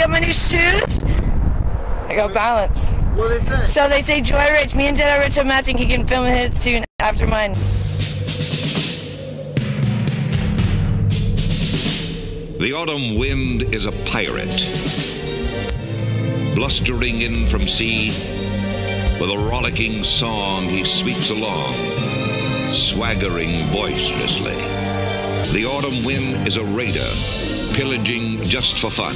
got my new shoes. I got balance. What they say? So they say Joy Rich, me and Jedi Rich are matching. He can film his tune after mine. The autumn wind is a pirate, blustering in from sea. With a rollicking song he sweeps along, swaggering boisterously. The autumn wind is a raider, pillaging just for fun.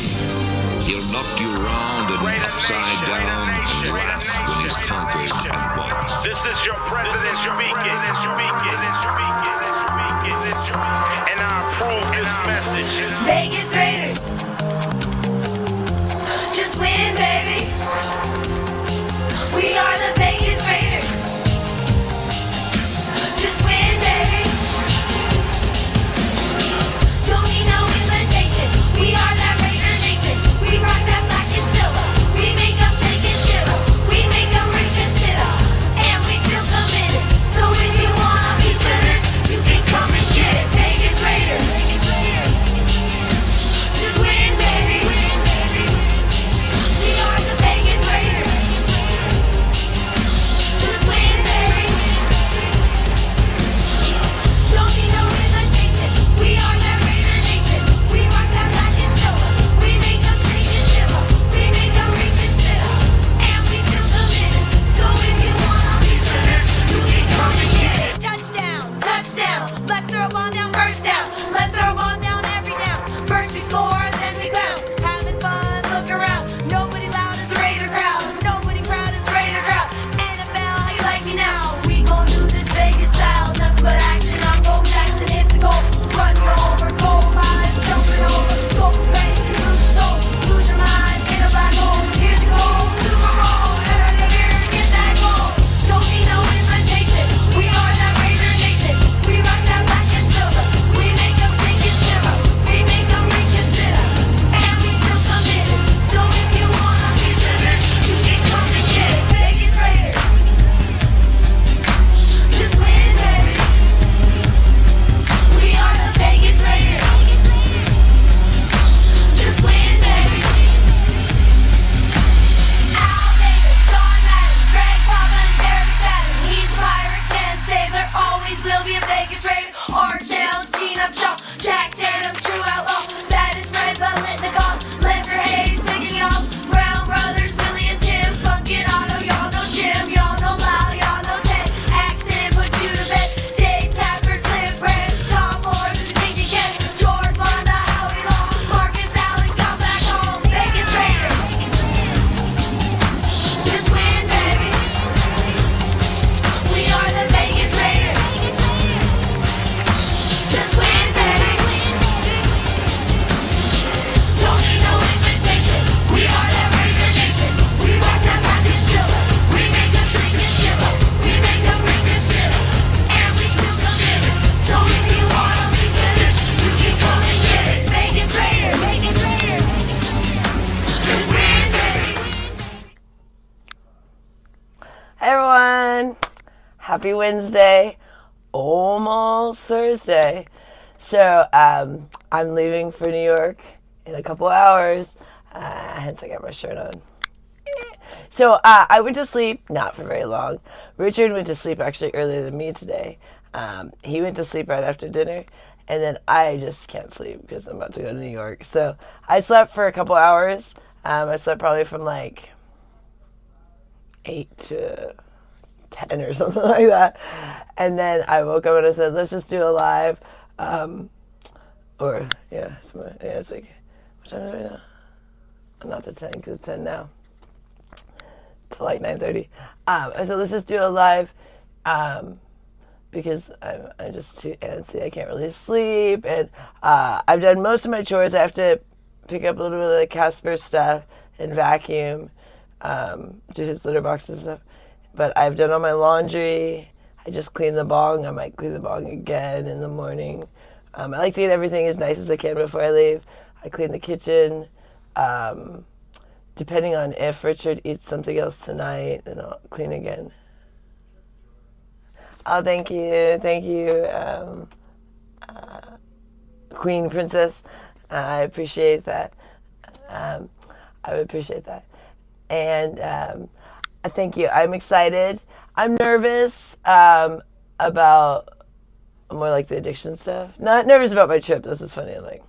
He'll knock you round and upside down and laugh when he's conquered and won. This is your president speaking. And I approve this message. Vegas Raiders, just win, baby. We are the Vegas Raiders. Just win, baby. Don't need no invitation. We are that Raider Nation. We rock that black and silver. We make them shake and shiver. We make them reconsider. And we still committed. So if you wanna be sinners, you can come and get it. Vegas Raiders. Just win, baby. We are the Vegas Raiders. Just win, baby. Don't need no invitation. We are that Raider Nation. We rock that black and silver. We make them shake and shiver. We make them reconsider. And we still committed. So if you wanna be sinners, you can come and get it. Touchdown, touchdown. Let's throw a ball down, first down. Let's throw a ball down every down. First we score, then we clown. Having fun, look around. Nobody loud is a Raider crowd. Nobody proud is a Raider crowd. NFL, how you like me now? We gon' do this Vegas style. Nothing but action. I'm Bo Jackson, hit the goal. Run you over, goal line, jumping over. Go crazy, lose your soul, lose your mind. In a black hole, here's your goal. Super Bowl, everybody here, get that goal. Don't need no invitation. We are that Raider Nation. We rock that black and silver. We make them shake and shiver. We make them reconsider. And we still committed. So if you wanna be sinners, you can come and get it. Vegas Raiders. Just win, baby. We are the Vegas Raiders. Just win, baby. Al Davis, John Madden, Greg Papa, and Derek Madden. He's a pirate, Ken Sailor, always will be a Vegas Raider. Archell, Gene Upshaw, Jack Tatum, true outlaw. That is Red Bulletnikov, Lester Hayes, Big and Young, Brown Brothers, Billy and Tim, Funkin' Otto, y'all know Jim, y'all know Lyle, y'all know Ted. Accent put you to bed. Dave Tapper, Cliff Branch, Tom Ford, and Dinky Ken, George Fonda, Howie Long, Marcus Allen, come back home. Vegas Raiders. Just win, baby. We are the Vegas Raiders. Just win, baby. Don't need no invitation. We are that Raider Nation. We rock that black and silver. We make them shake and shiver. We make them reconsider. And we still committed. So if you wanna be sinners, you can come and get it. Vegas Raiders. Vegas Raiders. Just win, baby. Hey everyone, happy Wednesday, almost Thursday. So I'm leaving for New York in a couple hours, hence I got my shirt on. So I went to sleep, not for very long. Richard went to sleep actually earlier than me today. He went to sleep right after dinner, and then I just can't sleep because I'm about to go to New York. So I slept for a couple hours. I slept probably from like 8 to 10 or something like that. And then I woke up and I said, let's just do a live. It's like, what time is it right now? Not to 10 because it's 10 now. It's like 9:30. I said, let's just do a live because I'm just too antsy. I can't really sleep. And I've done most of my chores. I have to pick up a little bit of the Casper stuff and vacuum. Do his litter box and stuff. But I've done all my laundry. I just cleaned the bong. I might clean the bong again in the morning. I like to get everything as nice as I can before I leave. I clean the kitchen. Depending on if Richard eats something else tonight, then I'll clean again. Oh, thank you. Thank you, Queen Princess. I appreciate that. I would appreciate that. And thank you. I'm excited. I'm nervous about more like the addiction stuff. Not nervous about my trip. This is funny. I'm like,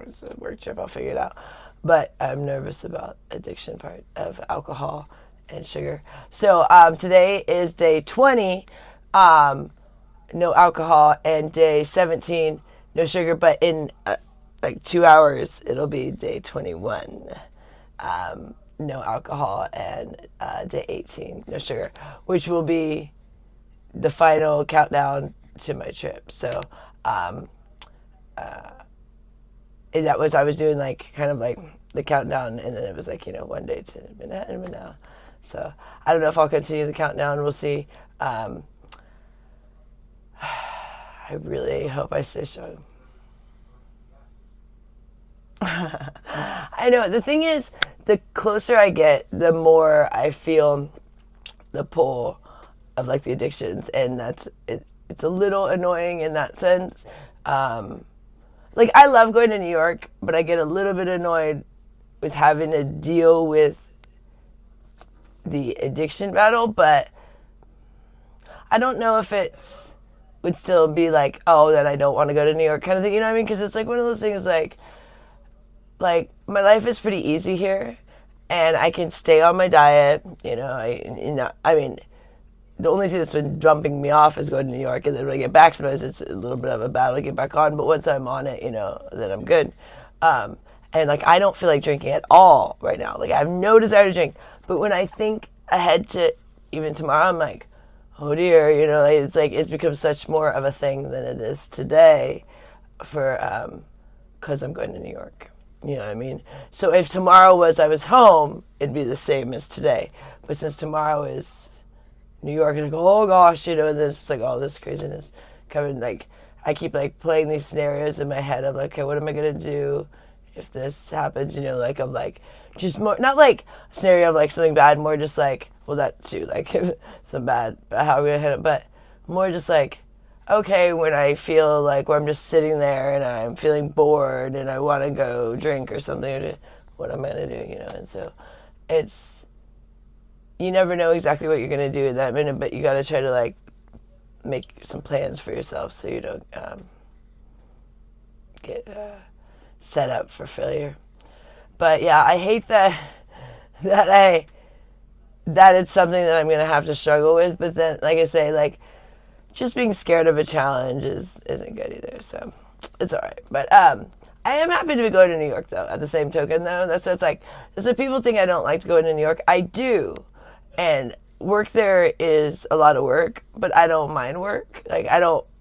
it's a work trip. I'll figure it out. But I'm nervous about addiction part of alcohol and sugar. So today is day 20, no alcohol, and day 17, no sugar. But in like 2 hours, it'll be day 21, no alcohol, and day 18, no sugar, which will be the final countdown to my trip. So that was, I was doing like kind of like the countdown, and then it was like, one day to Manhattan and now. So I don't know if I'll continue the countdown. We'll see. I really hope I stay strong. I know. The thing is, the closer I get, the more I feel the pull of like the addictions, and that's it. It's a little annoying in that sense. Like, I love going to New York, but I get a little bit annoyed with having to deal with the addiction battle. But I don't know if it's would still be like, oh, then I don't want to go to New York kind of thing. You know what I mean? Because it's like one of those things like my life is pretty easy here, and I can stay on my diet. I mean, the only thing that's been jumping me off is going to New York, and then when I get back, sometimes it's a little bit of a battle to get back on. But once I'm on it, then I'm good. And like, I don't feel like drinking at all right now. Like, I have no desire to drink. But when I think ahead to even tomorrow, I'm like, oh dear, it's like it's become such more of a thing than it is today, for because I'm going to New York. You know what I mean? So if tomorrow was I was home, it'd be the same as today. But since tomorrow is New York, and I go, oh gosh, and there's just like all this craziness coming. Like, I keep like playing these scenarios in my head. I'm like, okay, what am I gonna do if this happens? Like, I'm like, just more, not like a scenario of like something bad, more just like, well, that too, like some bad, how are we gonna hit it? But more just like, okay, when I feel like where I'm just sitting there and I'm feeling bored and I want to go drink or something, what am I gonna do? And so it's, you never know exactly what you're going to do in that minute, but you got to try to like make some plans for yourself so you don't get set up for failure. But yeah, I hate that it's something that I'm going to have to struggle with. But then, like I say, like, just being scared of a challenge isn't good either. So it's all right. But I am happy to be going to New York, though, at the same token, though. That's what it's like. There's people think I don't like to go to New York. I do. And work there is a lot of work, but I don't mind work. Like,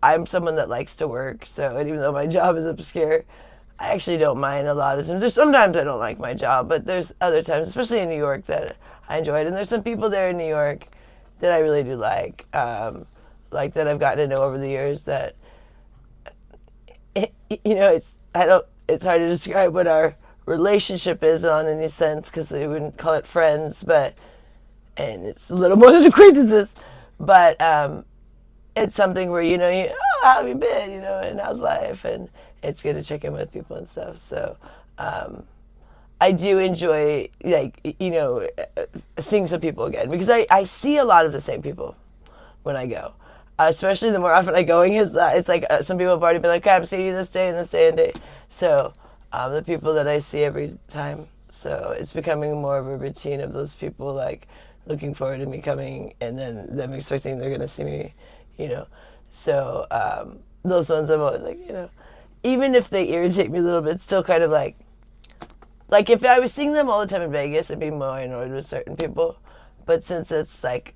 I'm someone that likes to work. So, and even though my job is obscure, I actually don't mind a lot of times. There's sometimes I don't like my job, but there's other times, especially in New York, that I enjoy it. And there's some people there in New York that I really do like that I've gotten to know over the years that, it's hard to describe what our relationship is on any sense, because they wouldn't call it friends, and it's a little more than acquaintances, but it's something where, how have you been, and how's life, and it's good to check in with people and stuff. So I do enjoy, seeing some people again, because I see a lot of the same people when I go, especially the more often I'm going. It's like some people have already been like, okay, I'm seeing you this day and this day and day. So the people that I see every time, so it's becoming more of a routine of those people, like, looking forward to me coming, and then them expecting they're going to see me, So those ones I'm always like, even if they irritate me a little bit, still kind of like if I was seeing them all the time in Vegas, I'd be more annoyed with certain people. But since it's like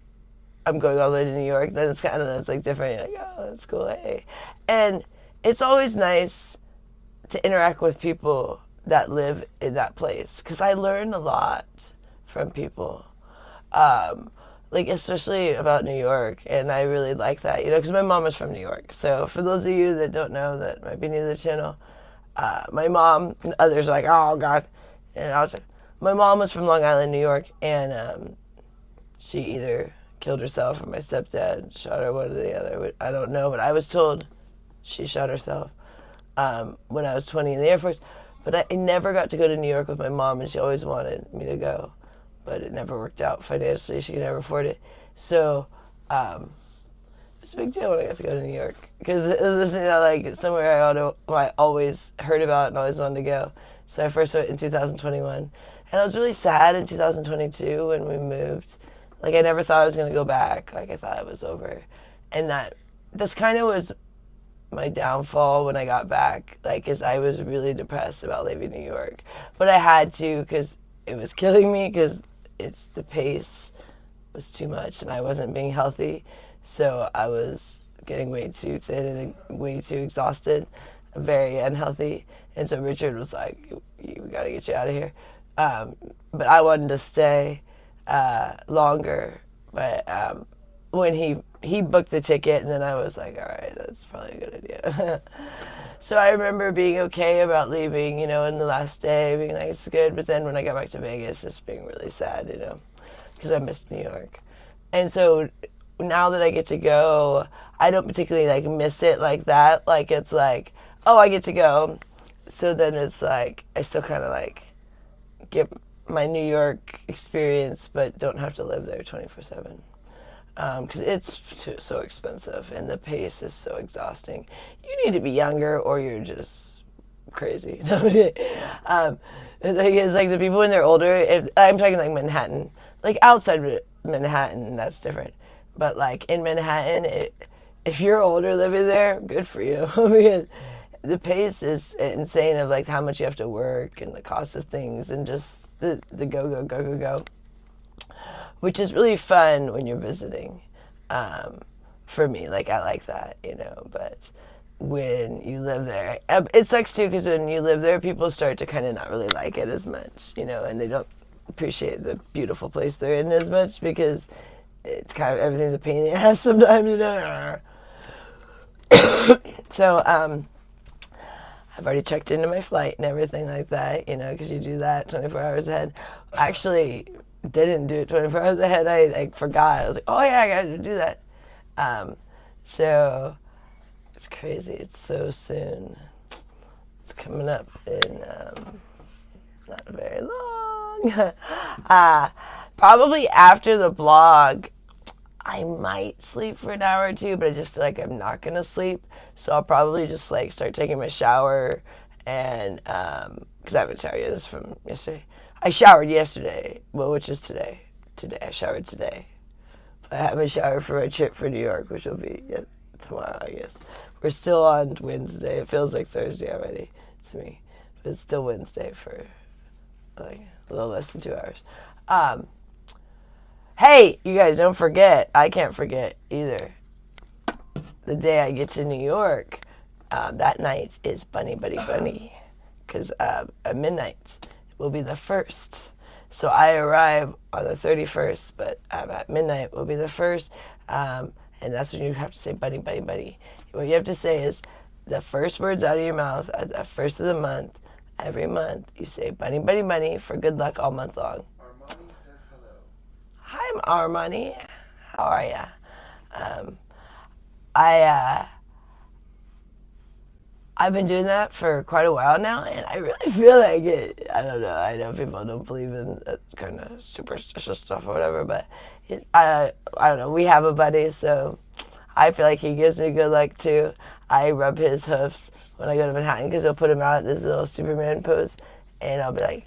I'm going all the way to New York, then it's kind of, it's like different. You're like, oh, that's cool, hey. And it's always nice to interact with people that live in that place, because I learn a lot from people. Especially about New York, and I really like that, because my mom is from New York. So for those of you that don't know, that might be new to the channel, my mom, and others are like, oh God, and I was like, my mom was from Long Island, New York, and she either killed herself or my stepdad shot her, one or the other. I don't know, but I was told she shot herself when I was 20 in the Air Force. But I never got to go to New York with my mom, and she always wanted me to go. But it never worked out financially. She could never afford it. So it's a big deal when I got to go to New York. Because it was, like somewhere I always heard about and always wanted to go. So I first went in 2021. And I was really sad in 2022 when we moved. Like, I never thought I was going to go back. Like, I thought it was over. And this kind of was my downfall when I got back. Like, is I was really depressed about leaving New York. But I had to, because it was killing me, because the pace was too much and I wasn't being healthy. So I was getting way too thin and way too exhausted, very unhealthy. And so Richard was like, we got to get you out of here. But I wanted to stay longer. But when he booked the ticket, and then I was like, all right, that's probably a good idea. So I remember being okay about leaving, in the last day, being like, it's good. But then when I got back to Vegas, just being really sad, because I missed New York. And so now that I get to go, I don't particularly like miss it like that. Like, it's like, oh, I get to go. So then it's like, I still kind of like get my New York experience, but don't have to live there 24/7. Because it's so expensive and the pace is so exhausting. You need to be younger or you're just crazy. The thing is, like, the people when they're older, if I'm talking like Manhattan, like outside Manhattan, that's different. But like in Manhattan, if you're older living there, good for you. Because the pace is insane of like how much you have to work and the cost of things and just the go. Which is really fun when you're visiting. For me, like, I like that, but when you live there, it sucks too, because when you live there, people start to kind of not really like it as much, and they don't appreciate the beautiful place they're in as much, because it's kind of, everything's a pain in the ass sometimes, So, I've already checked into my flight and everything like that, because you do that 24 hours ahead. Actually, didn't do it 24 hours ahead. I like forgot. I was like, oh yeah, I got to do that. So it's crazy. It's so soon. It's coming up in not very long. Probably after the blog, I might sleep for an hour or two, but I just feel like I'm not gonna sleep. So I'll probably just like start taking my shower and because I haven't showered yet. This is from yesterday. I showered yesterday, well, which is today. I showered today. I haven't showered for my trip for New York, which will be tomorrow, I guess. We're still on Wednesday. It feels like Thursday already to me, but it's still Wednesday for like a little less than 2 hours. Hey, you guys, don't forget. I can't forget either. The day I get to New York, that night is Bunny, because at midnight will be the 1st. So I arrive on the 31st, but at midnight will be the 1st, and that's when you have to say Bunny. What you have to say is the first words out of your mouth at the first of the month. Every month you say Bunny for good luck all month long. Armani says hello. Hi, Armani. How are ya? I've been doing that for quite a while now, and I really feel like it. I don't know. I know people don't believe in that kind of superstitious stuff or whatever, but I don't know. We have a buddy, so I feel like he gives me good luck too. I rub his hoofs when I go to Manhattan because he'll put him out in this little Superman pose, and I'll be like,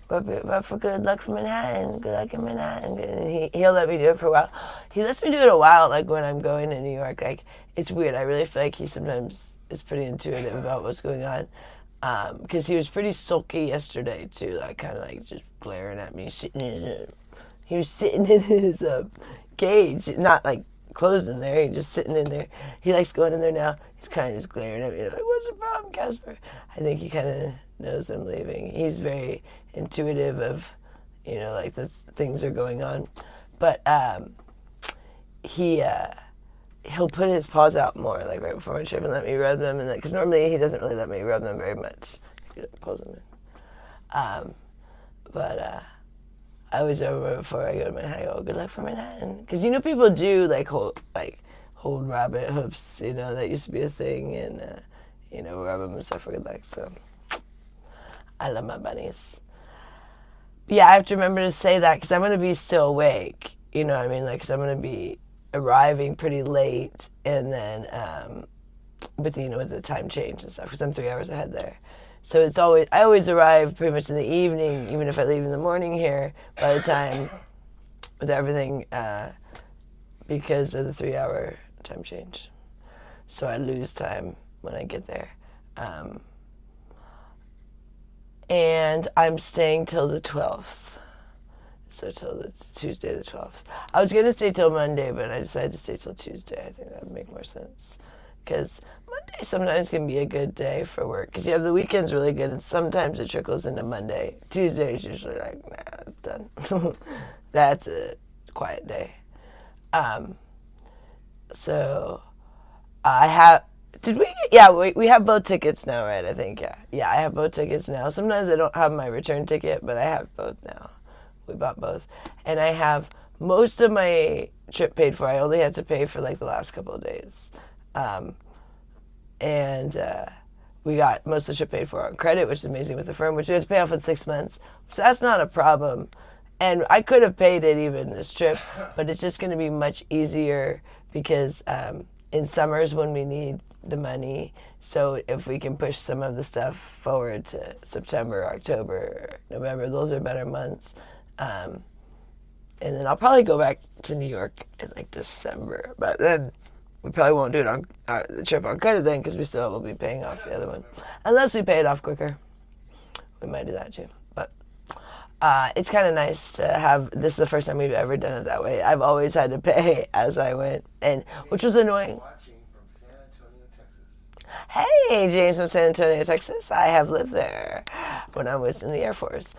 rub for good luck for Manhattan, good luck in Manhattan. And he'll let me do it for a while. He lets me do it a while, like when I'm going to New York. Like, it's weird. I really feel like he sometimes is pretty intuitive about what's going on. Because he was pretty sulky yesterday too, like kind of like just glaring at me, he was sitting in his cage, not like closed in there, he's just sitting in there. He likes going in there now. He's kind of just glaring at me, like, what's the problem, Casper? I think he kind of knows I'm leaving. He's very intuitive of, like the things are going on. But he'll put his paws out more, like right before my trip, and let me rub them, and because normally he doesn't really let me rub them very much. He pulls them in. But I was over before I go to Manhattan. I go, good luck for Manhattan, because people do hold rabbit hoofs. That used to be a thing, and rub them and stuff for good luck. So I love my bunnies. Yeah, I have to remember to say that because I'm going to be still awake. You know what I mean? Like, because I'm going to be arriving pretty late, and then with the time change and stuff, because I'm 3 hours ahead there. So I always arrive pretty much in the evening, even if I leave in the morning here. By the time with everything, because of the 3 hour time change, so I lose time when I get there. And I'm staying till the 12th. So till the Tuesday the 12th. I was going to stay till Monday, but I decided to stay till Tuesday. I think that would make more sense. Because Monday sometimes can be a good day for work. Because you have the weekends really good, and sometimes it trickles into Monday. Tuesday is usually like, nah, it's done. That's a quiet day. So I have... Did we? Yeah, we have both tickets now, right? I think, yeah. Yeah, I have both tickets now. Sometimes I don't have my return ticket, but I have both now. We bought both. And I have most of my trip paid for. I only had to pay for like the last couple of days. We got most of the trip paid for on credit, which is amazing with the firm, which we have to pay off in 6 months. So that's not a problem. And I could have paid it even this trip, but it's just going to be much easier because in summers when we need the money, so if we can push some of the stuff forward to September, October, November, those are better months. And then I'll probably go back to New York in like December, but then we probably won't do it on the trip on credit then because we still will be paying off the other one. Unless we pay it off quicker. We might do that too. But it's kind of nice to have, this is the first time we've ever done it that way. I've always had to pay as I went, and which was annoying. Hey, James from San Antonio, Texas. I have lived there when I was in the Air Force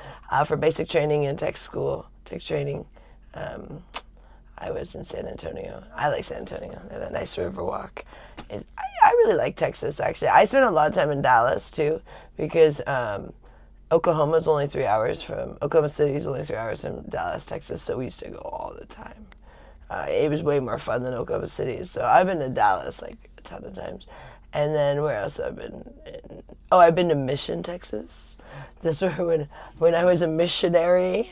for basic training and tech school, tech training. I was in San Antonio. I like San Antonio. They have a nice river walk. I really like Texas, actually. I spent a lot of time in Dallas, too, because Oklahoma City is only 3 hours from Dallas, Texas, so we used to go all the time. It was way more fun than Oklahoma City, so I've been to Dallas like a ton of times. And then where else have I been? I've been to Mission, Texas. This was when I was a missionary.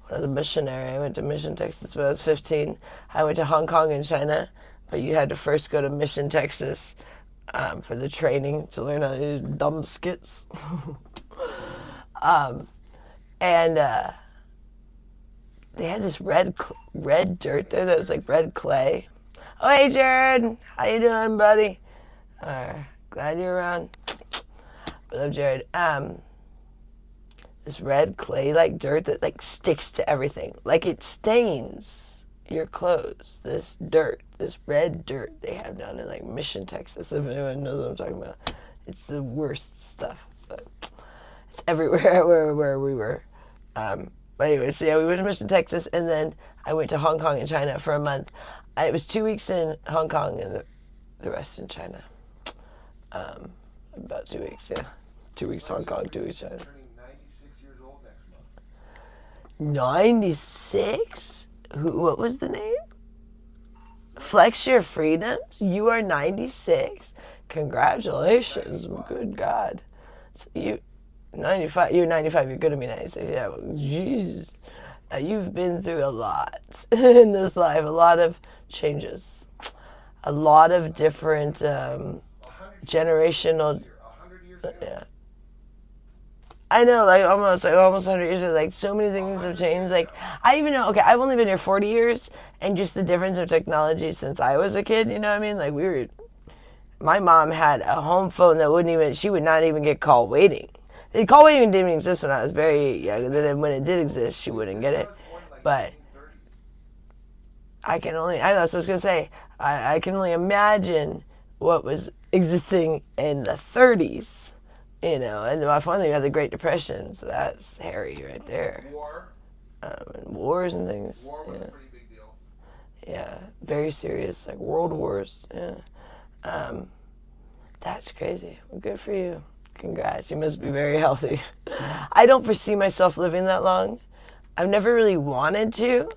When I was a missionary, I went to Mission, Texas when I was 15. I went to Hong Kong and China, but you had to first go to Mission, Texas for the training to learn how to do dumb skits. They had this red dirt there that was like red clay. Oh, hey, Jared. How you doing, buddy? Glad you're around. I love Jared. This red clay like dirt that like sticks to everything. Like it stains your clothes. This red dirt they have down in like Mission, Texas. If anyone knows what I'm talking about. It's the worst stuff. But it's everywhere where we were. But anyway, so yeah, we went to Mission, Texas, and then I went to Hong Kong and China for a month. It was 2 weeks in Hong Kong and the rest in China. About 2 weeks, yeah. 2 weeks Hong Kong, 2 weeks China. 96? What was the name? Flex Your Freedoms? You are 96? Congratulations. Good God. So you're 95, you're going to be 96. Yeah, well, jeez. You've been through a lot in this life. A lot of changes. A lot of different generational... Yeah. I know, like almost 100 years ago, like so many things have changed. Like I even know, okay, I've only been here 40 years, and just the difference of technology since I was a kid, you know what I mean? Like my mom had a home phone that she would not even get call waiting. The call waiting didn't even exist when I was very young, and then when it did exist, she wouldn't get it. But I know, that's what I was going to say. I can only imagine what was existing in the 30s. You know, and my family had the Great Depression, so that's hairy right there. War. And wars and things. War was a pretty big deal. Yeah, very serious, like world wars. Yeah. That's crazy. Well, good for you. Congrats. You must be very healthy. I don't foresee myself living that long. I've never really wanted to,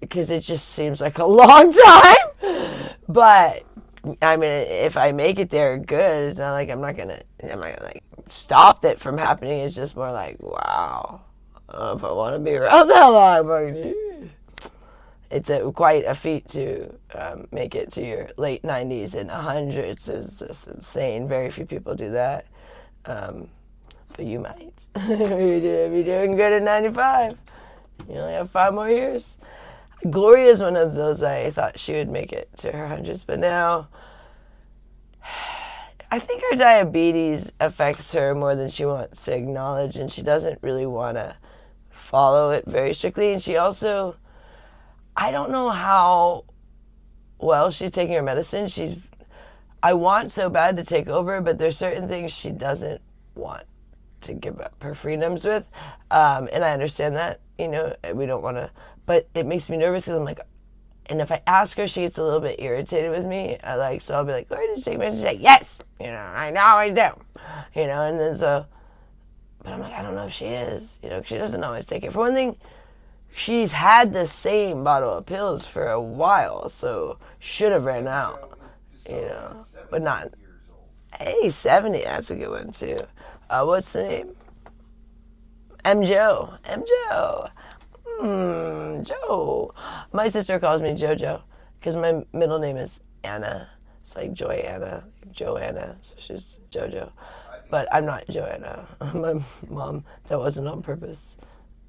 because it just seems like a long time. But I mean, if I make it there, good. It's not like I'm not gonna like stopped it from happening. It's just more like, wow, I don't know if I want to be around that long, but geez. It's quite a feat to make it to your late 90s and 100s. It's just insane. Very few people do that. But you might. You're doing good at 95. You only have 5 more years. Gloria is one of those I thought she would make it to her hundreds, but now I think her diabetes affects her more than she wants to acknowledge, and she doesn't really want to follow it very strictly. And she also, I don't know how well she's taking her medicine. I want so bad to take over, but there's certain things she doesn't want to give up her freedoms with, and I understand that, we don't want to, but it makes me nervous because I'm like, and if I ask her, she gets a little bit irritated with me. So I'll be like, "Gloria, did you take medicine?" She's like, "Yes, I know I do," and then so, but I'm like, I don't know if she is, 'cause she doesn't always take it. For one thing, she's had the same bottle of pills for a while, so should have ran out, but not. Hey, 70, that's a good one too. What's the name? Joe. Joe. My sister calls me JoJo because my middle name is Anna. It's like Joanna, so she's JoJo. But I'm not Joanna. My mom, that wasn't on purpose.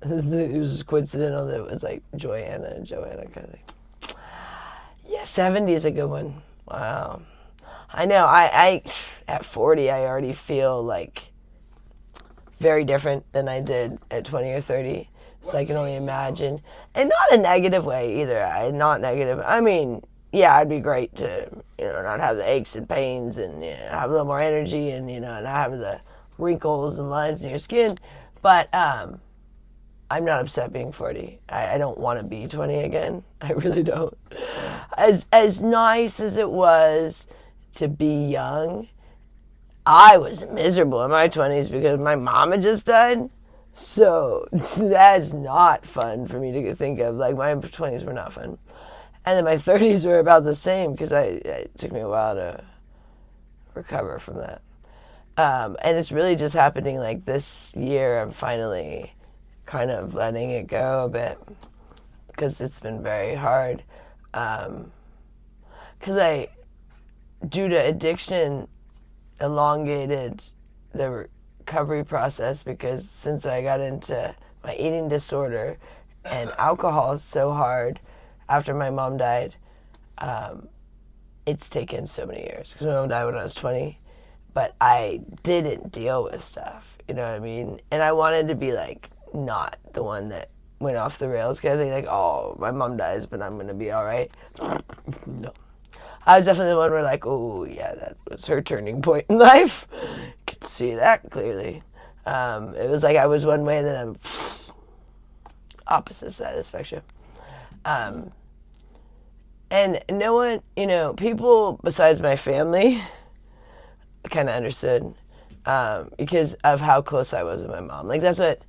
It was just coincidental that it was like Joanna and Joanna kind of thing. Yeah, 70 is a good one. Wow. I know, I at 40, I already feel like very different than I did at 20 or 30. So I can only imagine. And not a negative way either. Not negative. I mean, yeah, it'd be great to, not have the aches and pains and have a little more energy and, not have the wrinkles and lines in your skin. But I'm not upset being 40. I don't want to be 20 again. I really don't. As nice as it was to be young, I was miserable in my 20s because my mom had just died. So that's not fun for me to think of. Like, my 20s were not fun. And then my 30s were about the same because it took me a while to recover from that. And it's really just happening like this year. I'm finally kind of letting it go a bit because it's been very hard. Because due to addiction, elongated the recovery process because since I got into my eating disorder and alcohol is so hard after my mom died, it's taken so many years because my mom died when I was 20, but I didn't deal with stuff, you know what I mean? And I wanted to be like not the one that went off the rails kind of thing, like, oh, my mom dies, but I'm gonna be all right. No. I was definitely the one where like, oh yeah, that was her turning point in life. Could see that clearly. It was like I was one way and then I'm opposite side of the spectrum. And no one, people besides my family kind of understood because of how close I was with my mom. Like that's what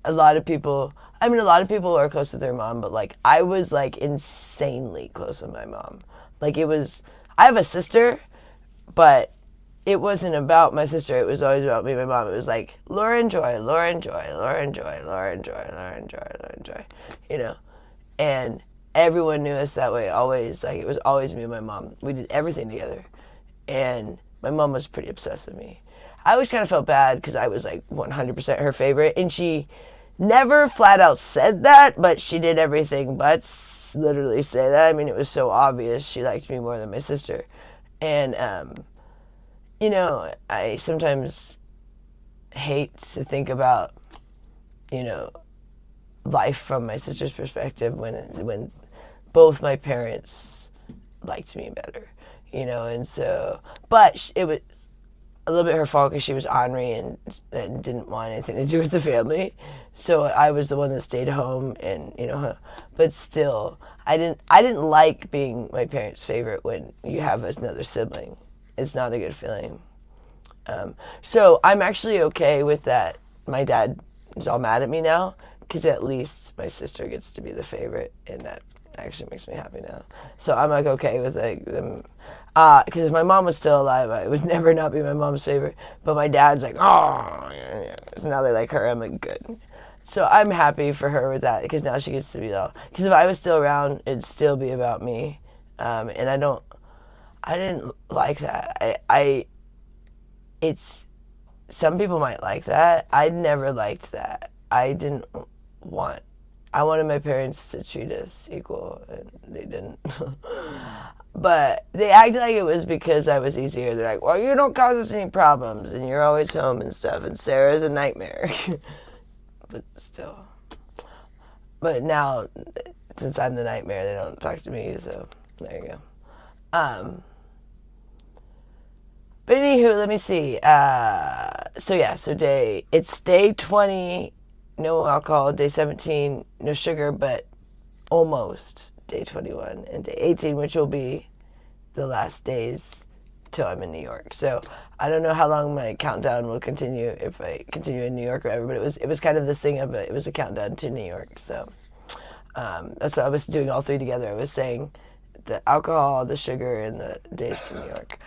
a lot of people are close to their mom, but like I was like insanely close with my mom. Like I have a sister, but it wasn't about my sister. It was always about me and my mom. It was like Lauren Joy, and everyone knew us that way. Always, like it was always me and my mom. We did everything together, and my mom was pretty obsessed with me. I always kind of felt bad because I was like 100% her favorite, and she never flat out said that, but she did everything but literally say that. I mean, it was so obvious she liked me more than my sister. And, I sometimes hate to think about, life from my sister's perspective when both my parents liked me better, and so, but it was a little bit her fault because she was ornery and didn't want anything to do with the family. So I was the one that stayed home and, but still, I didn't like being my parents' favorite when you have another sibling. It's not a good feeling. So I'm actually okay with that. My dad is all mad at me now because at least my sister gets to be the favorite and that actually makes me happy now. So I'm like okay with like them. Because if my mom was still alive, I would never not be my mom's favorite. But my dad's like, oh, yeah. So now they like her. I'm like, good. So I'm happy for her with that because now she gets to be all. Because if I was still around, it'd still be about me, and I didn't like that. It's some people might like that. I never liked that. I wanted my parents to treat us equal, and they didn't. But they acted like it was because I was easier. They're like, well, you don't cause us any problems, and you're always home and stuff, and Sarah's a nightmare. But still. But now, since I'm the nightmare, they don't talk to me, so there you go. But anywho, let me see. It's day 20, no alcohol, day 17, no sugar, but almost day 21, and day 18, which will be the last days till I'm in New York. So I don't know how long my countdown will continue if I continue in New York or whatever, but it was kind of this thing of it was a countdown to New York. So that's what I was doing all three together. I was saying the alcohol, the sugar, and the days to New York.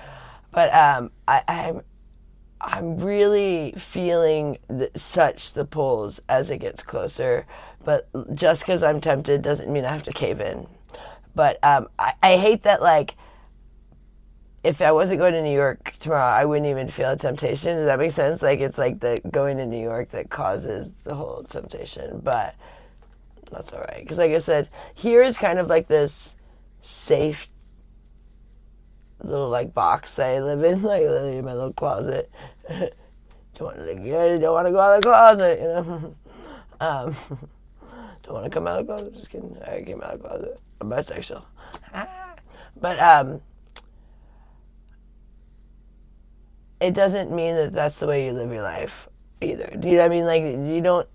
But I'm really feeling such the pulls as it gets closer. But just because I'm tempted doesn't mean I have to cave in. But I hate that, like, if I wasn't going to New York tomorrow, I wouldn't even feel a temptation. Does that make sense? Like, it's like the going to New York that causes the whole temptation. But that's all right. Because like I said, here is kind of like this safe little like box I live in, like in my little closet. Don't want to go out of the closet, you know. Don't want to come out of the closet. Just kidding. I came out of the closet. I'm bisexual. But it doesn't mean that that's the way you live your life either. Do you know what I mean? Like, you don't.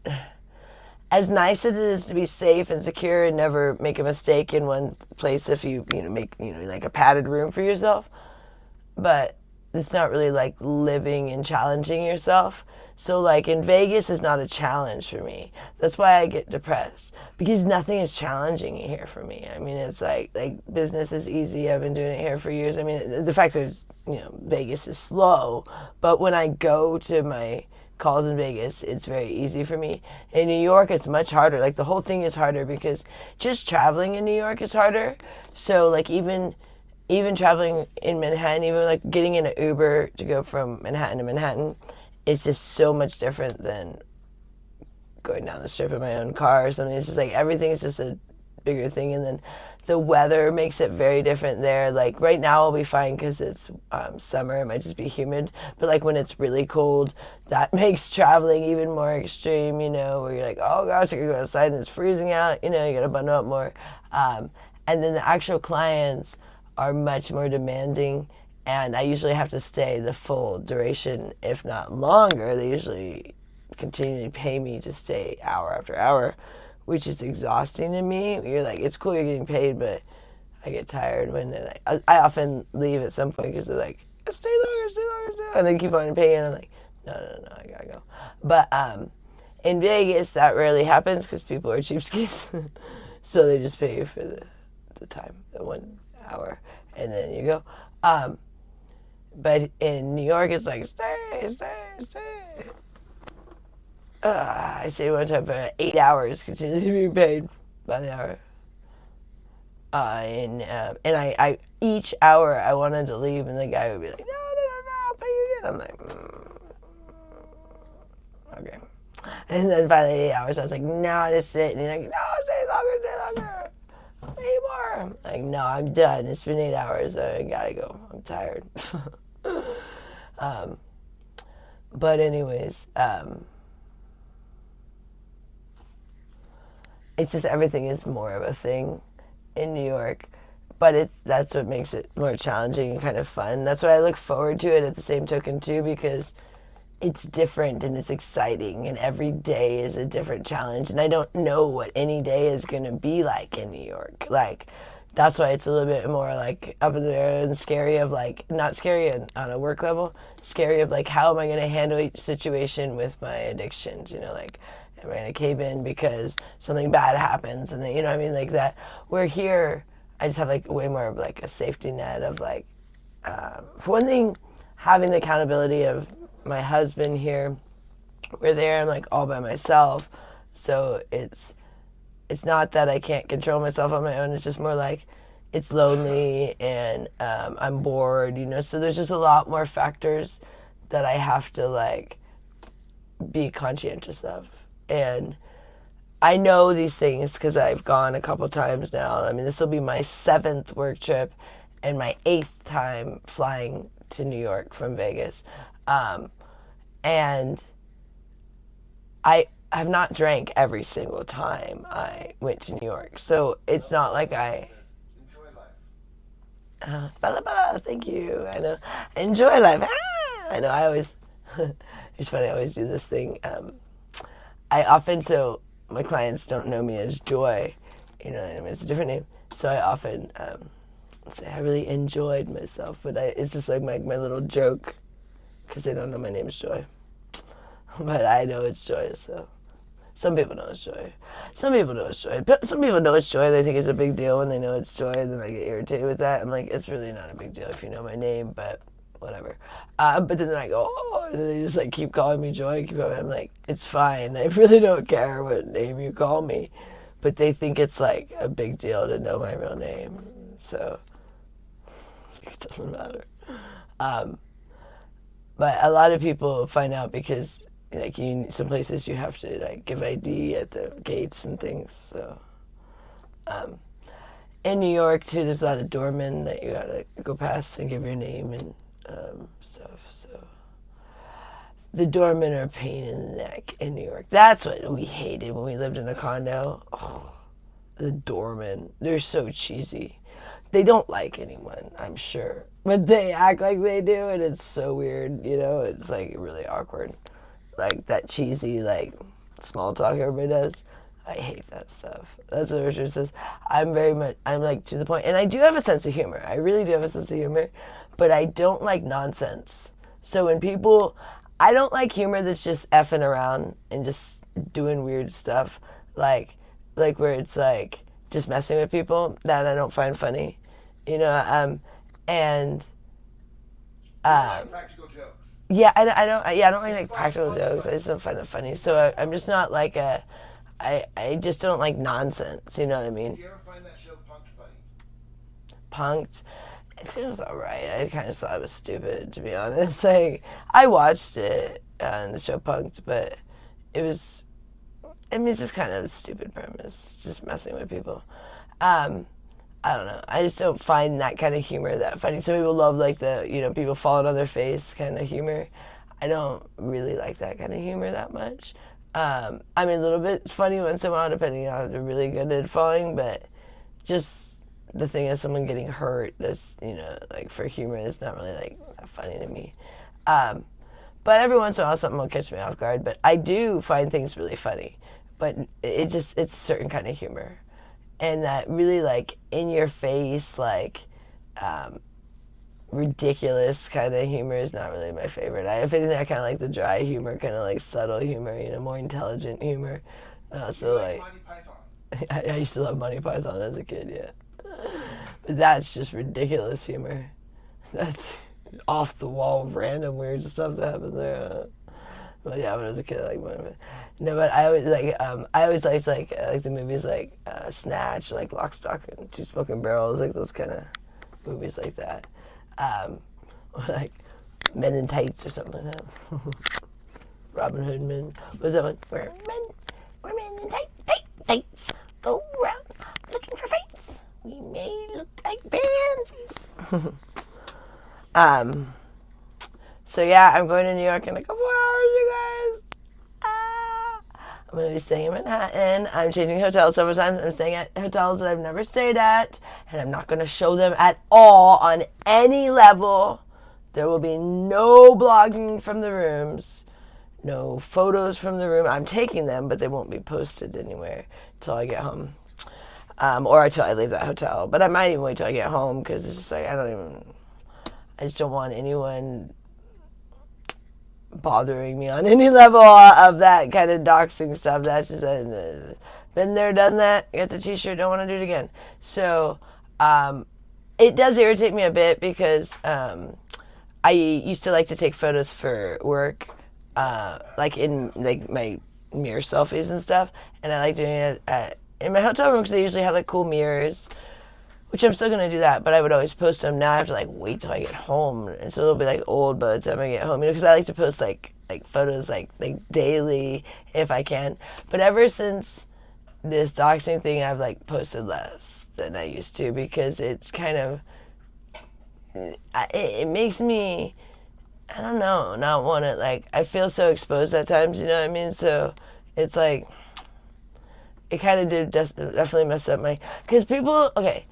As nice as it is to be safe and secure and never make a mistake in one place if you make like a padded room for yourself, but it's not really like living and challenging yourself. So like in Vegas is not a challenge for me. That's why I get depressed, because nothing is challenging here for me. I mean, it's like business is easy. I've been doing it here for years. I mean, the fact that Vegas is slow, but when I go to my calls in Vegas, it's very easy for me. In New York, it's much harder. Like, the whole thing is harder because just traveling in New York is harder. So like even traveling in Manhattan, even like getting in an Uber to go from Manhattan to Manhattan, it's just so much different than going down the strip in my own car or something. It's just like everything is just a bigger thing. And then the weather makes it very different there. Like right now I'll be fine because it's summer. It might just be humid. But like when it's really cold, that makes traveling even more extreme, where you're like, oh gosh, I could go outside and it's freezing out. You got to bundle up more. And then the actual clients are much more demanding. And I usually have to stay the full duration, if not longer. They usually continually pay me to stay hour after hour, which is exhausting to me. You're like, it's cool you're getting paid, but I get tired when they're like, I often leave at some point because they're like, stay longer, and they keep on paying, and I'm like, no, I gotta go. But in Vegas, that rarely happens because people are cheapskates. So they just pay you for the time, the 1 hour, and then you go. But in New York, it's like, stay. I stayed one time for 8 hours, continually being paid by the hour. And I each hour I wanted to leave, and the guy would be like, no, I'll pay you again. I'm like, okay. And then finally 8 hours, I was like, no, just sit. And he's like, no, stay longer. Pay more. I'm like, no, I'm done. It's been 8 hours. I gotta go. I'm tired. But anyways, it's just everything is more of a thing in New York, but that's what makes it more challenging and kind of fun. That's why I look forward to it at the same token too, because it's different and it's exciting, and every day is a different challenge, and I don't know what any day is going to be like in New York. Like, that's why it's a little bit more like up in the air and scary of like, not scary on a work level, scary of like, how am I going to handle each situation with my addictions, like, am I gonna cave in because something bad happens, and then, you know what I mean, like that. Where here, I just have like way more of like a safety net of like, for one thing, having the accountability of my husband here. We're there, I'm like all by myself, so it's not that I can't control myself on my own. It's just more like it's lonely and I'm bored, you know. So there's just a lot more factors that I have to like be conscientious of. And I know these things because I've gone a couple times now. I mean, this will be my 7th work trip and my 8th time flying to New York from Vegas. And I have not drank every single time I went to New York. So it's not like I... thank you. I know. Enjoy life. I know. I always... it's funny. I always do this thing. I often... So my clients don't know me as Joy. You know, I mean, it's a different name. So I often say I really enjoyed myself. But it's just like my little joke because they don't know my name is Joy. But I know it's Joy, so... Some people know it's Joy. Some people know it's Joy. But some people know it's Joy. They think it's a big deal when they know it's Joy, and then I get irritated with that. I'm like, it's really not a big deal if you know my name, but whatever. But then I go, oh, and then they just like keep calling me Joy. I'm like, it's fine. I really don't care what name you call me. But they think it's like a big deal to know my real name. So it doesn't matter. But a lot of people find out because like some places you have to like give ID at the gates and things. So in New York too, there's a lot of doormen that you gotta go past and give your name and stuff. So the doormen are a pain in the neck in New York. That's what we hated when we lived in a condo. Oh, the doormen, they're so cheesy. They don't like anyone, I'm sure, but they act like they do, and it's so weird. You know, it's like really awkward. Like that cheesy, like, small talk everybody does. I hate that stuff. That's what Richard says. I'm like, to the point. And I do have a sense of humor. I really do have a sense of humor. But I don't like nonsense. So when people... I don't like humor that's just effing around and just doing weird stuff. Like where it's, like, just messing with people. That I don't find funny. You know, practical jokes. Yeah, I don't like practical jokes. I just don't find it funny. So I'm just not like I just don't like nonsense. You know what I mean? Did you ever find that show Punk'd funny? Punk'd, it seems alright. I kind of thought it was stupid, to be honest. Like I watched it on the show Punk'd, but it was, I mean, it's just kind of a stupid premise, just messing with people. I don't know. I just don't find that kind of humor that funny. Some people love like the, you know, people falling on their face kind of humor. I don't really like that kind of humor that much. I mean, a little bit funny once in a while, depending on if they're really good at falling, but just the thing of someone getting hurt, that's, you know, like for humor, it's not really like that funny to me. But every once in a while, something will catch me off guard. But I do find things really funny. But it's a certain kind of humor. And that really, like, in your face, like, ridiculous kind of humor is not really my favorite. If anything, I kind of like the dry humor, kind of like subtle humor, you know, more intelligent humor. So, like, Monty Python. I used to love Monty Python as a kid, yeah. But that's just ridiculous humor. That's off the wall, random weird stuff that happens there. But yeah, when I was a kid, I liked Monty Python. No, but I always liked like the movies like Snatch, like Lock, Stock, and Two Smoking Barrels, like those kind of movies like that. Or like Men in Tights or something like that. Robin Hood Men. What was that one? We're men in tights. Go around looking for fates. We may look like pansies. So yeah, I'm going to New York in a couple hours, you guys. I'm going to be staying in Manhattan. I'm changing hotels several times. I'm staying at hotels that I've never stayed at, and I'm not going to show them at all on any level. There will be no blogging from the rooms, no photos from the room. I'm taking them, but they won't be posted anywhere until I get home, or until I leave that hotel. But I might even wait till I get home because it's just like I just don't want anyone bothering me on any level of that kind of doxing stuff. That's just been there, done that. Got the t-shirt, don't want to do it again. So it does irritate me a bit because I used to like to take photos for work, like in like my mirror selfies and stuff, and I like doing it in my hotel room because they usually have like cool mirrors, which I'm still gonna do that, but I would always post them. Now I have to like wait till I get home, and so it'll be like old by the time I get home, because I like to post like photos like daily if I can. But ever since this doxing thing, I've like posted less than I used to, because it's kind of it makes me, I don't know, not want to, like, I feel so exposed at times, you know what I mean? So it's like, it kind of did definitely mess up my, because people, okay,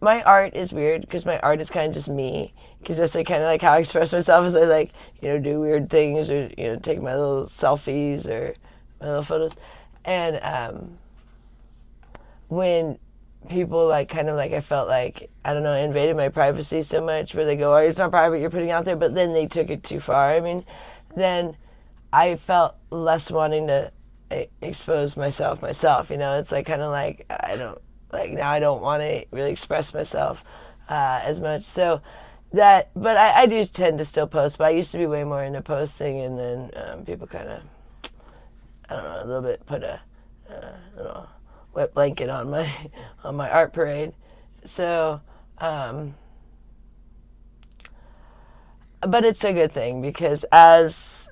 my art is weird, because my art is kind of just me, because that's like kind of like how I express myself, is I like, you know, do weird things, or, you know, take my little selfies, or my little photos, and when people like kind of like, I felt like, I don't know, invaded my privacy so much, where they go, oh, it's not private, you're putting out there, but then they took it too far. I mean, then I felt less wanting to expose myself, you know. It's like kind of like, I don't, like, now I don't want to really express myself as much. So that, but I do tend to still post, but I used to be way more into posting, and then people kind of, I don't know, a little bit put a, I don't know, wet blanket on my art parade. So but it's a good thing, because as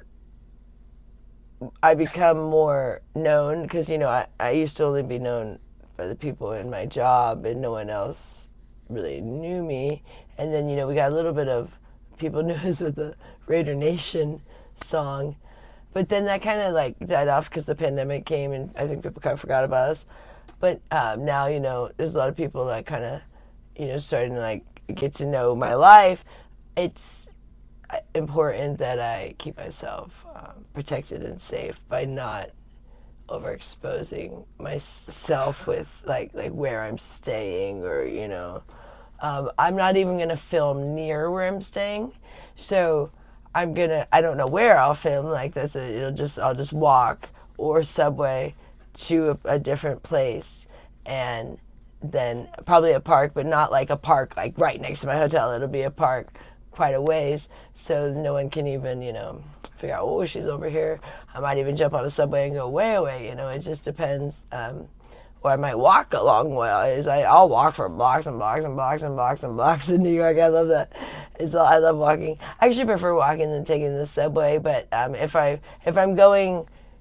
I become more known, because, you know, I used to only be known by the people in my job, and no one else really knew me. And then, you know, we got a little bit of people knew us with the Raider Nation song, but then that kind of like died off because the pandemic came, and I think people kind of forgot about us. But now, you know, there's a lot of people that kind of, you know, starting to like get to know my life. It's important that I keep myself protected and safe by not overexposing myself with like where I'm staying, or, you know, I'm not even gonna film near where I'm staying. So I don't know where I'll film, like this. I'll just walk or subway to a different place, and then probably a park, but not like a park like right next to my hotel. It'll be a park quite a ways, so no one can even, you know, figure out, oh, she's over here. I might even jump on a subway and go way away, you know. It just depends. Or I might walk a long ways. I'll walk for blocks and blocks and blocks and blocks and blocks in New York. I love that. I love walking. I actually prefer walking than taking the subway, but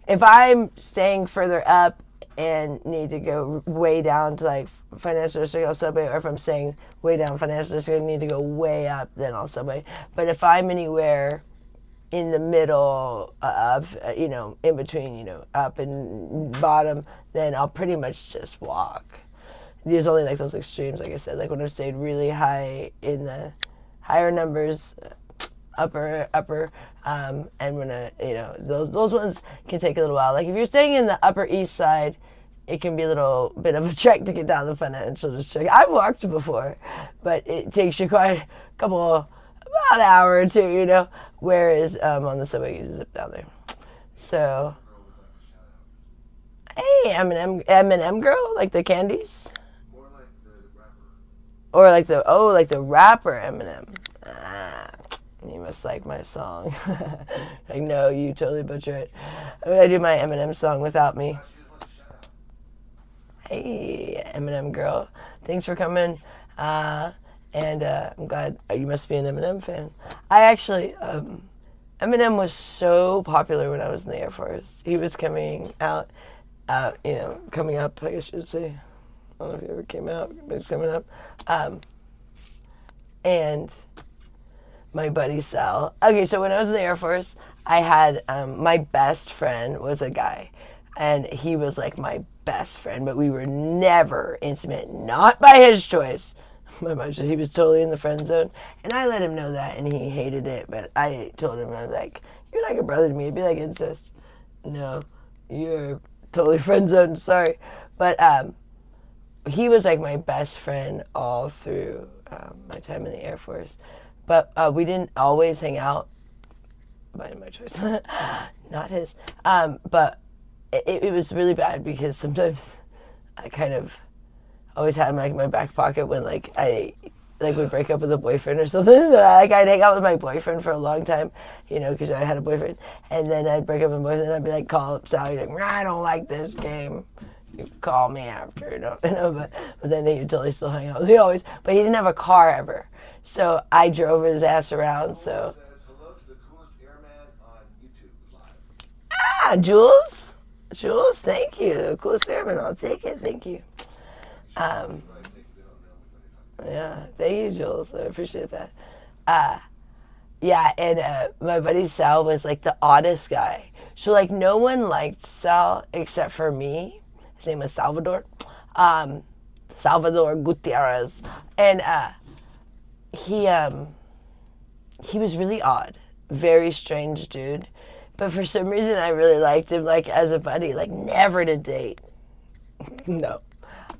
if I'm staying further up and need to go way down to like Financial District, I'll subway. Or if I'm staying way down Financial District and need to go way up, then I'll subway. But if I'm anywhere in the middle of, you know, in between, you know, up and bottom, then I'll pretty much just walk. There's only like those extremes, like I said, like when I've stayed really high in the higher numbers, upper, and when you know, those ones can take a little while. Like if you're staying in the Upper East Side, it can be a little bit of a trek to get down the Financial District. I've walked before, but it takes you quite a about an hour or two, you know. Whereas on the subway, you just zip down there. So, hey, Eminem girl, like the candies, More like the rapper. or like the rapper Eminem. You must like my song. Like, no, you totally butcher it. I'm gonna do my Eminem song without me. She just wants a shout out. Hey, Eminem girl, thanks for coming. And I'm glad you must be an Eminem fan. I actually, Eminem was so popular when I was in the Air Force. He was coming out, you know, coming up, I guess you would say. I don't know if he ever came out, but he's coming up. And my buddy Sal. Okay, so when I was in the Air Force, I had, my best friend was a guy. And he was like my best friend, but we were never intimate, not by his choice. My mom said he was totally in the friend zone, and I let him know that, and he hated it. But I told him, I was like, "You're like a brother to me. It'd be like incest." No, you're totally friend zone. Sorry, but he was like my best friend all through my time in the Air Force. But we didn't always hang out my choice, not his. But it was really bad because sometimes I kind of always had like my back pocket when like I would break up with a boyfriend or something. I'd hang out with my boyfriend for a long time, because I had a boyfriend, and then I'd break up with my boyfriend, and I'd be like, call up Sally, like, I don't like this game. You call me after, but then he would totally still hang out with me always. But he didn't have a car ever, so I drove his ass around. So Says hello to the coolest airman on YouTube live. Jules, thank you, coolest airman. I'll take it. Thank you. Yeah, thank you, Jules. I appreciate that. Yeah, and my buddy Sal was like the oddest guy. So like no one liked Sal except for me. His name was Salvador. Salvador Gutierrez. And he was really odd. Very strange dude. But for some reason I really liked him like as a buddy, like never to date. No.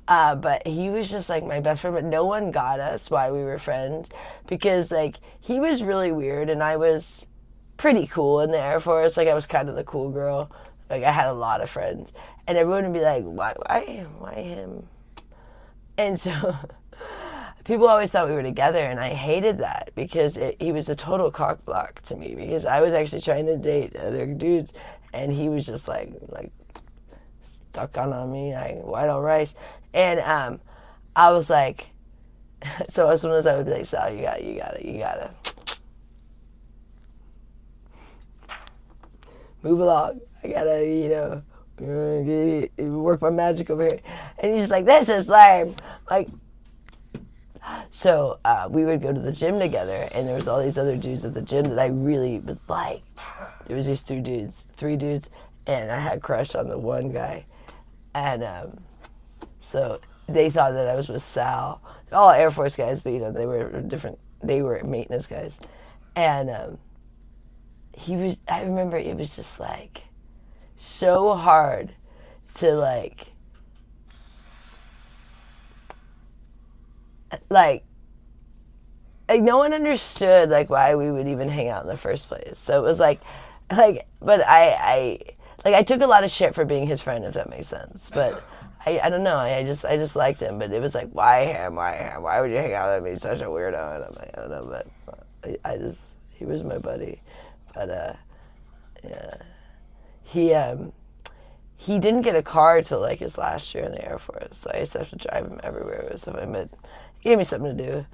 But he was just like my best friend, but no one got us why we were friends because like he was really weird and I was pretty cool in the Air Force. Like I was kind of the cool girl. Like I had a lot of friends and everyone would be like, why him? And so people always thought we were together and I hated that because he was a total cock block to me because I was actually trying to date other dudes and he was just like stuck on me like white on rice. And I was like, so as soon as I would be like, Sal, you gotta move along. I gotta, work my magic over here. And he's just like, this is lame. Like, so we would go to the gym together, and there was all these other dudes at the gym that I really liked. There was these three dudes, and I had a crush on the one guy. And so they thought that I was with Sal. All Air Force guys, but they were different. They were maintenance guys. And I remember it was just like so hard to like no one understood like why we would even hang out in the first place. So it was like but I took a lot of shit for being his friend, if that makes sense. But I don't know. I just liked him. But it was like, why him? Why would you hang out with me? He's such a weirdo. And I'm like, I don't know. But he was my buddy. But yeah, he didn't get a car till like his last year in the Air Force. So I used to have to drive him everywhere with something. But he gave me something to do.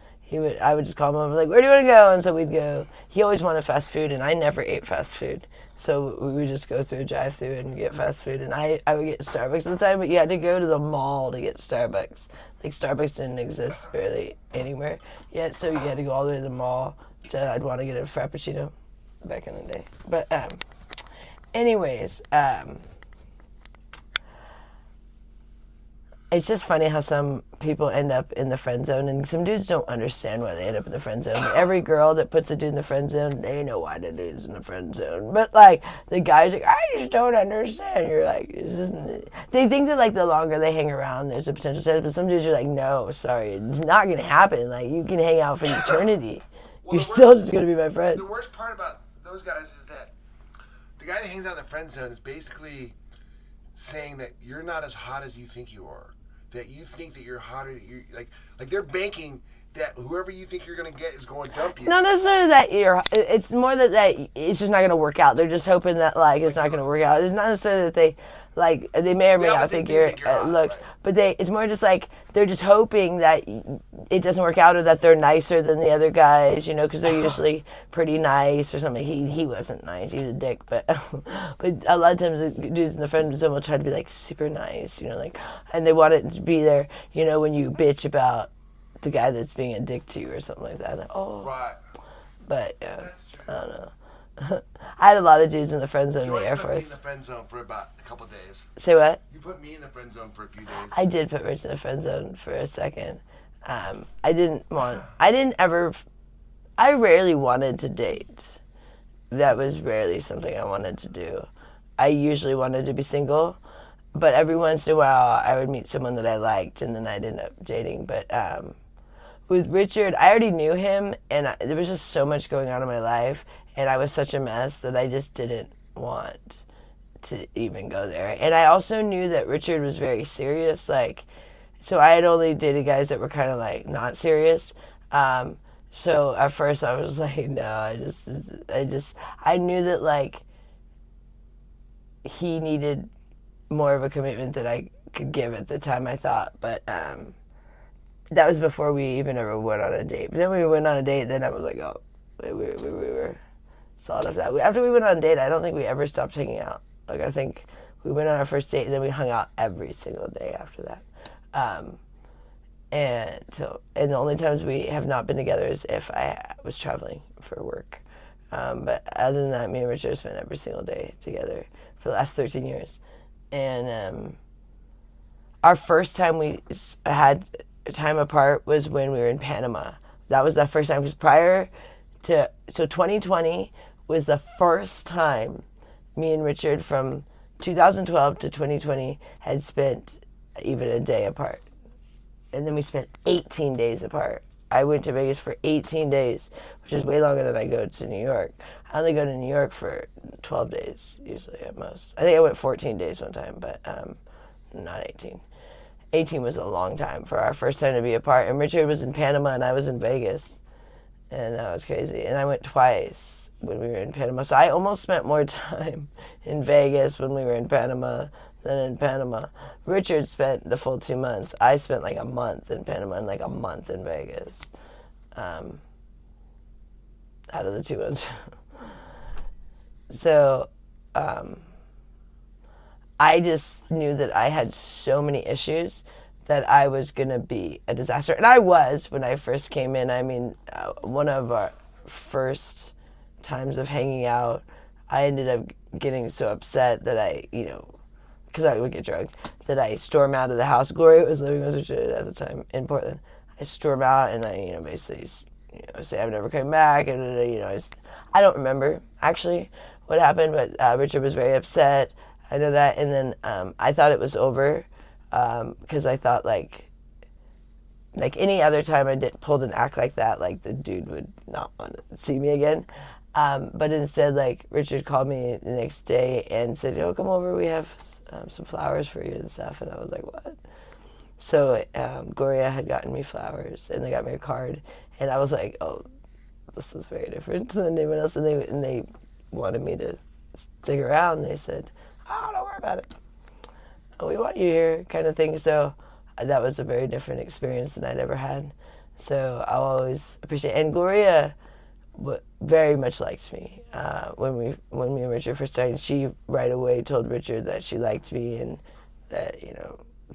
I would just call him up, like, where do you want to go? And so we'd go. He always wanted fast food, and I never ate fast food. So we would just go through a drive-thru and get fast food. And I would get Starbucks at the time, but you had to go to the mall to get Starbucks. Like, Starbucks didn't exist barely anywhere yet, so you had to go all the way to the mall. I'd want to get a Frappuccino back in the day. But anyways, it's just funny how some people end up in the friend zone, and some dudes don't understand why they end up in the friend zone. But every girl that puts a dude in the friend zone, they know why the dude's in the friend zone. But like the guys, like, I just don't understand. You're like, they think that like the longer they hang around, there's a potential chance. But some dudes are like, no, sorry, it's not gonna happen. Like you can hang out for eternity. Well, You're still just gonna be my friend. The worst part about those guys is that the guy that hangs out in the friend zone is basically saying that you're not as hot as you think you are. That you think that you're hotter. You're like they're banking that whoever you think you're gonna get is going to dump you. Not necessarily that it's more that it's just not gonna work out. They're just hoping that like it's not gonna work out. It's not necessarily that they may or may not think you're hot, looks, right. but it's more just like they're just hoping that it doesn't work out or that they're nicer than the other guys, because they're usually pretty nice or something. He wasn't nice. He was a dick, but a lot of times the dudes in the friend zone will try to be like super nice, and they want it to be there, when you bitch about the guy that's being a dick to you or something like that. Like, oh, Right. But yeah, I don't know. I had a lot of dudes in the friend zone in the Air Put me in Force. the friend zone for about a couple days. Say what? You put me in the friend zone for a few days. I did put Rich in the friend zone for a second. I rarely wanted to date. That was rarely something I wanted to do. I usually wanted to be single, but every once in a while I would meet someone that I liked and then I'd end up dating. But with Richard, I already knew him and there was just so much going on in my life and I was such a mess that I just didn't want to even go there. And I also knew that Richard was very serious, like, so I had only dated guys that were kind of like not serious. So at first I was like, no, I knew that like he needed more of a commitment that I could give at the time, I thought. But that was before we even ever went on a date. But then we went on a date, then I was like, oh, we were solid after that. After we went on a date, I don't think we ever stopped hanging out. Like, I think we went on our first date, and then we hung out every single day after that. And the only times we have not been together is if I was traveling for work. But other than that, me and Richard spent every single day together for the last 13 years. And our first time we had time apart was when we were in Panama. That was the first time, because so 2020 was the first time me and Richard from 2012 to 2020 had spent even a day apart. And then we spent 18 days apart. I went to Vegas for 18 days, which is way longer than I go to New York. I only go to New York for 12 days, usually at most. I think I went 14 days one time, but not 18. 18 was a long time for our first time to be apart. And Richard was in Panama and I was in Vegas. And that was crazy. And I went twice when we were in Panama. So I almost spent more time in Vegas when we were in Panama than in Panama. Richard spent the full 2 months. I spent like a month in Panama and like a month in Vegas. Out of the 2 months. So I just knew that I had so many issues that I was going to be a disaster. And I was when I first came in. I mean, one of our first times of hanging out, I ended up getting so upset that I, because I would get drunk, that I storm out of the house. Gloria was living with Richard at the time in Portland. I storm out and I, basically, say I'm never coming back. And, I don't remember actually what happened, but Richard was very upset. I know that. And then I thought it was over because I thought like any other time I pulled an act like that, like the dude would not want to see me again. But instead, like, Richard called me the next day and said, come over, we have some flowers for you and stuff. And I was like, what? So Gloria had gotten me flowers and they got me a card. And I was like, oh, this is very different than anyone else. And they wanted me to stick around. They said, oh, don't worry about it. We want you here, kind of thing. So that was a very different experience than I'd ever had. So I'll always appreciate it. And Gloria very much liked me. When me and Richard first started, she right away told Richard that she liked me and that,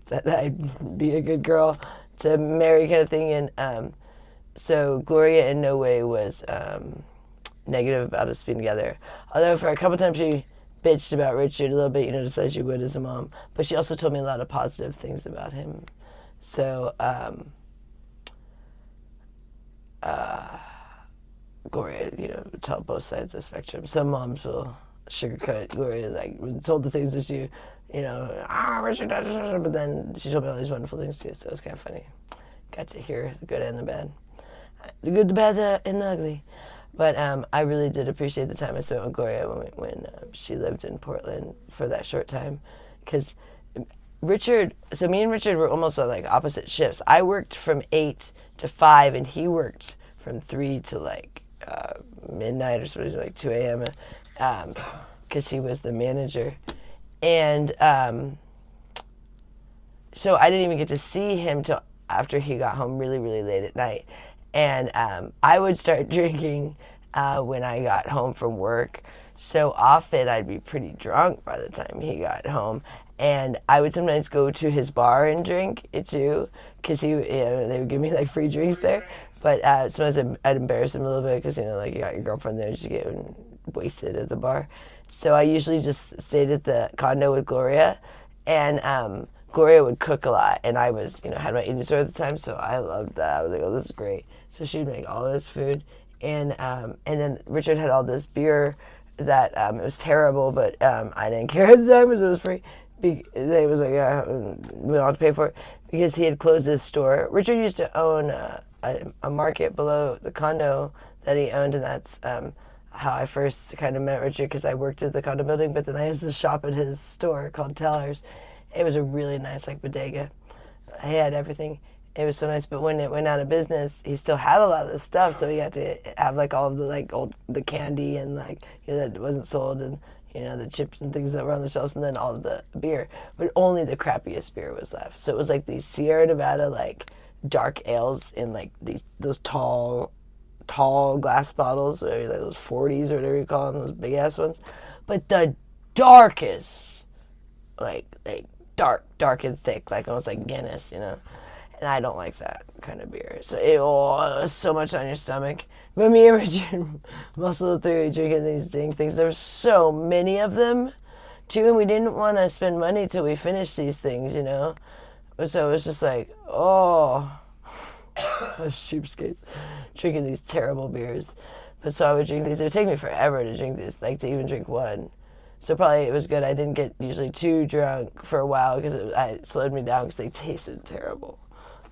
that I'd be a good girl to marry, kind of thing. And so Gloria in no way was negative about us being together. Although for a couple times she bitched about Richard a little bit, just as you would as a mom. But she also told me a lot of positive things about him. So Gloria, tell both sides of the spectrum. Some moms will sugarcoat Gloria, like, told the things that she, Richard, but then she told me all these wonderful things too, so it was kind of funny. Got to hear the good and the bad. The good, the bad, and the ugly. But I really did appreciate the time I spent with Gloria when she lived in Portland for that short time. Because so me and Richard were almost on like opposite shifts. I worked from 8 to 5 and he worked from 3 to like midnight or something, like 2 a.m. Because he was the manager. And so I didn't even get to see him till after he got home really, really late at night. And I would start drinking when I got home from work. So often I'd be pretty drunk by the time he got home. And I would sometimes go to his bar and drink it too, because they would give me like free drinks there. But sometimes I'd embarrass him a little bit because, like, you got your girlfriend there, just getting wasted at the bar. So I usually just stayed at the condo with Gloria. And Gloria would cook a lot, and I was, had my eating disorder at the time, so I loved that. I was like, oh, this is great. So she would make all this food, and then Richard had all this beer that it was terrible, but I didn't care at the time because it was free. They was like, yeah, we don't have to pay for it, because he had closed his store. Richard used to own a market below the condo that he owned, and that's how I first kind of met Richard, because I worked at the condo building, but then I used to shop at his store called Tellers. It was a really nice like bodega. He had everything. It was so nice, but when it went out of business, he still had a lot of the stuff, so he had to have like all of the like the candy and like that wasn't sold, and the chips and things that were on the shelves, and then all of the beer. But only the crappiest beer was left. So it was like these Sierra Nevada like dark ales in like those tall glass bottles, or like those 40s or whatever you call them, those big ass ones. But the darkest, like dark and thick, like almost like Guinness, And I don't like that kind of beer. So it was so much on your stomach. But me and Richard muscled through drinking these things. There were so many of them, too, and we didn't want to spend money till we finished these things, So it was just like, those cheapskates, drinking these terrible beers. But so I would drink these. It would take me forever to drink these, like to even drink one. So probably it was good. I didn't get usually too drunk for a while because it slowed me down because they tasted terrible.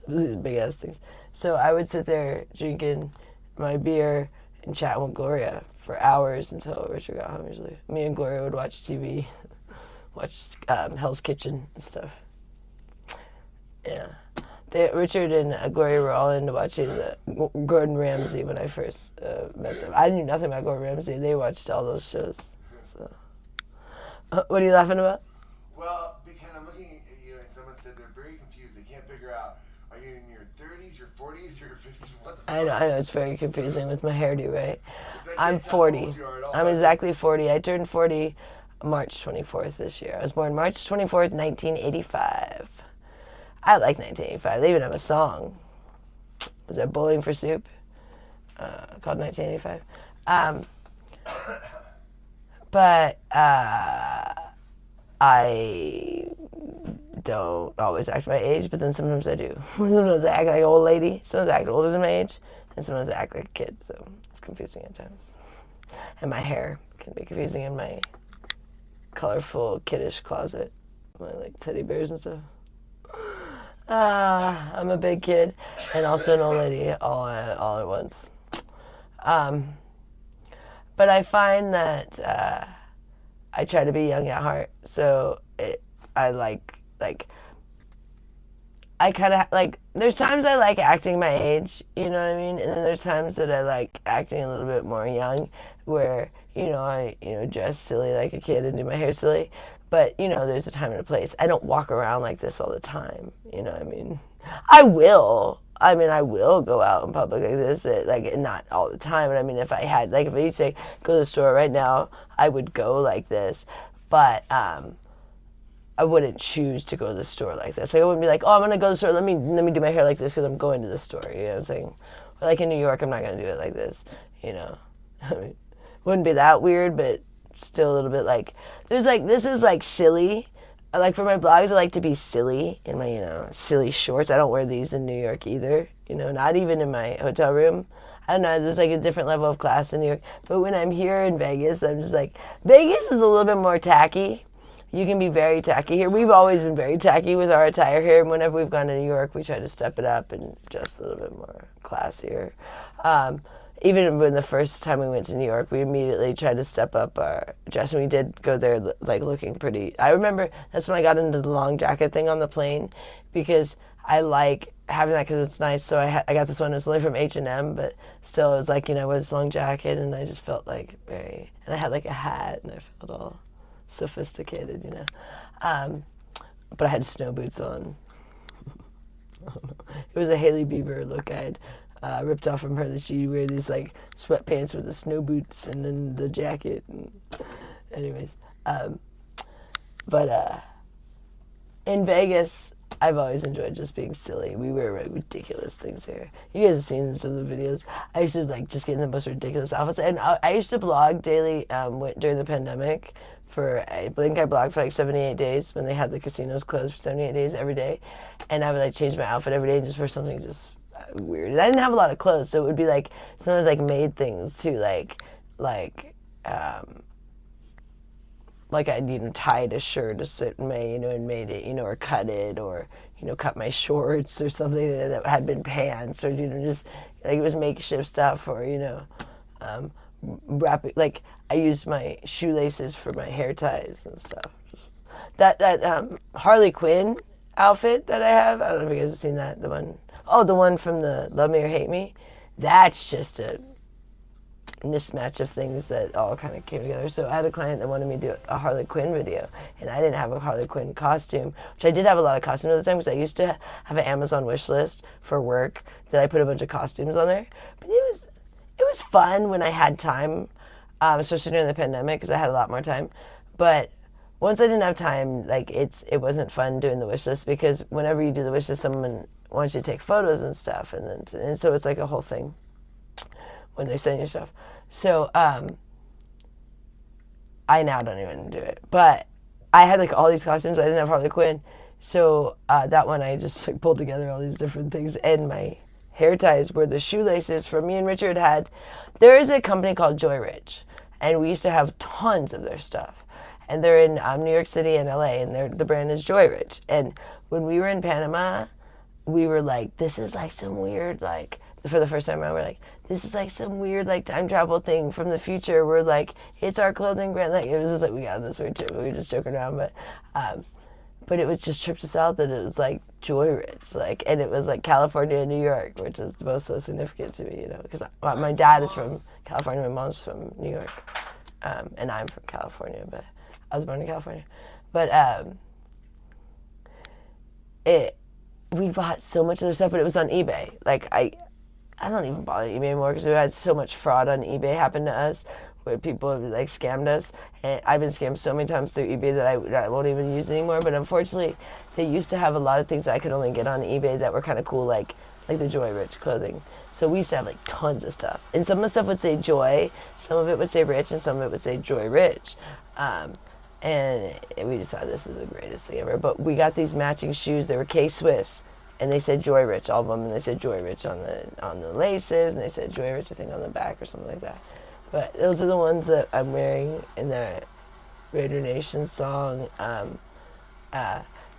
These big ass things. So I would sit there drinking my beer and chat with Gloria for hours until Richard got home usually. Me and Gloria would watch TV, watch Hell's Kitchen and stuff. Yeah. Richard and Gloria were all into watching the Gordon Ramsay when I first met them. I knew nothing about Gordon Ramsay. They watched all those shows. So. What are you laughing about? Well, because I'm looking at you and someone said they're very confused. They can't figure out, are you in your 30s, your 40s, your 50s? What the I know, it's very confusing with my hairdo, right? They I'm can't tell how 40. old you are at all. I'm exactly 40. I turned 40 March 24th this year. I was born March 24th, 1985. I like 1985. They even have a song. Was that Bowling for Soup? Called 1985. But I don't always act my age, but then sometimes I do. Sometimes I act like an old lady, sometimes I act older than my age, and sometimes I act like a kid, so it's confusing at times. And my hair can be confusing in my colorful, kiddish closet. My like teddy bears and stuff. I'm a big kid and also an old lady all at once. But I find that I try to be young at heart, so I kind of like, there's times I like acting my age, you know what I mean? And then there's times that I like acting a little bit more young, where, I, dress silly like a kid and do my hair silly. But, there's a time and a place. I don't walk around like this all the time, you know what I mean? I will go out in public like this, not all the time, but if I had, if I used to say, go to the store right now, I would go like this, but I wouldn't choose to go to the store like this. I wouldn't be like, oh, I'm going to go to the store, let me do my hair like this because I'm going to the store, you know what I'm saying? Or like in New York, I'm not going to do it like this, wouldn't be that weird, but still a little bit this is silly. For my blogs, I like to be silly in my, silly shorts. I don't wear these in New York either, not even in my hotel room. I don't know, there's a different level of class in New York. But when I'm here in Vegas, I'm just Vegas is a little bit more tacky. You can be very tacky here. We've always been very tacky with our attire here. And whenever we've gone to New York, we try to step it up and dress a little bit more classier. Even when the first time we went to New York, we immediately tried to step up our dress, and we did go there looking pretty. I remember that's when I got into the long jacket thing on the plane, because I like having that because it's nice. So I got this one. It was only from H&M, but still it was with this long jacket, and I just felt very. And I had a hat, and I felt all sophisticated, But I had snow boots on. It was a Hailey Bieber look I had ripped off from her, that she'd wear these sweatpants with the snow boots and then the jacket. And anyways, but in Vegas, I've always enjoyed just being silly. We wear ridiculous things here. You guys have seen some of the videos. I used to just get in the most ridiculous outfits, and I used to blog daily during the pandemic. I blogged for 78 days when they had the casinos closed for 78 days every day, and I would change my outfit every day just for something just weird. And I didn't have a lot of clothes, so it would be sometimes made things too, I'd tied a shirt a certain way, and made it, or cut it, or cut my shorts or something that had been pants, or just it was makeshift stuff, or wrapping, like I used my shoelaces for my hair ties and stuff. That Harley Quinn outfit that I have, I don't know if you guys have seen that, the one from the Love Me or Hate Me. That's just a mismatch of things that all kind of came together. So I had a client that wanted me to do a Harley Quinn video, and I didn't have a Harley Quinn costume, which I did have a lot of costumes at the time because I used to have an Amazon wish list for work that I put a bunch of costumes on there. But it was fun when I had time, especially during the pandemic because I had a lot more time. But once I didn't have time, like it wasn't fun doing the wish list because whenever you do the wish list, someone wants you to take photos and stuff, and so it's like a whole thing when they send you stuff. So I now don't even do it, but I had like all these costumes, but I didn't have Harley Quinn. So that one I just like pulled together all these different things, and my hair ties were the shoelaces from me and Richard had. There is a company called Joy Rich, and we used to have tons of their stuff. And they're in New York City and LA, and the brand is Joy Rich. And when we were in Panama, we were like, this is like some weird, like, for the first time around, we're like, this is like some weird, like, time travel thing from the future. We're like, it's our clothing brand. Like, it was just like, we got this weird too. We were just joking around, but it was just tripped us out that it was like Joy Rich, like, and it was like California and New York, which is both so significant to me, you know, because my dad is from California, my mom's from New York, and I'm from California, but I was born in California. But we bought so much of their stuff, but it was on eBay. Like I don't even bother eBay anymore because we had so much fraud on eBay happen to us, where people have like scammed us. And I've been scammed so many times through eBay that I won't even use anymore. But unfortunately, they used to have a lot of things that I could only get on eBay that were kind of cool, like the Joy Rich clothing. So we used to have like tons of stuff, and some of the stuff would say Joy, some of it would say Rich, and some of it would say Joy Rich. And we decided this is the greatest thing ever. But we got these matching shoes. They were K-Swiss, and they said Joy Rich, all of them, and they said Joy Rich on the laces, and they said Joy Rich, I think, on the back or something like that. But those are the ones that I'm wearing in the Raider Nation song.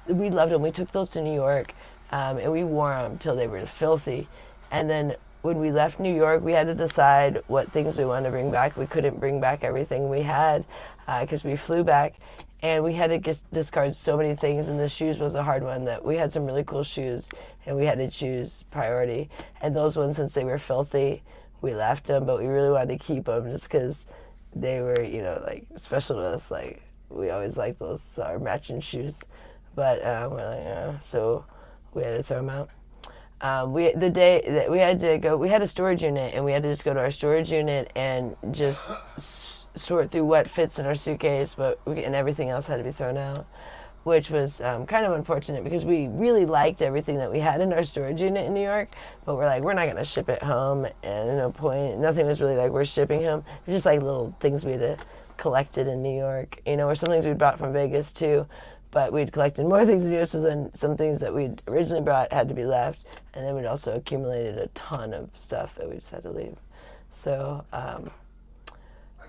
We loved them. We took those to New York, and we wore them till they were filthy. And then when we left New York, we had to decide what things we wanted to bring back. We couldn't bring back everything we had because we flew back, and we had to discard so many things, and the shoes was a hard one. That we had some really cool shoes, and we had to choose priority. And those ones, since they were filthy, we left them, but we really wanted to keep them just because they were, you know, like special to us. Like we always liked those our matching shoes, but we're like, so we had to throw them out. The day that we had to go, we had a storage unit, and we had to just go to our storage unit and just sort through what fits in our suitcase, and everything else had to be thrown out, which was kind of unfortunate because we really liked everything that we had in our storage unit in New York, but we're like, we're not going to ship it home, and no point. Nothing was really like we're shipping home. It was just like little things we had collected in New York, you know, or some things we'd brought from Vegas too. But we'd collected more things in New York, so then some things that we'd originally brought had to be left, and then we'd also accumulated a ton of stuff that we just had to leave. So, I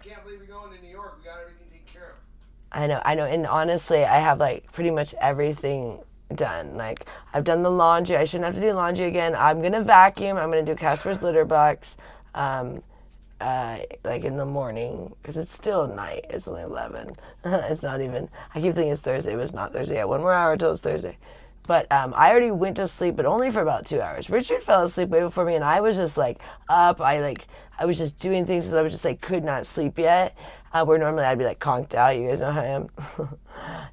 can't believe you're going to New York. We got everything taken care of. I know, and honestly, I have like pretty much everything done. Like I've done the laundry. I shouldn't have to do laundry again. I'm gonna vacuum. I'm gonna do Casper's litter box. Like in the morning, because it's still night. It's only 11. It's not even, I keep thinking it's Thursday, but it's not Thursday yet. One more hour until it's Thursday. But I already went to sleep, but only for about 2 hours. Richard fell asleep way before me, and I was just like up. I was just doing things because I was just like could not sleep yet. Where normally I'd be like conked out. You guys know how I am.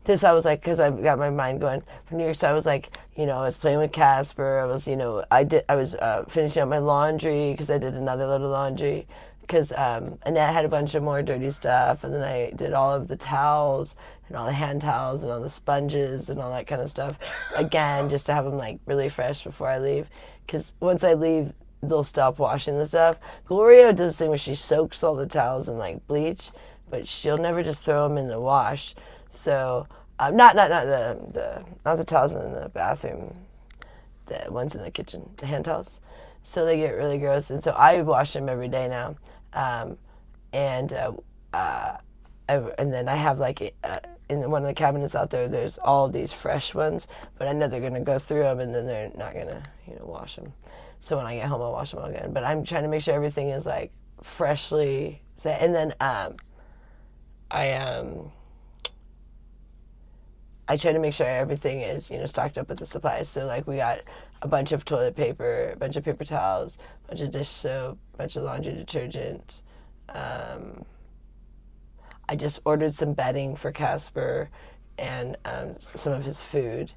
This I was like, because I got my mind going from New York, so I was like, you know, I was playing with Casper. I was, you know, I was finishing up my laundry because I did another load of laundry. Because Annette had a bunch of more dirty stuff, and then I did all of the towels and all the hand towels and all the sponges and all that kind of stuff again, just to have them like really fresh before I leave. Because once I leave, they'll stop washing the stuff. Gloria does this thing where she soaks all the towels in like bleach, but she'll never just throw them in the wash. So not the towels in the bathroom, the ones in the kitchen, the hand towels. So they get really gross, and so I wash them every day now. And then I have like in one of the cabinets out there, there's all these fresh ones, but I know they're gonna go through them, and then they're not gonna, you know, wash them. So when I get home, I'll wash them all again. But I'm trying to make sure everything is like freshly set. And then I try to make sure everything is, stocked up with the supplies. So, like, we got a bunch of toilet paper, a bunch of paper towels, a bunch of dish soap, a bunch of laundry detergent. I just ordered some bedding for Casper and some of his food.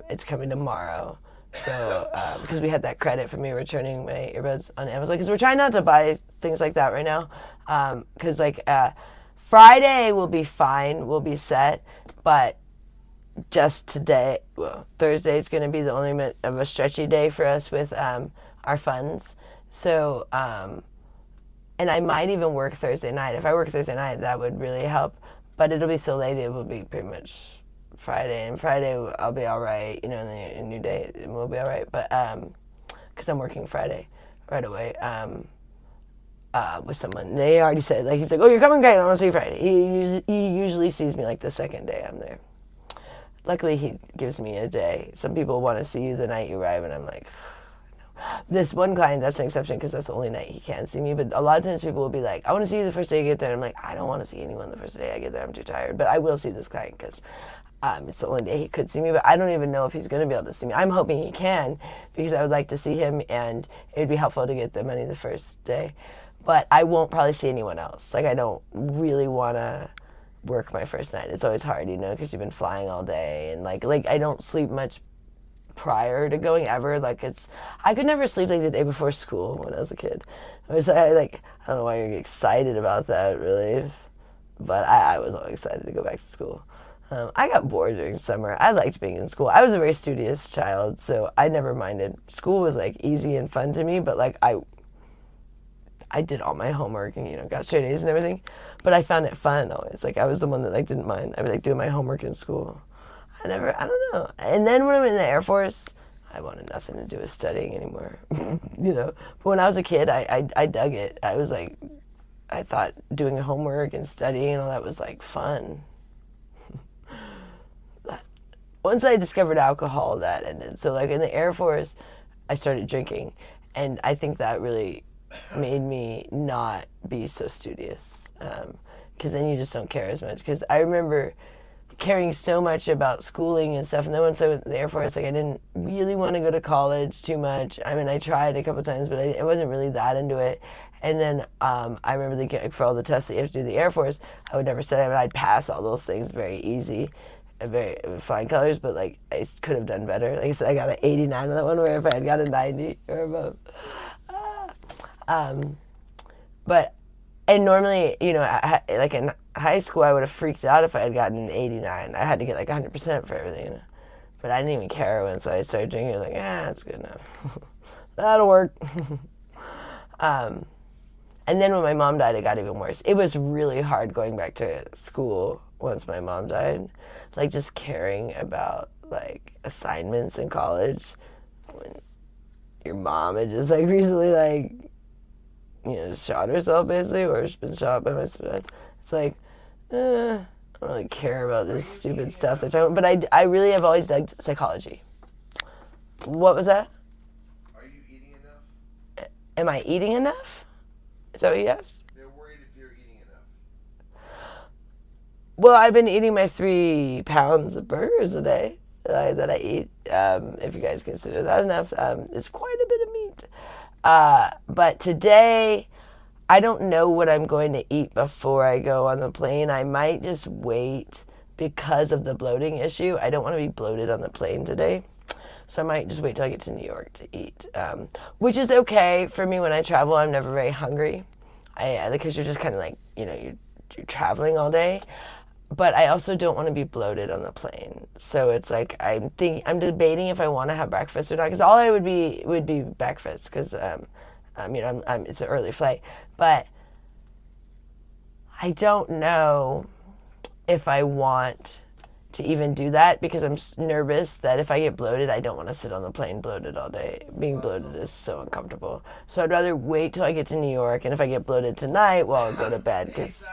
It's coming tomorrow. So, because we had that credit for me returning my earbuds on Amazon. Because we're trying not to buy things like that right now. Because, Friday will be fine. We'll be set. But just today, Thursday is going to be the only bit of a stretchy day for us with our funds. So, and I might even work Thursday night. If I work Thursday night, that would really help. But it'll be so late, it will be pretty much Friday. And Friday, I'll be all right, and then a new day, we'll be all right. But, because I'm working Friday right away with someone. They already said, he's like, oh, you're coming? Great, I want to see you Friday. He usually sees me, the second day I'm there. Luckily, he gives me a day. Some people want to see you the night you arrive, and I'm like, this one client, that's an exception because that's the only night he can see me. But a lot of times people will be like, I want to see you the first day you get there. And I'm like, I don't want to see anyone the first day I get there. I'm too tired. But I will see this client because it's the only day he could see me. But I don't even know if he's going to be able to see me. I'm hoping he can because I would like to see him and it would be helpful to get the money the first day. But I won't probably see anyone else. I don't really want to work my first night. It's always hard, because you've been flying all day. And I don't sleep much prior to going ever. I could never sleep the day before school when I was a kid. I don't know why you're excited about that really, but I was always excited to go back to school. I got bored during summer. I liked being in school. I was a very studious child, so I never minded. School was easy and fun to me, but I did all my homework and got straight A's and everything, but I found it fun always. I was the one that didn't mind. I would doing my homework in school. I don't know. And then when I'm in the Air Force, I wanted nothing to do with studying anymore, But when I was a kid, I dug it. I thought doing homework and studying and all that was fun. Once I discovered alcohol, that ended. So in the Air Force, I started drinking, and I think that really made me not be so studious, because then you just don't care as much. Because I remember caring so much about schooling and stuff, and then once I was in the Air Force, I didn't really want to go to college too much. I mean, I tried a couple times, but I wasn't really that into it. And then I remember for all the tests that you have to do in the Air Force, I would never study. I mean, I'd pass all those things very easy, very flying colors, but I could have done better. Like I said, I got an 89 on that one, where if I had got a 90 or above. And normally, in high school, I would have freaked out if I had gotten an 89. I had to get 100% for everything, But I didn't even care once I started drinking. I was that's good enough. That'll work. And then when my mom died, it got even worse. It was really hard going back to school once my mom died. Just caring about, assignments in college when your mom had just, recently, shot herself, basically, or she's been shot by my stepdad. It's I don't really care about this stupid stuff they're talking about. But I really have always dug psychology. What was that? Are you eating enough? Am I eating enough? Is that what you asked? They're worried if you're eating enough. Well, I've been eating my 3 pounds of burgers a day that I eat. If you guys consider that enough, it's quite a bit of meat. But today, I don't know what I'm going to eat before I go on the plane. I might just wait because of the bloating issue. I don't want to be bloated on the plane today. So I might just wait till I get to New York to eat, which is okay for me when I travel. I'm never very hungry, because you're just kind of you're traveling all day. But I also don't want to be bloated on the plane. So it's I'm debating if I want to have breakfast or not, because all I would be breakfast, because it's an early flight. But I don't know if I want to even do that, because I'm nervous that if I get bloated, I don't want to sit on the plane bloated all day. Being bloated is so uncomfortable. So I'd rather wait till I get to New York, and if I get bloated tonight, well, I'll go to bed, because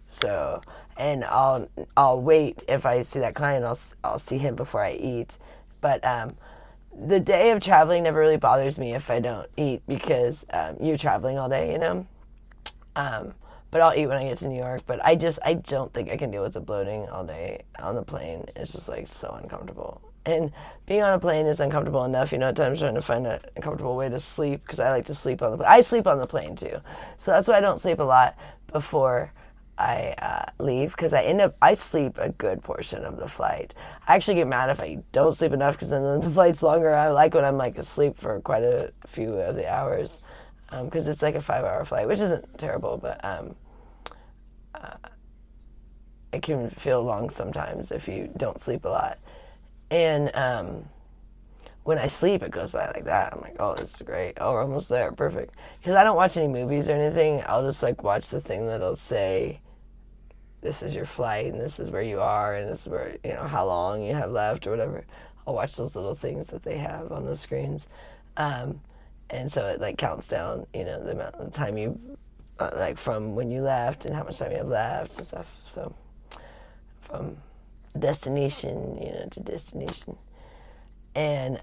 so, and I'll wait. If I see that client, I'll see him before I eat. But the day of traveling never really bothers me if I don't eat because you're traveling all day, you know. But I'll eat when I get to New York. But I don't think I can deal with the bloating all day on the plane. It's just like so uncomfortable. And being on a plane is uncomfortable enough, you know, at times trying to find a comfortable way to sleep because I like to sleep on the plane. I sleep on the plane too. So that's why I don't sleep a lot before I leave because I sleep a good portion of the flight. I actually get mad if I don't sleep enough because then the flight's longer. I like when I'm like asleep for quite a few of the hours because it's like a 5-hour flight, which isn't terrible, but it can feel long sometimes if you don't sleep a lot. And when I sleep, it goes by like that. I'm like, oh, this is great. Oh, we're almost there. Perfect. Because I don't watch any movies or anything. I'll just like watch the thing that'll say, this is your flight, and this is where you are, and this is where, you know, how long you have left or whatever. I'll watch those little things that they have on the screens. And so it like counts down, you know, the amount of time you, like from when you left and how much time you have left and stuff. So from destination, you know, to destination. And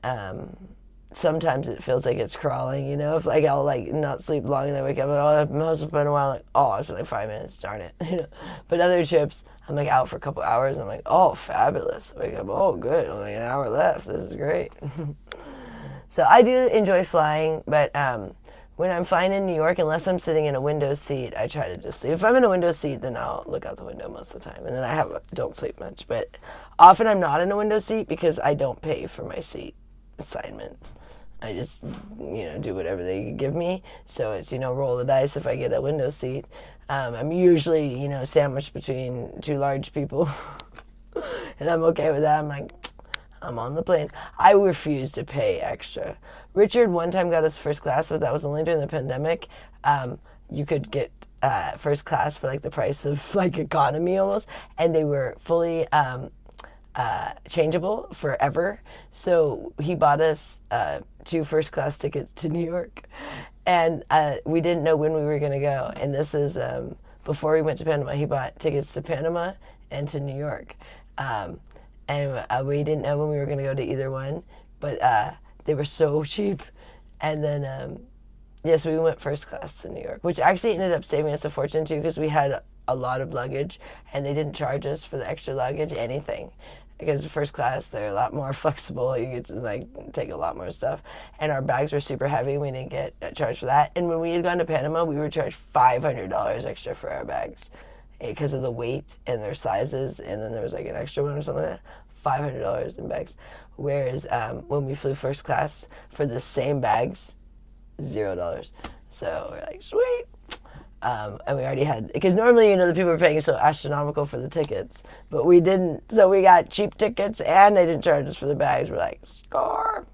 sometimes it feels like it's crawling, you know, if like I'll like not sleep long and then wake up, oh, it must have been a while, like, oh, it's been like 5 minutes, darn it, you know. But other trips, I'm like out for a couple hours, I'm like, oh, fabulous. Wake up, oh, good, only an hour left, this is great. So I do enjoy flying, but when I'm flying in New York, unless I'm sitting in a window seat, I try to just sleep. If I'm in a window seat, then I'll look out the window most of the time, and then I don't sleep much. But often I'm not in a window seat because I don't pay for my seat assignment. I just, you know, do whatever they give me. So it's, you know, roll the dice if I get a window seat. I'm usually, you know, sandwiched between two large people, and I'm okay with that. I'm like, I'm on the plane. I refuse to pay extra. Richard one time got us first class, but that was only during the pandemic. You could get first class for like the price of like economy almost, and they were fully changeable forever. So he bought us 2 first class tickets to New York, and we didn't know when we were going to go. And this is before we went to Panama. He bought tickets to Panama and to New York. And we didn't know when we were going to go to either one, but they were so cheap. And then, yes, we went first class to New York, which actually ended up saving us a fortune too, because we had a lot of luggage, and they didn't charge us for the extra luggage, anything. Because first class, they're a lot more flexible. You get to like take a lot more stuff. And our bags were super heavy. We didn't get charged for that. And when we had gone to Panama, we were charged $500 extra for our bags because of the weight and their sizes. And then there was like an extra one or something like that. $500 in bags. Whereas when we flew first class for the same bags, $0. So we're like, sweet. And we already had, because normally, you know, the people were paying so astronomical for the tickets, but we didn't. So we got cheap tickets and they didn't charge us for the bags. We're like, score.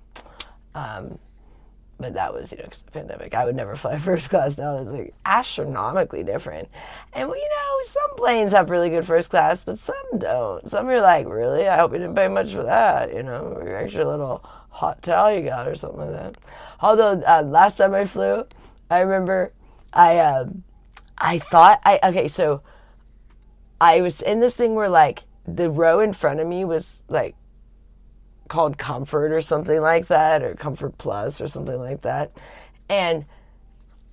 But that was, you know, because of the pandemic. I would never fly first class now. It's like astronomically different. And, well, you know, some planes have really good first class, but some don't. Some you're like, really? I hope you didn't pay much for that, you know, or your extra little hot towel you got or something like that. Although last time I flew, I remember so I was in this thing where like the row in front of me was like called Comfort or something like that, or Comfort Plus or something like that. And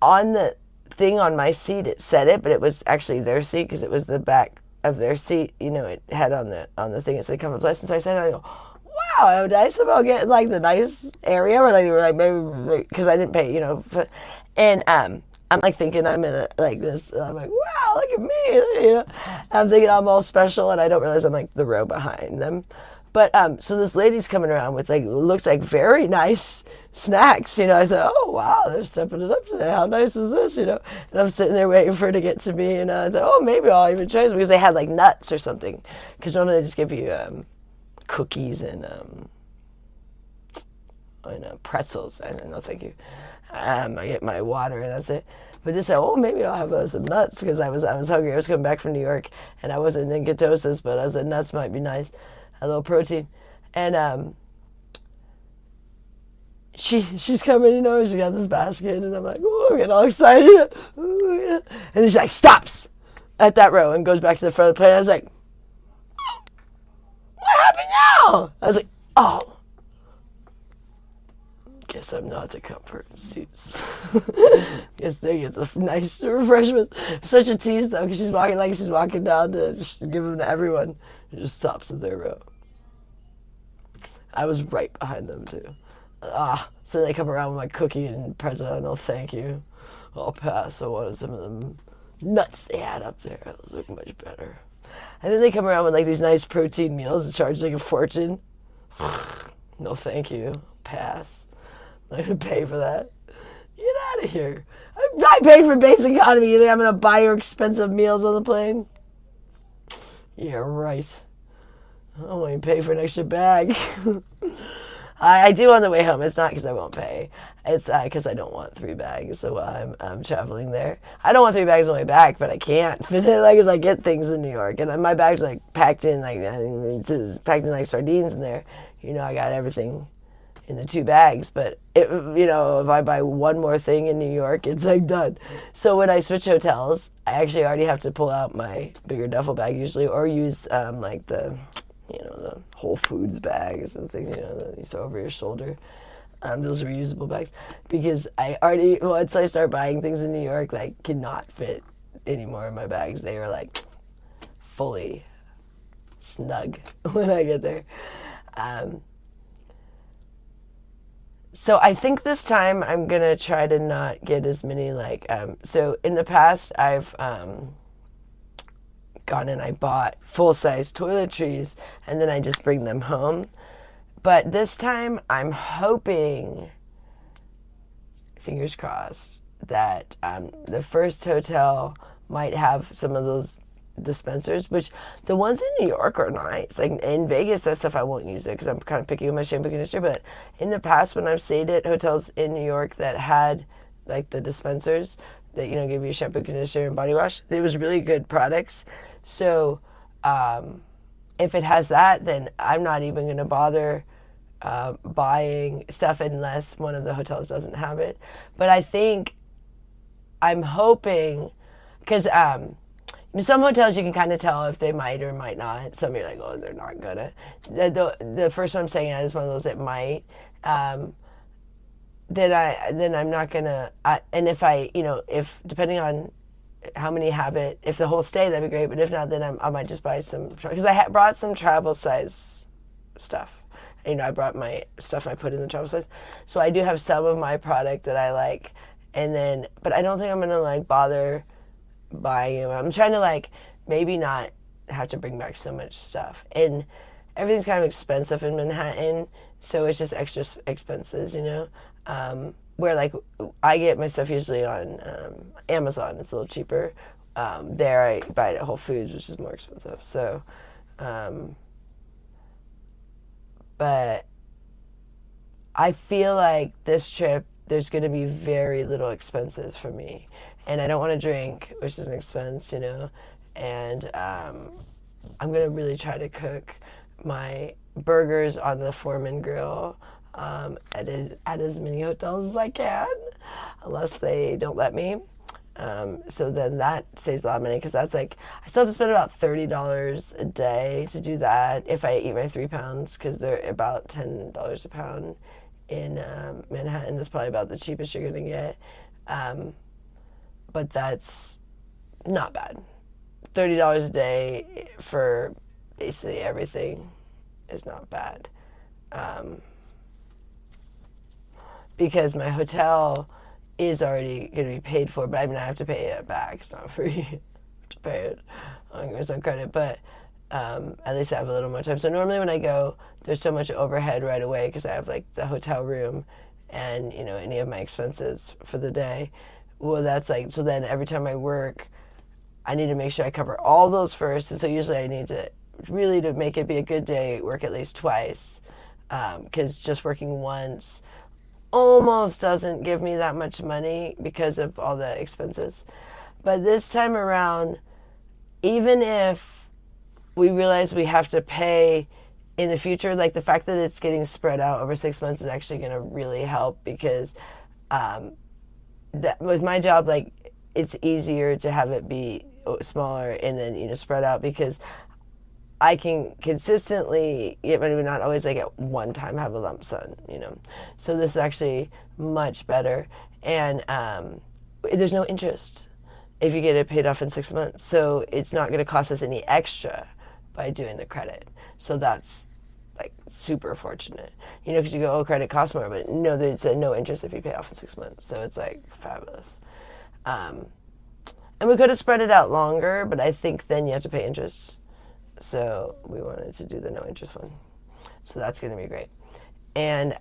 on the thing on my seat, it said it, but it was actually their seat because it was the back of their seat. You know, it had on the thing, it said Comfort Plus. And so I said, I go, wow, I'm nice about getting like the nice area where like they were like, maybe, because I didn't pay, you know. And I'm like thinking I'm in a, like this, and I'm like, wow, look at me, you know. I'm thinking I'm all special, and I don't realize I'm like the row behind them. But so this lady's coming around with like, looks like very nice snacks, you know. I thought, oh wow, they're stepping it up today. How nice is this, you know? And I'm sitting there waiting for her to get to me, and I thought, oh, maybe I'll even try some, because they had like nuts or something. Because normally they just give you cookies and pretzels, and no thank you. I get my water and that's it. But they said, oh, maybe I'll have some nuts, because I was hungry. I was coming back from New York, and I wasn't in ketosis, but I said nuts might be nice, a little protein. And she's coming, you know, she got this basket, and I'm like, oh, I'm getting all excited. And then she's like, stops at that row and goes back to the front of the plane. I was like, what happened now? I was like, oh. Guess I'm not the comfort seats. Guess they get the nice refreshments. Such a tease though, because she's walking down to just give them to everyone. She just stops at their row. I was right behind them too. So they come around with my cookie and pretzel, and I'll thank you. I'll pass. I wanted some of them nuts they had up there. Those look much better. And then they come around with like these nice protein meals and charge like a fortune. No thank you. Pass. I'm not gonna pay for that. Get out of here. I'm not paying for basic economy. You think I'm gonna buy your expensive meals on the plane? Yeah, right. I don't want you to pay for an extra bag. I do on the way home. It's not because I won't pay. It's because I don't want 3 bags. So I'm traveling there. I don't want 3 bags on the way back, but I can't fit it as I get things in New York. And my bag's like packed in like sardines in there. I got everything in the 2 bags. But if I buy one more thing in New York, it's like done. So when I switch hotels, I actually already have to pull out my bigger duffel bag usually, or use the Whole Foods bags and things, that you throw over your shoulder. Those are reusable bags, because I already, once I start buying things in New York, cannot fit anymore in my bags. They are fully snug when I get there. So I think this time I'm gonna try to not get as many so in the past I've gone and I bought full-size toiletries and then I just bring them home. But this time I'm hoping, fingers crossed, that the first hotel might have some of those dispensers, which the ones in New York are nice. In Vegas, that stuff I won't use it because I'm kind of picky with my shampoo conditioner, but in the past when I've stayed at hotels in New York that had the dispensers that give you shampoo, conditioner, and body wash, it was really good products. So if it has that, then I'm not even going to bother buying stuff unless one of the hotels doesn't have it. But I'm hoping, because some hotels you can kind of tell if they might or might not. Some you're like, oh, they're not gonna. The first one I'm staying at is one of those that might. Then I'm not gonna. And if depending on how many have it, if the whole stay, that'd be great. But if not, then I might just buy some, because I brought some travel size stuff. I brought my stuff and I put in the travel size. So I do have some of my product that I like, but I don't think I'm gonna bother buying them. I'm trying to maybe not have to bring back so much stuff. And everything's kind of expensive in Manhattan, so it's just extra expenses, where I get my stuff usually on Amazon. It's a little cheaper. There I buy it at Whole Foods, which is more expensive. So, but I feel like this trip there's going to be very little expenses for me, and I don't want to drink, which is an expense, and I'm going to really try to cook my burgers on the Foreman grill at as many hotels as I can, unless they don't let me. So then that saves a lot of money, because that's I still have to spend about $30 a day to do that if I eat my 3 pounds, because they're about $10 a pound in Manhattan. That's probably about the cheapest you're going to get. But that's not bad. $30 a day for basically everything is not bad. Because my hotel is already going to be paid for, but I have to pay it back. It's not free. I have to pay it. I'm going to some credit, but at least I have a little more time. So normally when I go, there's so much overhead right away because I have the hotel room and any of my expenses for the day. Well, that's so then every time I work, I need to make sure I cover all those first. And so usually I need to really, to make it be a good day, work at least twice, because just working once almost doesn't give me that much money because of all the expenses. But this time around, even if we realize we have to pay in the future, the fact that it's getting spread out over 6 months is actually going to really help, because that with my job, it's easier to have it be smaller and then spread out, because I can consistently get money, but not always like at one time have a lump sum, So this is actually much better. And there's no interest if you get it paid off in 6 months. So it's not going to cost us any extra by doing the credit. So that's like super fortunate, because you go, oh, credit costs more, but no, there's no interest if you pay off in 6 months. So it's like fabulous. And we could have spread it out longer, but I think then you have to pay interest. So we wanted to do the no interest one. So that's going to be great. And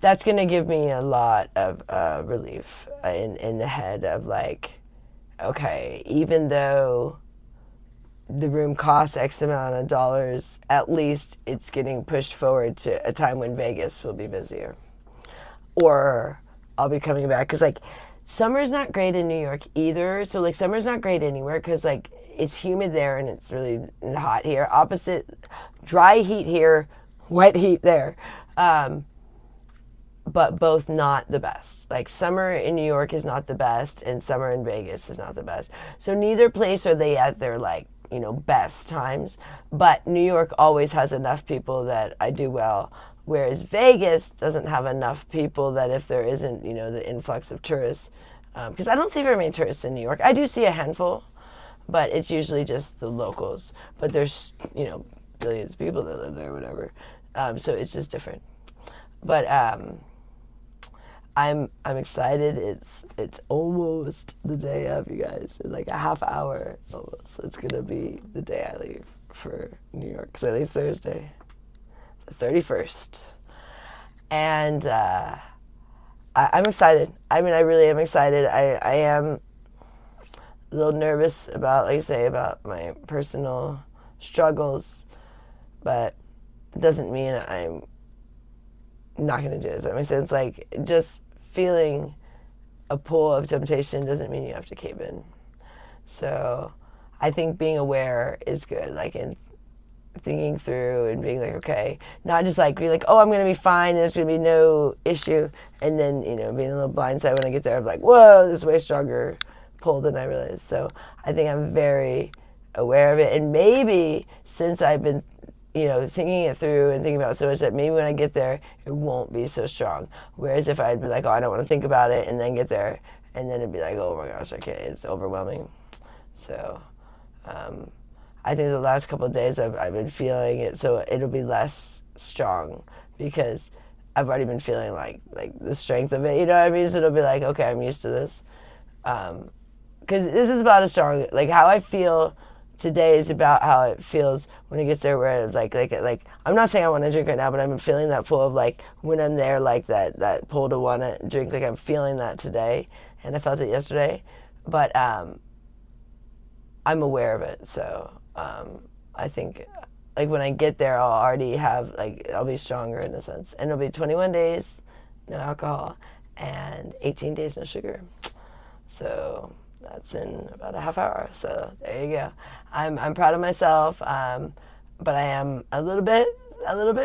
that's going to give me a lot of relief in the head of like, okay, even though the room costs X amount of dollars, at least it's getting pushed forward to a time when Vegas will be busier. Or I'll be coming back, because like summer's not great in New York either. So like summer's not great anywhere, because like it's humid there and it's really hot here. Opposite, dry heat here, wet heat there. But both not the best. Like summer in New York is not the best, and summer in Vegas is not the best. So neither place are they at their like, best times. But New York always has enough people that I do well, whereas Vegas doesn't have enough people that if there isn't, the influx of tourists, because I don't see very many tourists in New York. I do see a handful, but it's usually just the locals. But there's, billions of people that live there, whatever. So it's just different. But I'm excited. It's almost the day of, you guys. In like a half hour almost. It's gonna be the day I leave for New York, because I leave Thursday, the 31st. And I'm excited. I mean, I really am excited. I am a little nervous about, like I say, about my personal struggles, but it doesn't mean I'm not going to do it. Does that make sense? Like, just feeling a pull of temptation doesn't mean you have to cave in. So I think being aware is good, like in thinking through and being like, okay, not just like being like, oh, I'm going to be fine and there's going to be no issue. And then, being a little blindsided when I get there, I'm like, whoa, this is way stronger pull than I realized. So I think I'm very aware of it. And maybe since I've been thinking it through and thinking about it so much, that maybe when I get there, it won't be so strong. Whereas if I'd be like, oh, I don't want to think about it, and then get there, and then it'd be like, oh my gosh, okay, it's overwhelming. So I think the last couple of days I've been feeling it, so it'll be less strong because I've already been feeling like the strength of it, you know what I mean? So it'll be like, okay, I'm used to this. Because this is about as strong, like how I feel today is about how it feels when it gets there, where like I'm not saying I want to drink right now, but I'm feeling that pull of like when I'm there, like that pull to want to drink, like I'm feeling that today, and I felt it yesterday, but I'm aware of it. So I think like when I get there, I'll already have I'll be stronger in a sense, and it'll be 21 days no alcohol and 18 days no sugar. So that's in about a half hour. So there you go. I'm proud of myself, but I am a little bit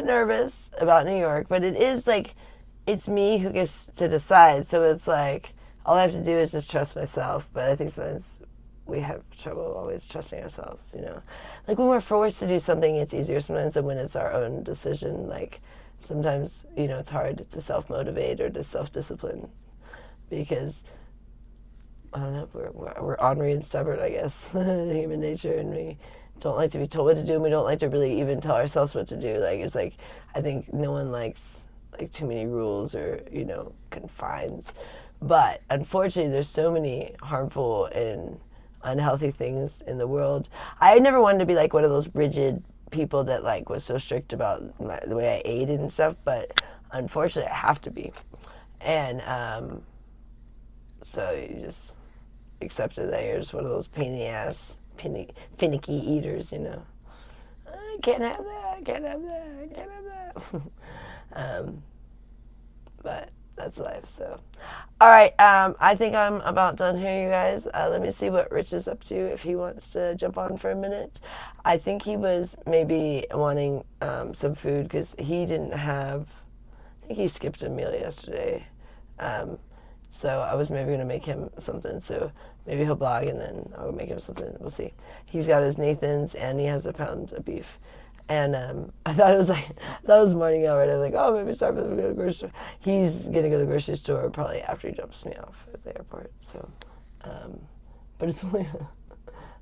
nervous about New York. But it is like, it's me who gets to decide. So it's like all I have to do is just trust myself. But I think sometimes we have trouble always trusting ourselves. Like when we're forced to do something, it's easier sometimes than when it's our own decision. Like sometimes it's hard to self-motivate or to self-discipline because I don't know, we're ornery and stubborn, I guess, human nature, and we don't like to be told what to do, and we don't like to really even tell ourselves what to do. Like, it's like, I think no one likes, like, too many rules or, confines. But, unfortunately, there's so many harmful and unhealthy things in the world. I never wanted to be, like, one of those rigid people that, like, was so strict about the way I ate and stuff, but, unfortunately, I have to be. And, so you just accepted that you're just one of those pain in the ass, finicky eaters, I can't have that, I can't have that, I can't have that. But that's life, so. All right, I think I'm about done here, you guys. Let me see what Rich is up to, if he wants to jump on for a minute. I think he was maybe wanting some food because he didn't have, I think he skipped a meal yesterday. So I was maybe gonna make him something. So maybe he'll blog and then I'll make him something. We'll see. He's got his Nathan's and he has a pound of beef. And I thought it was morning already. I was like, oh, maybe start with go to the grocery store. He's gonna go to the grocery store probably after he drops me off at the airport. So, but it's only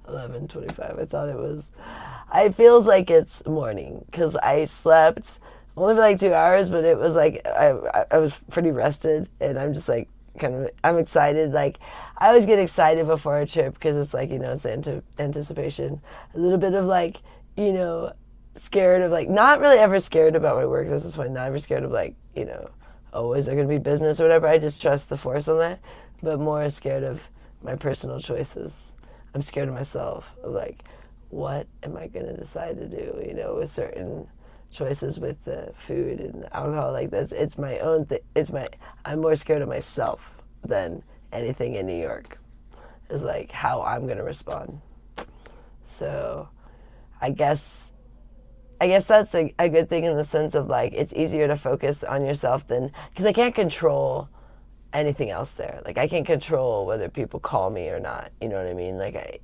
11:25. I thought it was. It feels like it's morning because I slept only for like 2 hours, but it was like I was pretty rested, and I'm just like I'm excited. Like I always get excited before a trip because it's like it's the anticipation, a little bit of like scared of like not really ever scared about my work. This is funny. Not ever scared of like oh, is there gonna be business or whatever. I just trust the force on that, but more scared of my personal choices. I'm scared of myself, of like, what am I going to decide to do, with certain choices with the food and the alcohol. Like, it's my own thing. I'm more scared of myself than anything in New York. Is like how I'm going to respond. So, I guess that's a good thing in the sense of like, it's easier to focus on yourself than, because I can't control anything else there. Like I can't control whether people call me or not. You know what I mean? Like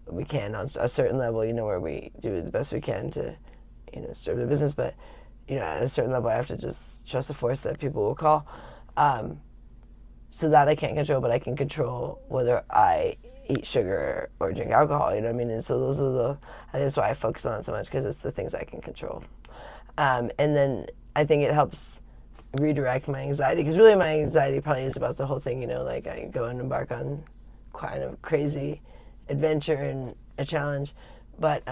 we can on a certain level, where we do the best we can to, serve the business. But, at a certain level, I have to just trust the force that people will call. So that I can't control, but I can control whether I eat sugar or drink alcohol. You know what I mean? And so those are I think that's why I focus on it so much, because it's the things I can control. And then I think it helps redirect my anxiety, because really my anxiety probably is about the whole thing, like I go and embark on quite a crazy adventure and a challenge, but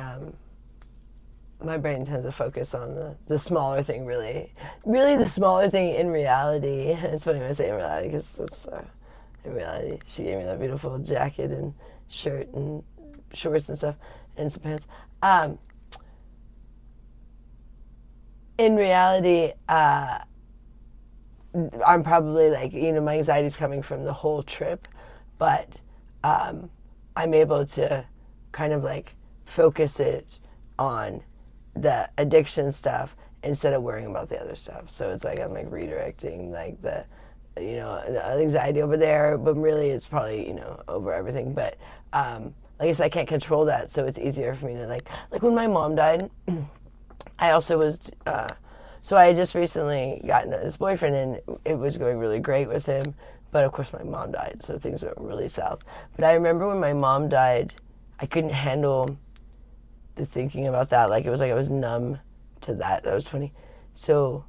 my brain tends to focus on the smaller thing, really the smaller thing in reality. It's funny when I say in reality, because that's in reality. She gave me that beautiful jacket and shirt and shorts and stuff and some pants. In reality, I'm probably like, my anxiety's coming from the whole trip, but I'm able to kind of like focus it on the addiction stuff instead of worrying about the other stuff. So it's like I'm like redirecting like the anxiety over there, but really it's probably, over everything. But like I said, I can't control that, so it's easier for me to like when my mom died, I also was so I had just recently gotten this boyfriend, and it was going really great with him. But of course my mom died, so things went really south. But I remember when my mom died, I couldn't handle the thinking about that. Like it was like I was numb to that. I was 20. So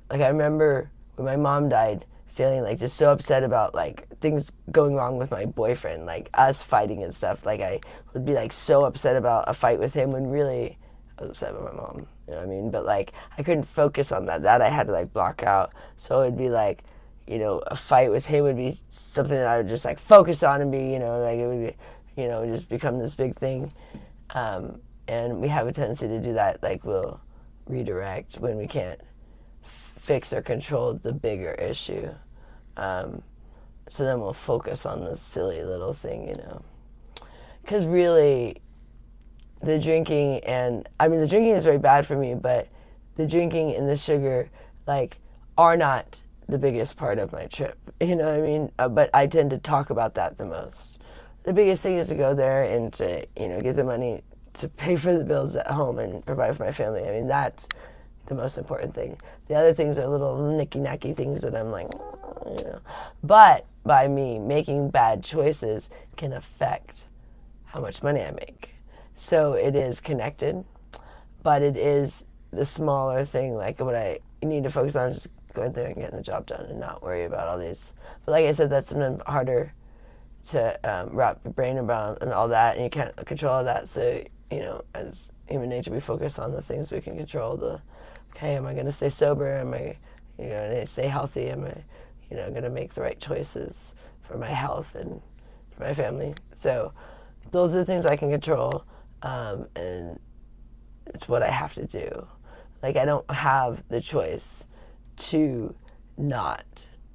like I remember when my mom died, feeling like just so upset about like things going wrong with my boyfriend, like us fighting and stuff. Like I would be like so upset about a fight with him when really I was upset with my mom. You know what I mean? But like I couldn't focus on that. That I had to like block out. So it'd be like, a fight with him would be something that I would just like focus on and be, like it would be, just become this big thing. And we have a tendency to do that. Like we'll redirect when we can't fix or control the bigger issue. So then we'll focus on the silly little thing, Because really, the drinking the drinking is very bad for me, but the drinking and the sugar, like, are not the biggest part of my trip. You know what I mean? But I tend to talk about that the most. The biggest thing is to go there and to, get the money to pay for the bills at home and provide for my family. I mean, that's the most important thing. The other things are little nicky-nacky things that I'm like, But by me making bad choices can affect how much money I make. So it is connected, but it is the smaller thing, like what I need to focus on is just going there and getting the job done and not worry about all these. But like I said, that's sometimes harder to wrap your brain around and all that, and you can't control all that. So, as human nature, we focus on the things we can control. Okay, am I going to stay sober? Am I going to stay healthy? Am I, going to make the right choices for my health and for my family? So those are the things I can control, and it's what I have to do. Like, I don't have the choice to not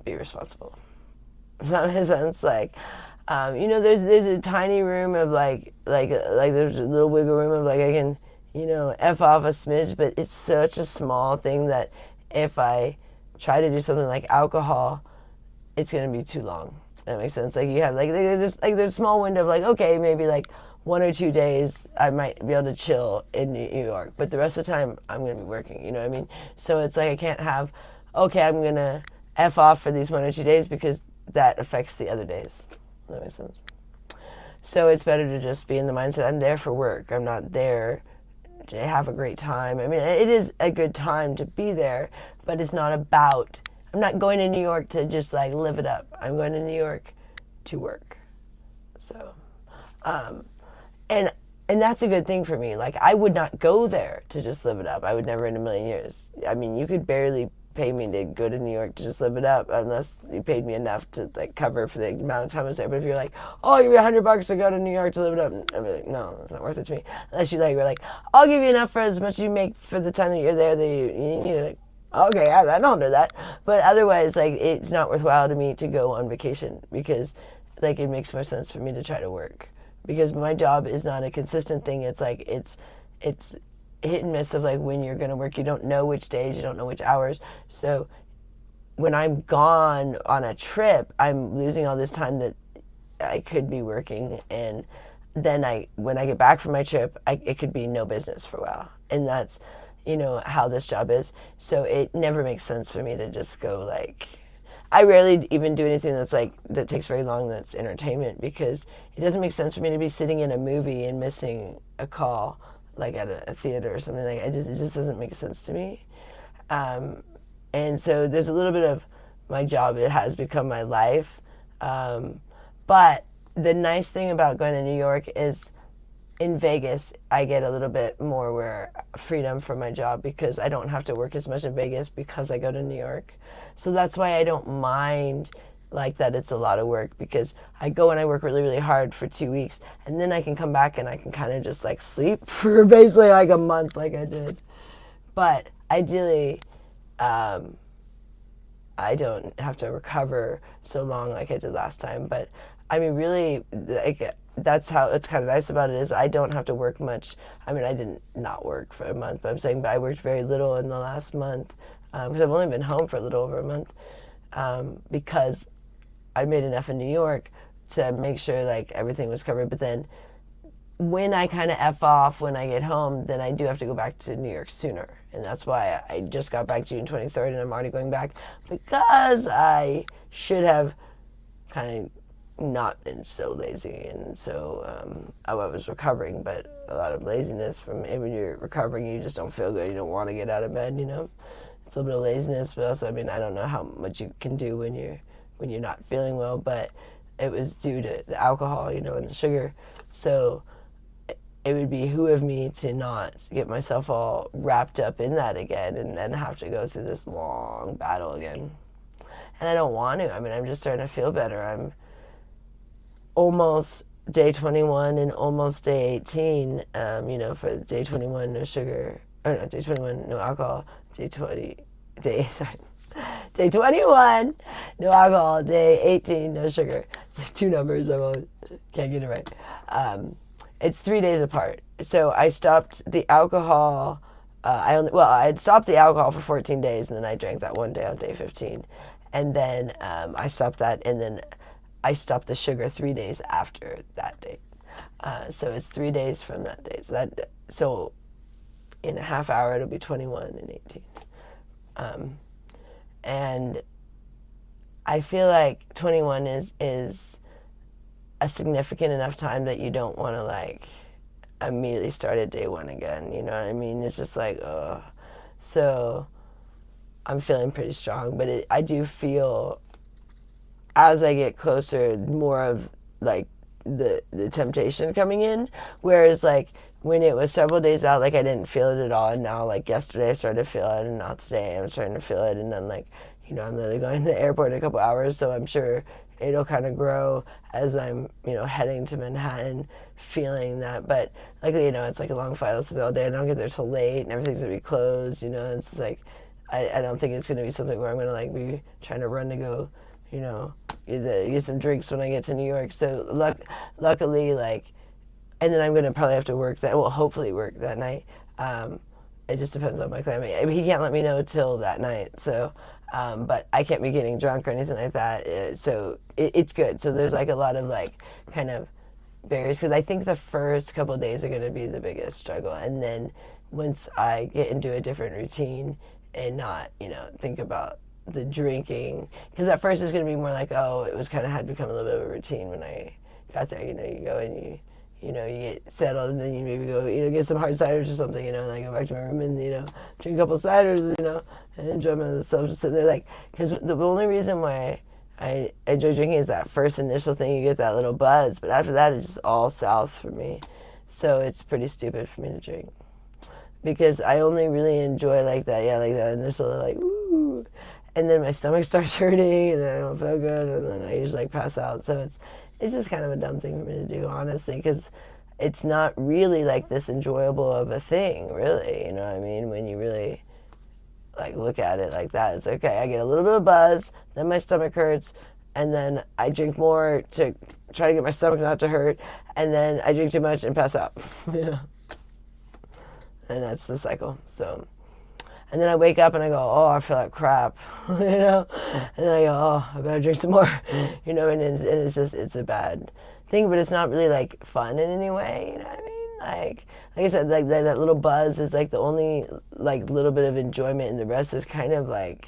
be responsible. Does that make sense? Like, there's a tiny room of like there's a little wiggle room of like I can, F off a smidge, but it's such a small thing that if I try to do something like alcohol, it's going to be too long. That makes sense. Like you have there's a small window of like, okay, maybe like 1 or 2 days I might be able to chill in New York, but the rest of the time I'm going to be working, you know what I mean? So it's like I can't have, okay, I'm going to F off for these 1 or 2 days because that affects the other days. That makes sense. So it's better to just be in the mindset, I'm there for work. I'm not there to have a great time. I mean, it is a good time to be there, but it's not about, I'm not going to New York to just like live it up. I'm going to New York to work. So, and that's a good thing for me. Like, I would not go there to just live it up. I would never in a million years. I mean, you could barely pay me to go to New York to just live it up unless you paid me enough to like cover for the amount of time I was there. But if you're like, oh, I'll give you $100 to go to New York to live it up, I'd be like, no, it's not worth it to me. Unless you like, we're like, I'll give you enough for as much as you make for the time that you're there. That you're like, okay, I don't do that. But otherwise, like, it's not worthwhile to me to go on vacation because like it makes more sense for me to try to work. Because my job is not a consistent thing. It's like it's hit and miss of like when you're going to work. You don't know which days, you don't know which hours. So when I'm gone on a trip, I'm losing all this time that I could be working. And then when I get back from my trip, it could be no business for a while. And that's, you know, how this job is. So it never makes sense for me to just go like, I rarely even do anything that's like, that takes very long that's entertainment, because it doesn't make sense for me to be sitting in a movie and missing a call like at a theater or something. Like, it just doesn't make sense to me. And so there's a little bit of my job, it has become my life. But the nice thing about going to New York is in Vegas, I get a little bit more freedom from my job because I don't have to work as much in Vegas because I go to New York. So that's why I don't mind like that it's a lot of work, because I go and I work really, really hard for 2 weeks, and then I can come back and I can kind of just like sleep for basically like a month like I did. But ideally, I don't have to recover so long like I did last time. But I mean, really, like, that's how it's kind of nice about it is I don't have to work much. I mean, I didn't not work for a month, but I'm saying, but I worked very little in the last month because I've only been home for a little over a month because I made enough in New York to make sure like everything was covered. But then when I kind of F off when I get home, then I do have to go back to New York sooner. And that's why I just got back June 23rd and I'm already going back, because I should have kind of not been so lazy. And so I was recovering, but a lot of laziness from when you're recovering, you just don't feel good. You don't want to get out of bed, you know. It's a little bit of laziness, but also, I mean, I don't know how much you can do when you're not feeling well, but it was due to the alcohol, you know, and the sugar. So it would behoove me to not get myself all wrapped up in that again and then have to go through this long battle again. And I don't want to. I mean, I'm just starting to feel better. I'm almost day 21 and almost day 18, you know, for day 21, no sugar. Oh, no, day 21, no alcohol. Day 21, no alcohol. Day 18, no sugar. It's like two numbers. Can't get it right. It's 3 days apart. So I stopped the alcohol. I had stopped the alcohol for 14 days, and then I drank that one day on day 15. And then I stopped that, and then I stopped the sugar 3 days after that date. So it's 3 days from that date. So in a half hour, it'll be 21 and 18. And I feel like 21 is a significant enough time that you don't want to like immediately start at day one again. You know what I mean? It's just like, ugh. So I'm feeling pretty strong, but I do feel as I get closer, more of like the temptation coming in. Whereas like when it was several days out, like I didn't feel it at all. And now like yesterday I started to feel it, and now today I'm starting to feel it. And then like, you know, I'm literally going to the airport in a couple hours, so I'm sure it'll kind of grow as I'm, you know, heading to Manhattan, feeling that. But luckily, you know, it's like a long flight. I'll sit all day, and I don't get there till late, and everything's gonna be closed. You know, it's just like I don't think it's gonna be something where I'm gonna like be trying to run to go, you know, get some drinks when I get to New York. So luckily, like, and then I'm gonna probably have to work hopefully work that night. It just depends on my client. I mean, he can't let me know till that night, so But I can't be getting drunk or anything like that. So it's good. So there's like a lot of like kind of barriers, because I think the first couple of days are going to be the biggest struggle. And then once I get into a different routine and not, think about the drinking, because at first it's going to be more like, oh, it was kind of had become a little bit of a routine when I got there. You go and you get settled, and then you maybe go, get some hard ciders or something, and I go back to my room and, drink a couple ciders, and enjoy myself, just sitting there, like, because the only reason why I enjoy drinking is that first initial thing, you get that little buzz, but after that, it's just all south for me. So it's pretty stupid for me to drink, because I only really enjoy, like that initial, like, woo, and then my stomach starts hurting, and then I don't feel good, and then I usually, like, pass out. So it's just kind of a dumb thing for me to do, honestly, because it's not really, like, this enjoyable of a thing, really, you know what I mean? When you really, like, look at it like that, it's okay. I get a little bit of buzz, then my stomach hurts, and then I drink more to try to get my stomach not to hurt, and then I drink too much and pass out, And that's the cycle, so... And then I wake up and I go, oh, I feel like crap, And then I go, oh, I better drink some more, and it's just, it's a bad thing, but it's not really, like, fun in any way, you know what I mean? Like I said, like, that little buzz is, like, the only, like, little bit of enjoyment, and the rest is kind of, like,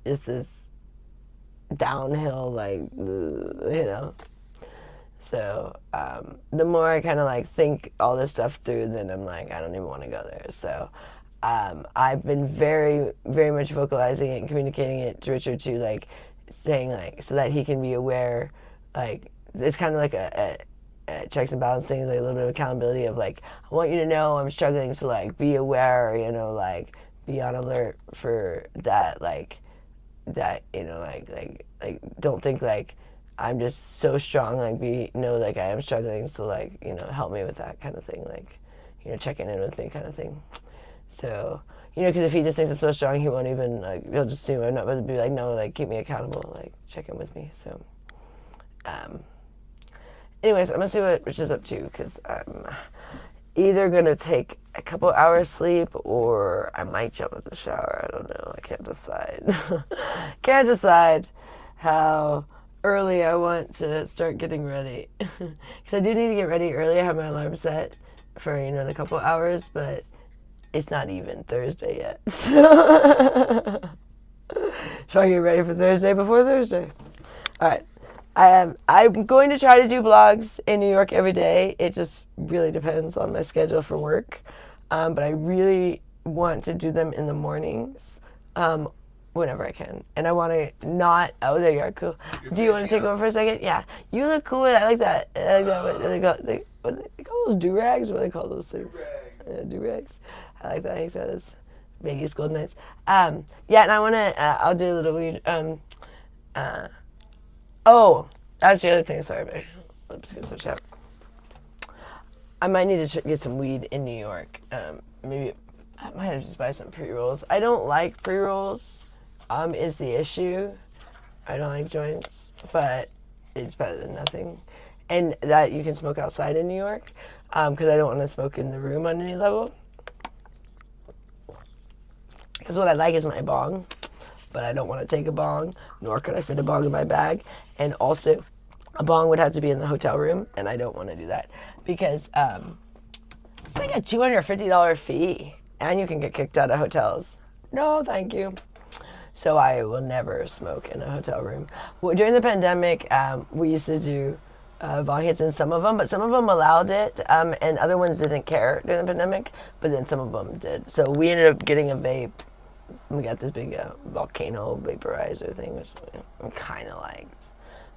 just this downhill, like, So, the more I kind of, like, think all this stuff through, then I'm like, I don't even want to go there, so... I've been very, very much vocalizing it and communicating it to Richard too, like saying, like, so that he can be aware, like, it's kind of like a checks and balancing, like a little bit of accountability of, like, I want you to know I'm struggling, so, like, be aware, like, be on alert for that, like, don't think, like, I'm just so strong, like, like, I am struggling, so, like, help me with that kind of thing, like, checking in with me kind of thing. So, because if he just thinks I'm so strong, he won't even, like, he'll just assume I'm not going to be like, no, like, keep me accountable, like, check in with me. So, anyways, I'm going to see what Rich is up to, because I'm either going to take a couple hours sleep, or I might jump in the shower. I don't know. I can't decide. Can't decide how early I want to start getting ready. Because I do need to get ready early. I have my alarm set for, in a couple hours, but it's not even Thursday yet. So I get ready for Thursday before Thursday. All right. I'm going to try to do vlogs in New York every day. It just really depends on my schedule for work. But I really want to do them in the mornings, whenever I can. And I want to not... Oh, there you are. Cool. Do you want to take over for a second? Yeah. You look cool. I like that. What do they call those? Do-rags? What do they call those things? Do-rags. I like that. I think that is Vegas Golden Knights. Yeah, and I want to, I'll do a little weed. Oh, that's the other thing. Sorry, babe. Let's get switch out. I might need to get some weed in New York. Maybe I might have to just buy some pre-rolls. I don't like pre-rolls, is the issue. I don't like joints, but it's better than nothing. And that you can smoke outside in New York, because I don't want to smoke in the room on any level. Because what I like is my bong, but I don't want to take a bong, nor could I fit a bong in my bag. And also, a bong would have to be in the hotel room, and I don't want to do that. Because it's like a $250 fee, and you can get kicked out of hotels. No, thank you. So I will never smoke in a hotel room. Well, during the pandemic, we used to do bong hits in some of them, but some of them allowed it, and other ones didn't care during the pandemic, but then some of them did. So we ended up getting a vape. We got this big volcano vaporizer thing, which I kind of liked.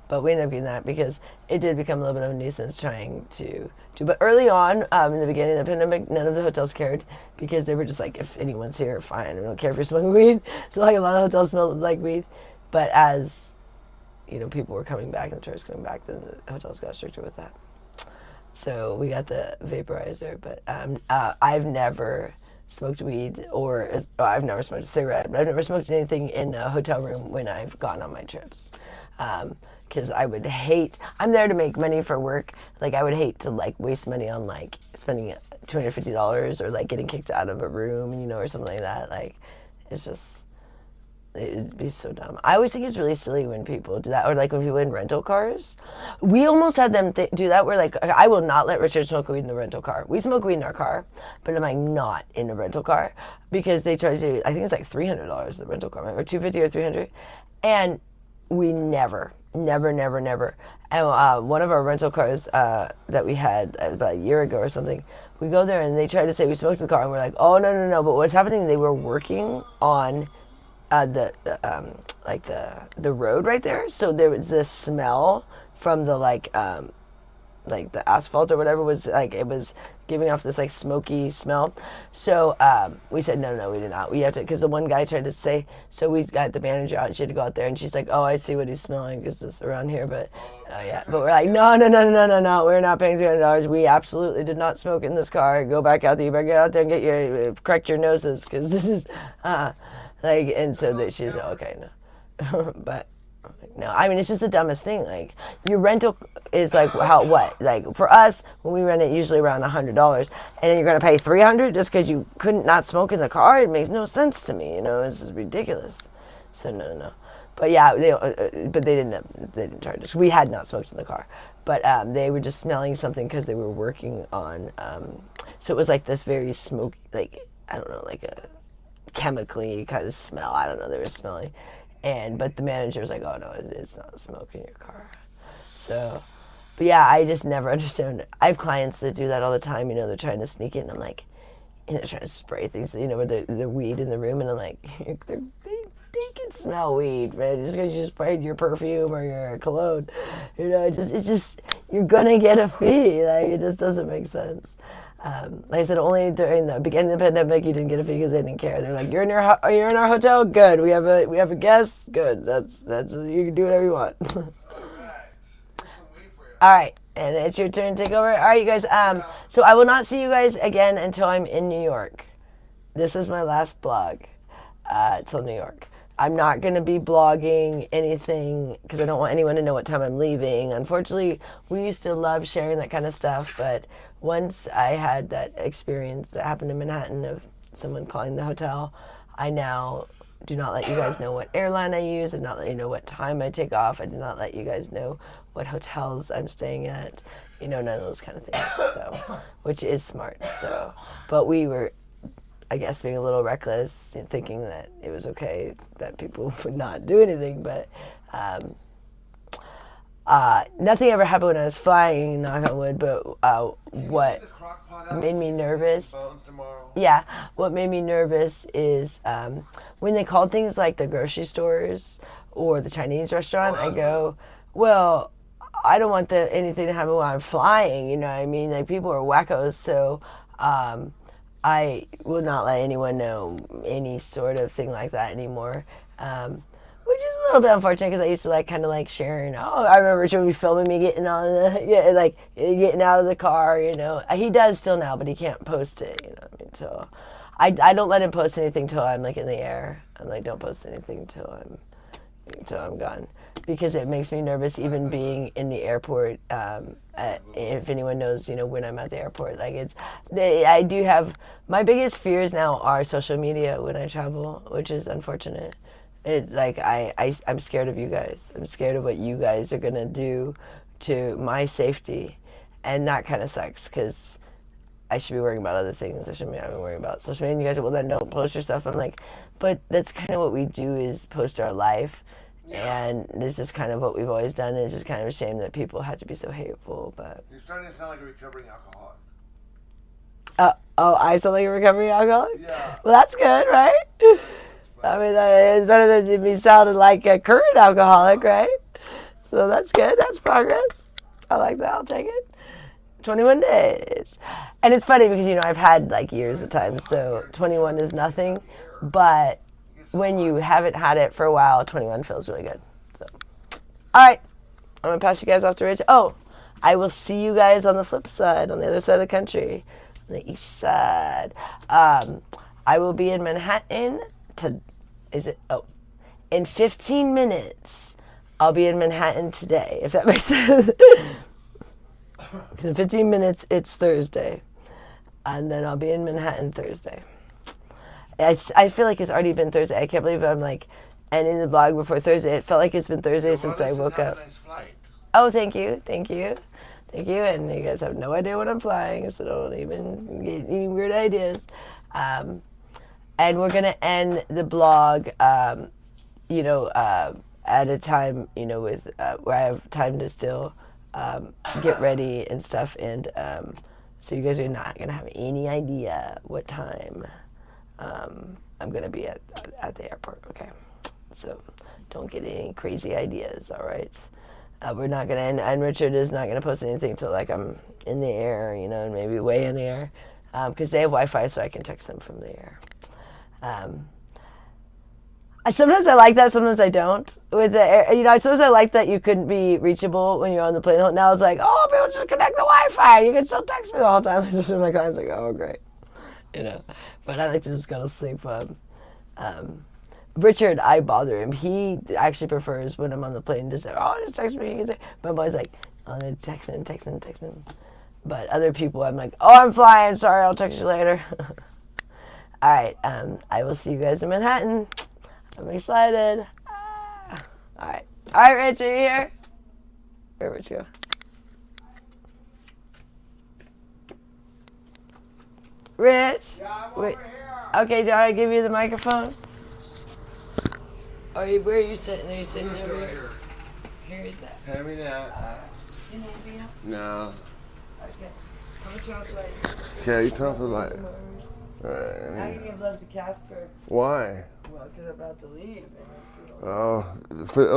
But we ended up getting that because it did become a little bit of a nuisance trying to do. But early on, in the beginning of the pandemic, none of the hotels cared because they were just like, if anyone's here, fine. We don't care if you're smoking weed. So like a lot of hotels smelled like weed. But as, people were coming back and the tourists coming back, then the hotels got stricter with that. So we got the vaporizer. But I've never smoked weed I've never smoked a cigarette, but I've never smoked anything in a hotel room when I've gone on my trips. Because I would hate, I'm there to make money for work. Like, I would hate to, like, waste money on, like, spending $250 or, like, getting kicked out of a room, or something like that. Like, it's just, It would be so dumb. I always think it's really silly when people do that, or like when people in rental cars. We almost had them do that. Where like, I will not let Richard smoke weed in the rental car. We smoke weed in our car, but I'm like not in a rental car because they charge you. I think it's like $300 the rental car, or $250 or $300, and we never. And one of our rental cars that we had about a year ago or something, we go there and they try to say we smoked in the car, and we're like, oh no. But what's happening? They were working on the road right there, so there was this smell from the like the asphalt or whatever was like, it was giving off this like smoky smell. So we said no, we did not. We have to, because the one guy tried to say, so we got the manager out and she had to go out there and she's like, oh, I see what he's smelling because it's around here, but yeah. But we're like, no, we're not paying $300. We absolutely did not smoke in this car. Go back out there. You better get out there and get correct your noses because this is like, and so that she's okay, no. But no, I mean, it's just the dumbest thing. Like, your rental is like like for us, when we rent it, usually around $100, and then you're gonna pay $300 just because you couldn't not smoke in the car. It makes no sense to me. This is ridiculous. So no. But yeah, they didn't charge us. We had not smoked in the car, but they were just smelling something because they were working on. So it was like this very smoky, like, I don't know, like a chemically kind of smell. I don't know. They were smelling. But the manager was like, oh no, it's not smoke in your car. So, but yeah, I just never understand. I have clients that do that all the time. They're trying to sneak in. I'm like, they're trying to spray things, with the weed in the room. And I'm like, they can smell weed, man. Just because you sprayed your perfume or your cologne, it's just, you're going to get a fee. Like, it just doesn't make sense. Like I said, only during the beginning of the pandemic you didn't get a fee because they didn't care. They're like, you're in our hotel, good. We have a guest, good. That's you can do whatever you want. All right, and it's your turn to take over. All right, you guys. So I will not see you guys again until I'm in New York. This is my last blog till New York. I'm not going to be blogging anything because I don't want anyone to know what time I'm leaving. Unfortunately, we used to love sharing that kind of stuff, but once I had that experience that happened in Manhattan of someone calling the hotel, I now do not let you guys know what airline I use. I do not let you know what time I take off. I do not let you guys know what hotels I'm staying at. None of those kind of things. So, which is smart. So, but we were, I guess, being a little reckless, thinking that it was okay that people would not do anything. But nothing ever happened when I was flying, knock on wood. But what made me nervous? Yeah, what made me nervous is when they called things like the grocery stores or the Chinese restaurant. I go, well, I don't want anything to happen while I'm flying. You know what I mean? Like, people are wackos, so I will not let anyone know any sort of thing like that anymore. Which is a little bit unfortunate because I used to kind of sharing. Oh, I remember she would be filming me getting getting out of the car. He does still now, but he can't post it. Till I don't let him post anything till I'm in the air. I'm like, don't post anything till I'm gone, because it makes me nervous even being in the airport. If anyone knows, when I'm at the airport, I do have, my biggest fears now are social media when I travel, which is unfortunate. I'm scared of you guys. I'm scared of what you guys are gonna do to my safety, and that kind of sucks because I should be worrying about other things. I shouldn't be worrying about social media. And you guys are, well, then don't post your stuff. I'm like, but that's kind of what we do, is post our life. Yeah. And it's just kind of what we've always done. And it's just kind of a shame that people have to be so hateful. But you're starting to sound like a recovering alcoholic. Oh, I sound like a recovering alcoholic? Yeah. Well, that's good, right? I mean, it's better than me sounding like a current alcoholic, right? So that's good. That's progress. I like that. I'll take it. 21 days. And it's funny because, I've had years of time, so 21 is nothing. But when you haven't had it for a while, 21 feels really good. So, all right. I'm going to pass you guys off to Rich. Oh, I will see you guys on the flip side, on the other side of the country, on the east side. I will be in Manhattan in 15 minutes. I'll be in Manhattan today, if that makes sense. In 15 minutes, it's Thursday. And then I'll be in Manhattan Thursday. I feel like it's already been Thursday. I can't believe I'm ending the vlog before Thursday. It felt like it's been Thursday since I woke up. Have a nice flight. Oh, thank you. And you guys have no idea when I'm flying, so don't even get any weird ideas. And we're gonna end the blog, at a time, with where I have time to still get ready and stuff. And so you guys are not gonna have any idea what time I'm gonna be at the airport. Okay, so don't get any crazy ideas. All right. We're not gonna, and Richard is not gonna post anything till like I'm in the air, and maybe way in the air, because they have Wi-Fi, so I can text them from the air. Sometimes I like that, sometimes I don't. With the air, sometimes I like that you couldn't be reachable when you're on the plane. Now it's like, oh, people just connect the Wi-Fi. You can still text me the whole time. Just my clients like, oh, great, But I like to just go to sleep. Richard, I bother him. He actually prefers when I'm on the plane just say, oh, just text me. You can say. But I'm always like, oh, then text him. But other people, I'm like, oh, I'm flying. Sorry, I'll text you later. All right. I will see you guys in Manhattan. I'm excited. All right. All right, Rich, are you here? Where'd Rich go? Rich? Yeah, I'm Wait. over here. Okay, do I give you the microphone? Where are you sitting? Are you sitting This over right here? here. Here is that. Hand me that. You need anything else? No. Okay. I'm gonna turn off the light. Okay, you turn off the light. Now Alright. you give love to Casper. Why? Well, because I'm about to leave.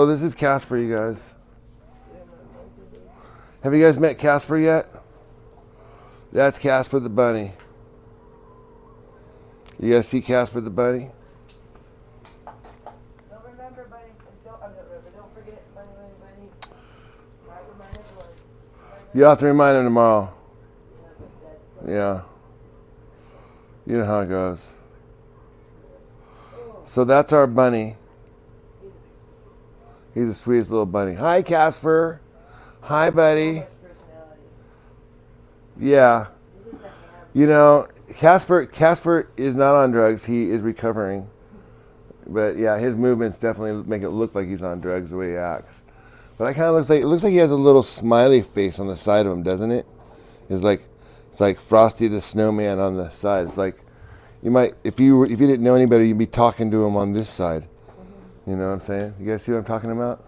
This is Casper, you guys. Have you guys met Casper yet? That's Casper the bunny. You guys see Casper the bunny? Don't remember, buddy. Don't forget, buddy. I remind everyone. You'll have to remind him tomorrow. Yeah. You know how it goes. So that's our bunny. He's the sweetest little bunny. Hi, Casper. Hi, buddy. Yeah. Casper is not on drugs. He is recovering. But yeah, his movements definitely make it look like he's on drugs the way he acts. But it looks like he has a little smiley face on the side of him, doesn't it? It's like Frosty the Snowman on the side. It's like you might, if you didn't know any better, you'd be talking to him on this side. You know what I'm saying? You guys see what I'm talking about?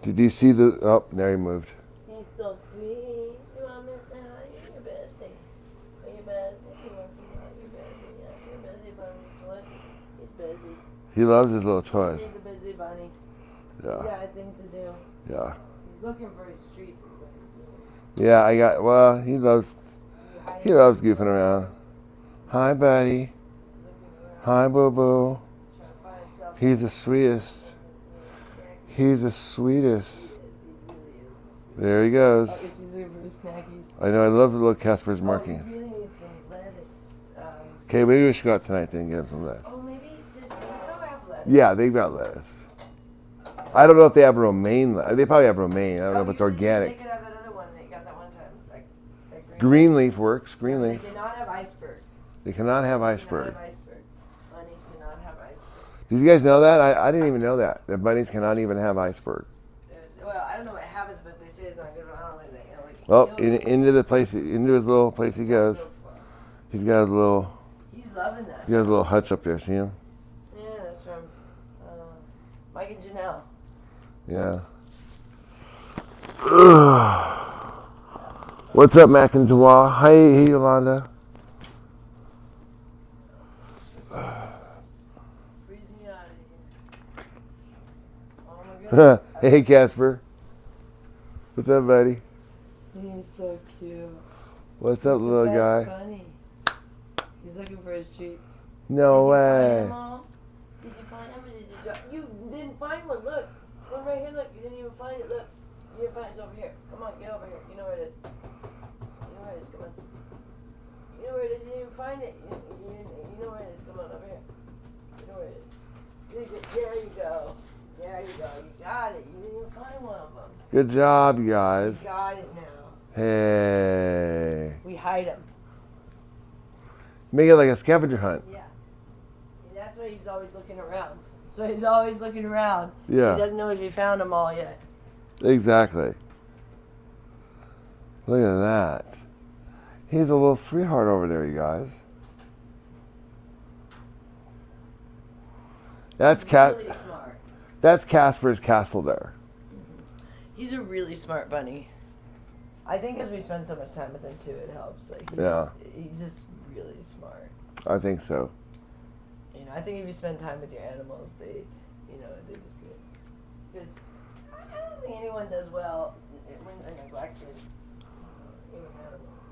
Did you see the? Oh, there he moved. He's so sweet. You want me to say hi? You're busy. Are you busy? He wants to know you're busy. Yeah, you're busy, bunny. He's busy. He loves his little toys. He's a busy bunny. Yeah. He's got things to do. Yeah. He's looking for his treats. Is what he's doing. Yeah, he loves goofing around. Hi, buddy. Hi, boo-boo. He's the sweetest. He's the sweetest. There he goes. He's looking for his snackies. I know, I love the little Casper's Oh, markings. he really needs some lettuce. Okay, maybe we should go out tonight then and get him some lettuce. Oh, maybe just go have lettuce. Yeah, they've got lettuce. I don't know if they have romaine. They probably have romaine. I don't know if you it's said organic. They could have that other one that you got that one time. Like Green leaf works. Green They leaf. cannot have iceberg. They cannot have They iceberg. cannot have iceberg. Bunnies cannot have iceberg. Did you guys know that? I didn't even know that. That bunnies cannot even have iceberg. Well, I don't know what happens, but they say it's not good. But I don't know Into his little place he goes. He's got his little hutch up there. See him? Yeah, that's from Mike and Janelle. Yeah. What's up, McIntyre? Hi, Yolanda. Freeze me out of here. Oh my goodness. Hey, Casper. What's up, buddy? He's so cute. What's up, little guy? Funny. He's looking for his treats. No way. Did you find him or did you drop? You didn't find one. Look. One right here. Look. You didn't even find it. Look. You didn't find it. It's over here. Come on. Get over here. You know where it is. You know where it is. Come on. You know where it is. You didn't even find it. You know where it is. Come on. Over here. You know where it is. There you go. There you go. You got it. You didn't even find one of them. Good job, you guys. You got it now. Hey. We hide them. Make it like a scavenger hunt. Yeah. that's why he's always looking around. So he's always looking around. Yeah. He doesn't know if he found them all yet. Exactly. Look at that. He's a little sweetheart over there, you guys. That's Really smart. That's Casper's castle there. He's a really smart bunny. I think as we spend so much time with him too, it helps. Like he's just really smart. I think so. You know, I think if you spend time with your animals, they just get. Because I don't think anyone does well when they're neglected. Even animals.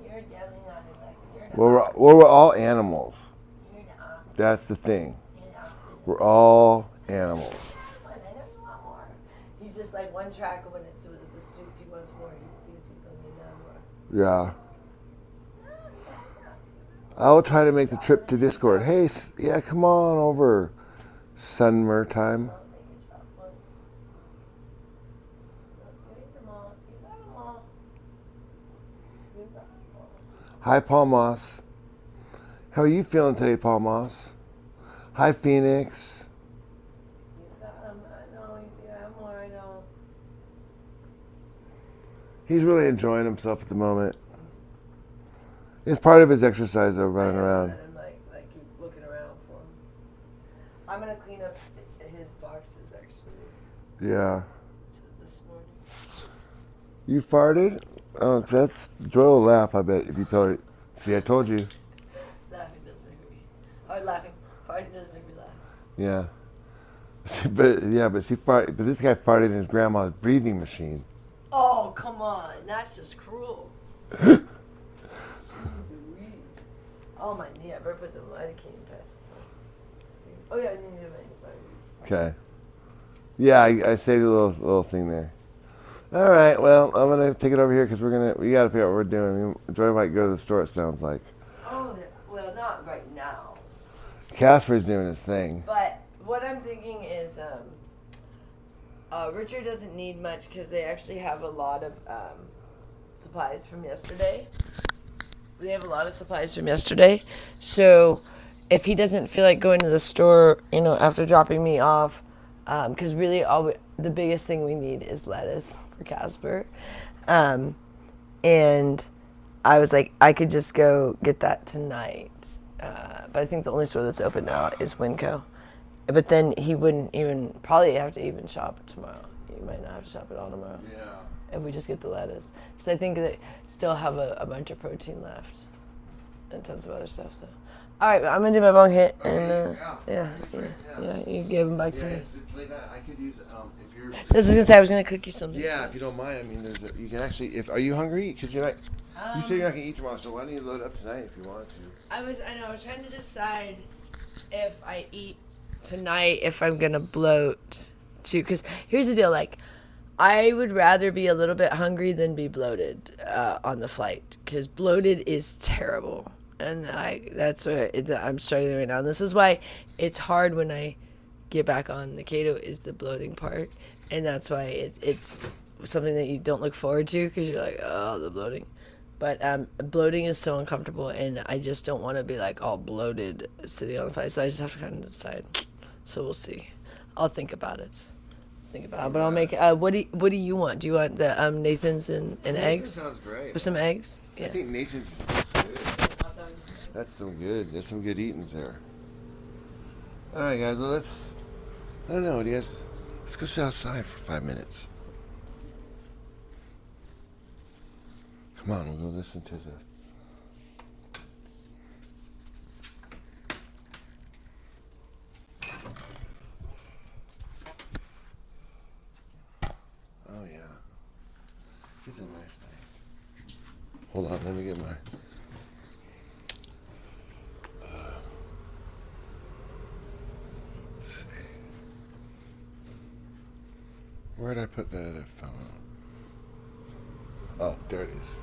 You're definitely not neglected. Well, we're all animals. You're not. That's the thing. You're not. We're all animals. I don't want more. He's just like one track when it's with the sweets. He wants more. He thinks he's gonna get down more. Yeah. I will try to make the trip to Discord. Hey, yeah, come on over. Summer time. Hi, Paul Moss. How are you feeling today, Paul Moss? Hi, Phoenix. He's really enjoying himself at the moment. It's part of his exercise, though, running around. Let him like keep looking around for him. I'm gonna clean up his boxes actually. Yeah. This morning. You farted? Oh, that's Joel will laugh, I bet, if you tell her. See, I told you. Laughing does make me. Or laughing. Farting does make me laugh. Yeah. But she farted. But this guy farted in his grandma's breathing machine. Oh, come on. That's just cruel. Oh, my knee. I better put the lidocaine patches on. Oh, yeah, I didn't need a Okay. Yeah, I saved a little thing there. All right, well, I'm going to take it over here because we got to figure out what we're doing. Joy might go to the store, it sounds like. Oh, well, not right now. Casper's doing his thing. But what I'm thinking is Richard doesn't need much because they actually have a lot of supplies from yesterday. They have a lot of supplies from yesterday. So if he doesn't feel like going to the store, after dropping me off, because really the biggest thing we need is lettuce for Casper. And I was like, I could just go get that tonight. But I think the only store that's open now is Winco. But then he wouldn't probably have to even shop tomorrow. You might not have to shop at all tomorrow. Yeah. If we just get the lettuce. Because I think they still have a bunch of protein left. And tons of other stuff, so. Alright, I'm going to do my bong hit. And, yeah, you give them back to me. I could use, if you're... This is going to say I was going to cook you something. Yeah, too. if you don't mind. I mean, you can actually, are you hungry? Because you're not, you said you're not going to eat tomorrow, so why don't you load up tonight if you wanted to? I was trying to decide if I eat tonight, if I'm going to bloat too. Because here's the deal, I would rather be a little bit hungry than be bloated on the flight. Because bloated is terrible. And that's what I'm struggling right now. And this is why it's hard when I get back on the keto is the bloating part. And that's why it's something that you don't look forward to because you're like, oh, the bloating. But bloating is so uncomfortable, and I just don't want to be all bloated sitting on the flight. So I just have to kind of decide. So we'll see. I'll think about it. But I'll make. What do you want? Do you want the Nathan's and eggs? Sounds great. With some eggs? Yeah. I think Nathan's good. That's some good. There's some good eatings there. All right, guys. Well, I don't know. Let's go sit outside for 5 minutes. Come on, we'll go listen to the... Oh, yeah. It's a nice night. Hold on, let me get my... let's see. Where did I put that other phone? Oh, there it is.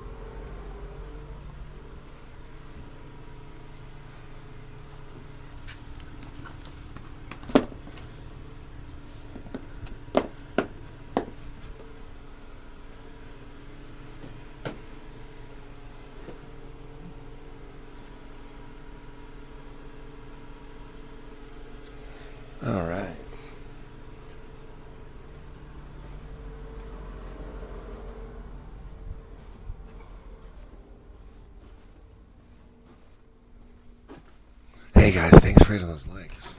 All right. Hey guys, thanks for hitting those likes.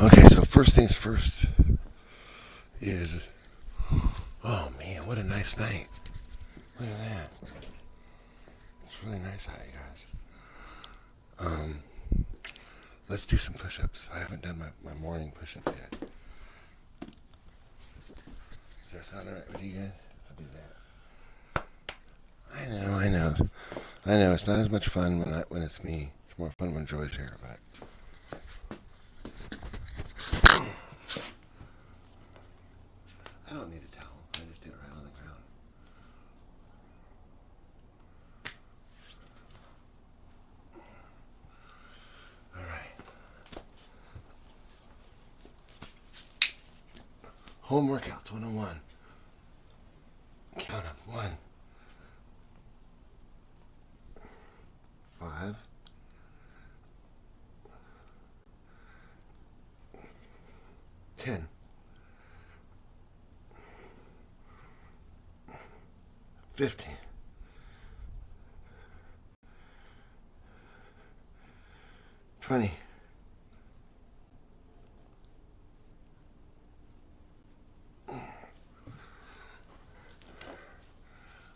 Okay, so first things first is, oh man, what a nice night. Look at that. It's really nice out, you guys. Let's do some push-ups. I haven't done my morning push-up yet. Does that sound alright with you guys? I'll do that. I know. It's not as much fun when it's me. It's more fun when Joy's here, but I don't need a towel. I just do it right on the ground. All right. Home workouts 101. Count up. 1, 5, 10, 15, 20,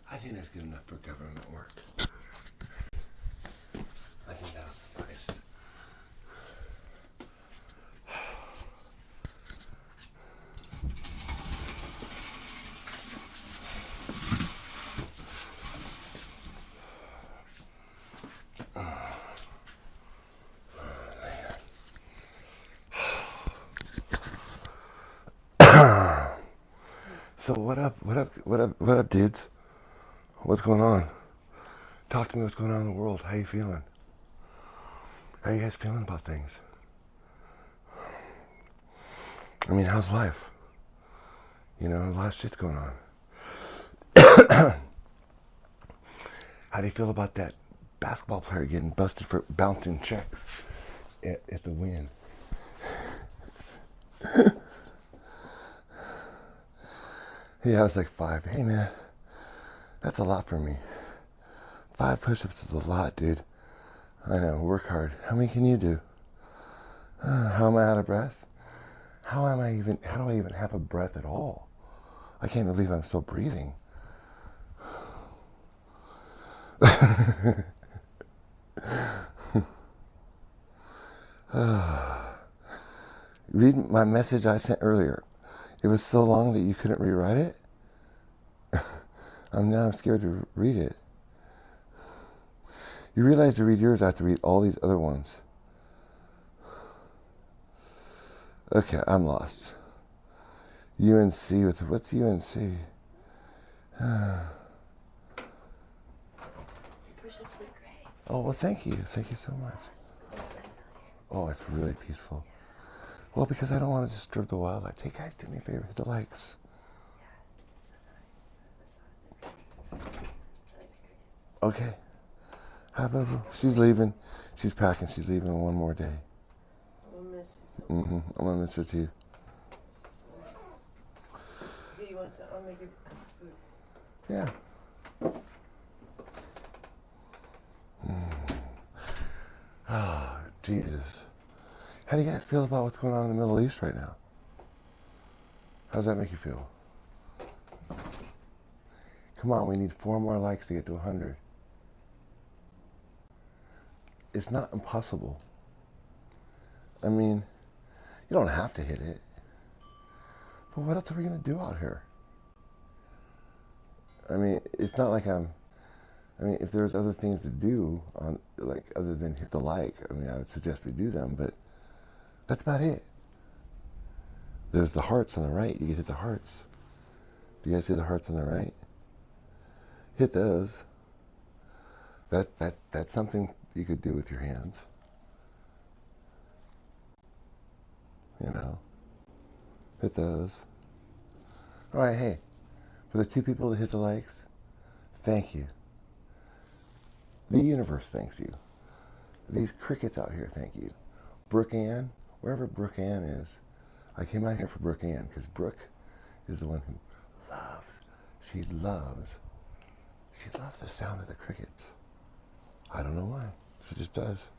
'I think that's good enough for government work. I think that'll suffice. So what up, dudes? What's going on? Talk to me. What's going on in the world? How you feeling? How you guys feeling about things? I mean, how's life? You know, a lot of shit's going on. How do you feel about that basketball player getting busted for bouncing checks at the Win? Yeah, I was like 5. Hey man, that's a lot for me. 5 push-ups is a lot, dude. I know, work hard. How many can you do? How am I out of breath? How do I even have a breath at all? I can't believe I'm still breathing. Read my message I sent earlier. It was so long that you couldn't rewrite it. I'm scared to read it. You realize to read yours, I have to read all these other ones. Okay, I'm lost. UNC with, what's UNC? Your push-ups look great. Oh, well, thank you. Thank you so much. It's nice out here. Oh, it's really peaceful. Well, because I don't want to disturb the wildlife. Hey, guys, do me a favor. Hit the likes. Okay. Hi, Boo. She's leaving. She's packing. She's leaving one more day. I'm gonna miss you. I'm going to miss her, too. Do you want some? I'll make you food. Yeah. Oh, Jesus. How do you guys feel about what's going on in the Middle East right now? How does that make you feel? Come on, we need 4 more likes to get to 100. It's not impossible. I mean, you don't have to hit it. But what else are we going to do out here? I mean, it's not like if there's other things to do, other than hit the like, I would suggest we do them, but that's about it. There's the hearts on the right. You can hit the hearts. Do you guys see the hearts on the right? Hit those. That's something you could do with your hands. You know. Hit those. Alright, hey. For the 2 people that hit the likes, thank you. The universe thanks you. These crickets out here thank you. Brooke Ann, wherever Brooke Ann is, I came out here for Brooke Ann because Brooke is the one who loves. She loves the sound of the crickets. I don't know why. She just does.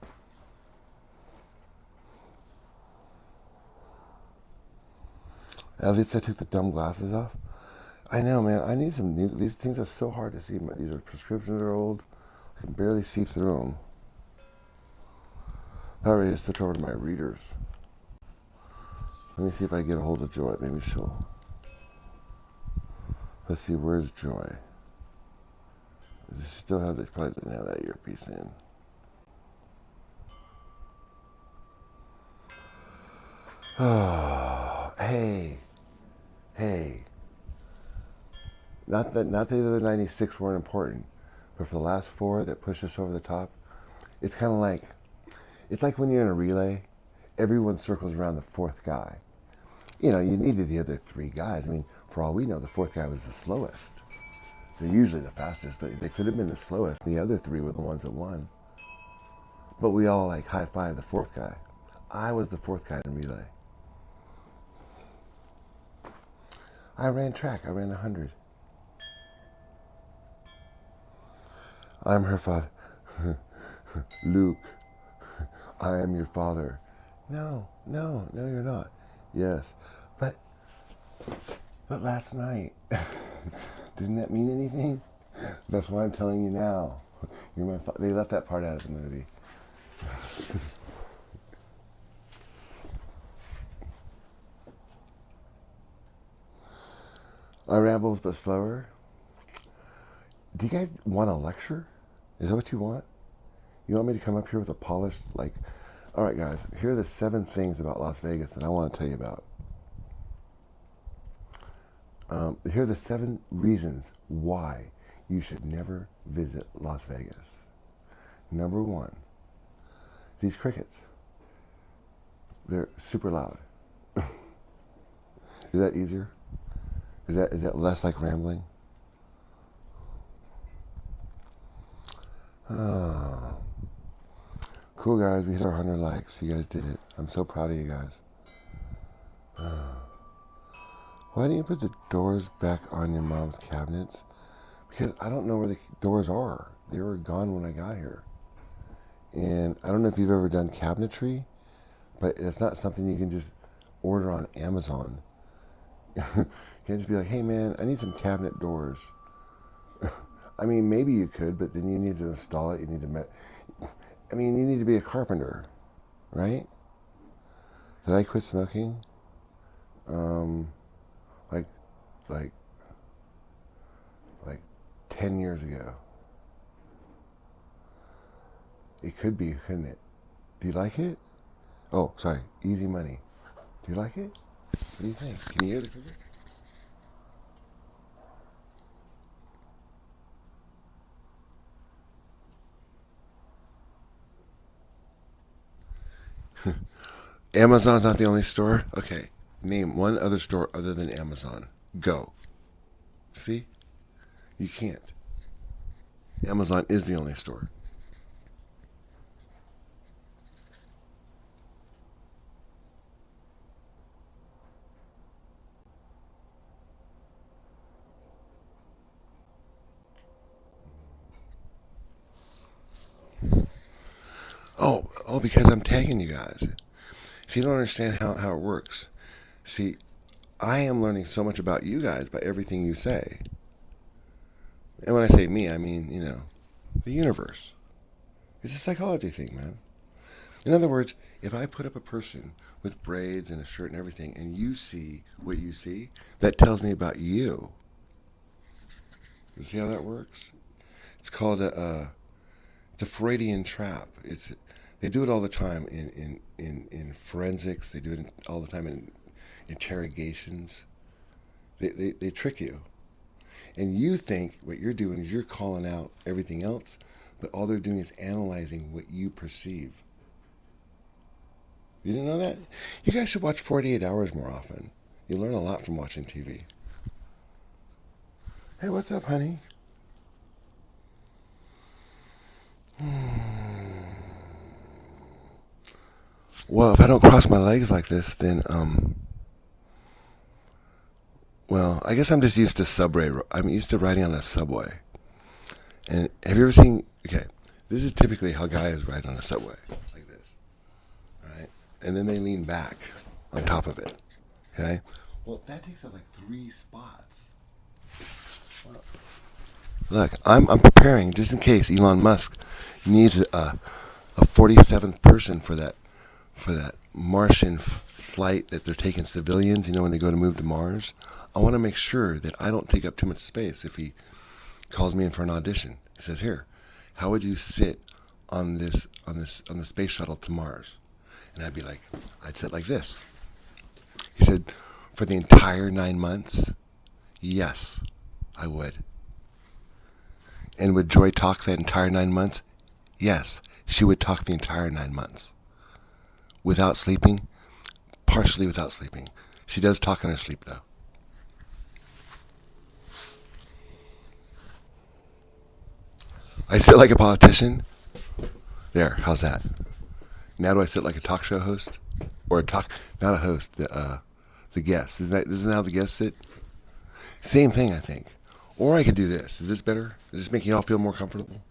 At least I took the dumb glasses off. I know, man. I need some new. These things are so hard to see. These are prescriptions are old. I can barely see through them. All right, let's switch over to my readers. Let me see if I get a hold of Joy. Maybe she'll. Let's see, where's Joy? Does she still have this? Probably doesn't have that earpiece in. Oh, hey. Not that the other 96 weren't important, but for the last 4 that pushed us over the top, it's kind of like, it's like when you're in a relay, everyone circles around the 4th guy. You know, you needed the other 3 guys. I mean, for all we know, the 4th guy was the slowest. They're usually the fastest, but they could have been the slowest. The other 3 were the ones that won. But we all like high-five the 4th guy. I was the 4th guy in relay. I ran track. I ran 100. I'm her father. Luke, I am your father. No, you're not. Yes, but last night, didn't that mean anything? That's why I'm telling you now. You're my father. They left that part out of the movie. I rambles but slower. Do you guys want a lecture? Is that what you want? You want me to come up here with a polished, like, all right, guys, here are the 7 things about Las Vegas that I want to tell you about. Here are the 7 reasons why you should never visit Las Vegas. Number 1, these crickets. They're super loud. Is that easier? Is that less like rambling? Oh. Cool, guys. We hit our 100 likes. You guys did it. I'm so proud of you guys. Why didn't you put the doors back on your mom's cabinets? Because I don't know where the doors are. They were gone when I got here. And I don't know if you've ever done cabinetry, but it's not something you can just order on Amazon. You can't just be like, hey man, I need some cabinet doors. I mean, maybe you could, but then you need to install it. You need to, you need to be a carpenter, right? Did I quit smoking? Like 10 years ago. It could be, couldn't it? Do you like it? Oh, sorry, easy money. Do you like it? What do you think? Can you hear the cricket? Amazon's not the only store? Okay, name one other store other than Amazon. Go. See? You can't. Amazon is the only store. Oh, because I'm tagging you guys. See, you don't understand how it works. See, I am learning so much about you guys by everything you say. And when I say me, I mean, the universe. It's a psychology thing, man. In other words, if I put up a person with braids and a shirt and everything, and you see what you see, that tells me about you. You see how that works? It's called a Freudian trap. They do it all the time in forensics. They do it all the time in interrogations. They trick you. And you think what you're doing is you're calling out everything else, but all they're doing is analyzing what you perceive. You didn't know that? You guys should watch 48 Hours more often. You learn a lot from watching TV. Hey, what's up, honey? Well, if I don't cross my legs like this, then well, I guess I'm just used to subway. I'm used to riding on a subway. And have you ever seen? Okay, this is typically how guys ride on a subway, like this, right? And then they lean back on top of it. Okay. Well, that takes up like 3 spots. Look, I'm preparing just in case Elon Musk needs a 47th person for that Martian flight that they're taking civilians. You know, when they go to move to Mars, I want to make sure that I don't take up too much space. If he calls me in for an audition, he says, "Here, how would you sit on the space shuttle to Mars?" And I'd be like, I'd sit like this. He said, "For the entire 9 months, yes, I would." And would Joy talk that entire 9 months? Yes, she would talk the entire 9 months. Without sleeping, partially without sleeping. She does talk in her sleep, though. I sit like a politician. There, how's that? Now do I sit like a talk show host? Or not a host, the guest. Isn't how the guests sit? Same thing, I think. Or I could do this. Is this better? Is this making y'all feel more comfortable?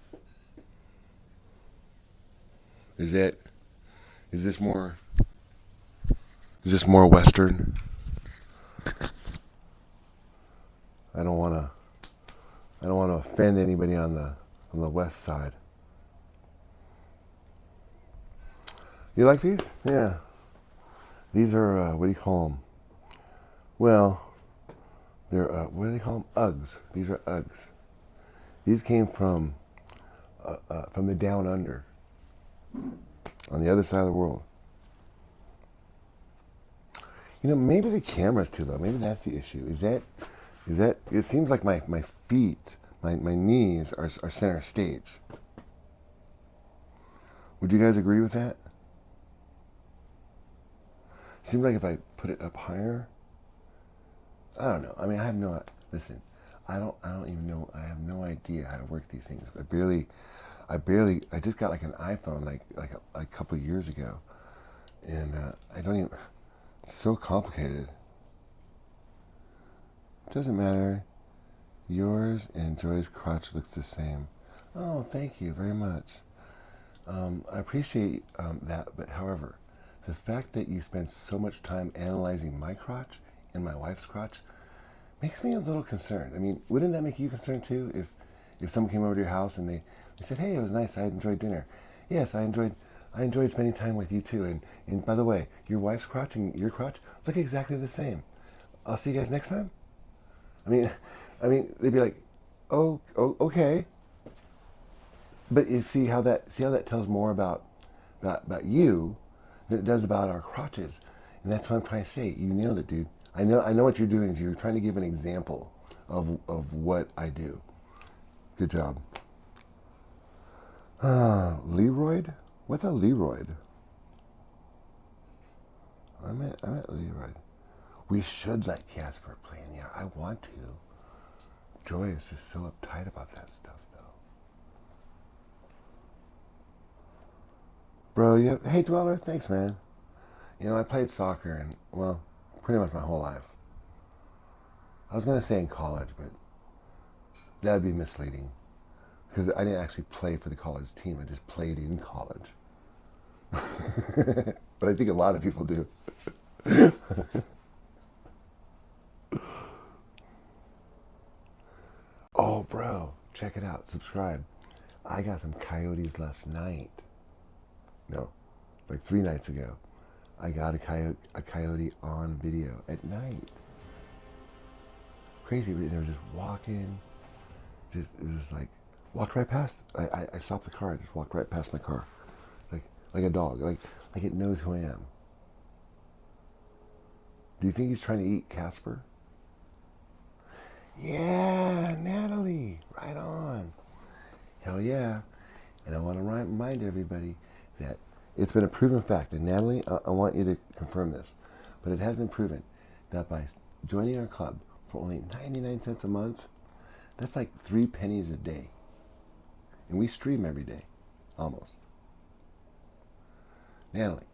Is this more Western? I don't want to offend anybody on the West side. You like these? Yeah. These are what do you call them? Well, they're what do they call them? Uggs. These are Uggs. These came from the down under, on the other side of the world. You know, maybe the camera's too low. Maybe that's the issue. Is that? It seems like my feet, my knees are center stage. Would you guys agree with that? Seems like if I put it up higher, I don't know. I mean, listen, I don't even know. I have no idea how to work these things. I just got like an iPhone like a couple of years ago, and I don't even. It's so complicated. Doesn't matter. Yours and Joy's crotch looks the same. Oh, thank you very much. I appreciate that, but however, the fact that you spend so much time analyzing my crotch and my wife's crotch makes me a little concerned. I mean, wouldn't that make you concerned too if someone came over to your house and they said, "Hey, it was nice. I enjoyed dinner." Yes, I enjoyed spending time with you too. And by the way, your wife's crotch and your crotch look exactly the same. I'll see you guys next time. I mean, they'd be like, "Oh, okay." But you see how that tells more about you than it does about our crotches, and that's what I'm trying to say. You nailed it, dude. I know what you're doing is you're trying to give an example of what I do. Good job. Leroyd? What's a Leroyd? I met Leroyd. We should let Casper play in the yard. I want to. Joy is just so uptight about that stuff, though. Bro, hey, Dweller, thanks, man. You know, I played soccer and, well, pretty much my whole life. I was going to say in college, but that would be misleading. Because I didn't actually play for the college team. I just played in college. But I think a lot of people do. Oh, bro, check it out. Subscribe. I got some coyotes last night. No, like 3 nights ago. I got a coyote on video at night. Crazy, but they were just walking. It was just like, walked right past. I stopped the car. I just walked right past my car. Like a dog. Like it knows who I am. Do you think he's trying to eat Casper? Yeah, Natalie, right on. Hell yeah. And I want to remind everybody that it's been a proven fact. And Natalie, I want you to confirm this. But it has been proven that by joining our club for only 99 cents a month, that's like 3 pennies a day. And we stream every day, almost. Natalie,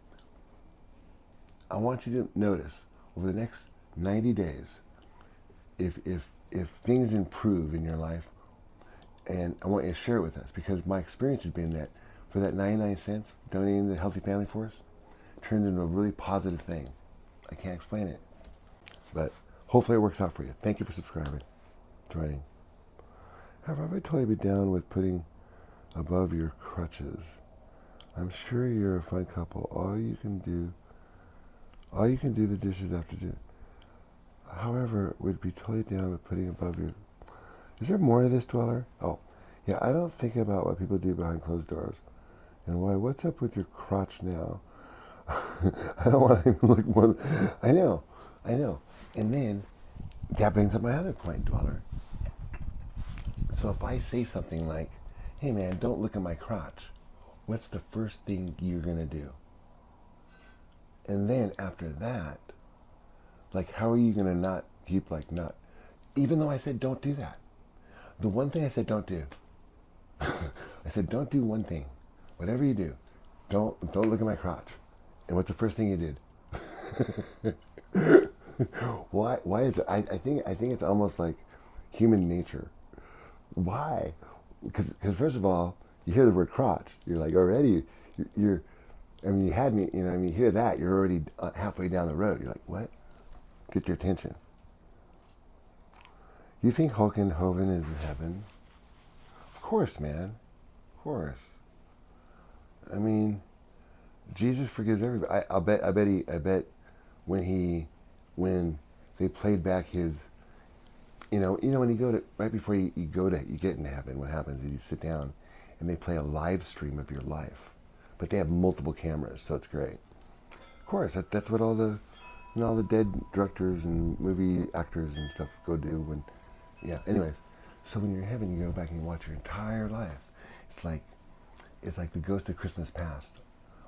I want you to notice over the next 90 days if things improve in your life, and I want you to share it with us, because my experience has been that for that 99 cents donating to the Healthy Family Force turned into a really positive thing. I can't explain it, but hopefully it works out for you. Thank you for subscribing, joining. Have I totally been down with putting above your crutches? I'm sure you're a fun couple. All you can do the dishes after dinner. However, would be totally down with putting above your... Is there more to this, Dweller? Oh, yeah, I don't think about what people do behind closed doors. And why, what's up with your crotch now? I don't want to even look more... I know. And then, that brings up my other point, Dweller. So if I say something like, hey man, don't look at my crotch, what's the first thing you're going to do? And then after that, like, how are you going to not keep, like, not... Even though I said don't do that. The one thing I said don't do. I said don't do one thing. Whatever you do, don't look at my crotch. And what's the first thing you did? Why is it? I think it's almost like human nature. Why? Because first of all, you hear the word crotch, you're like already, you're I mean, you had me, you know, I mean, you hear that, you're already halfway down the road. You're like, what? Get your attention. You think Hulk and Hogan is in heaven? Of course, man. Of course. I mean, Jesus forgives everybody. I bet when they played back his, you know, when you go to, right before you get into heaven, what happens is you sit down and they play a live stream of your life. But they have multiple cameras, so it's great. Of course, that's what all the, you know, all the dead directors and movie actors and stuff go do when, yeah, anyways. So when you're in heaven, you go back and you watch your entire life. It's like the Ghost of Christmas Past.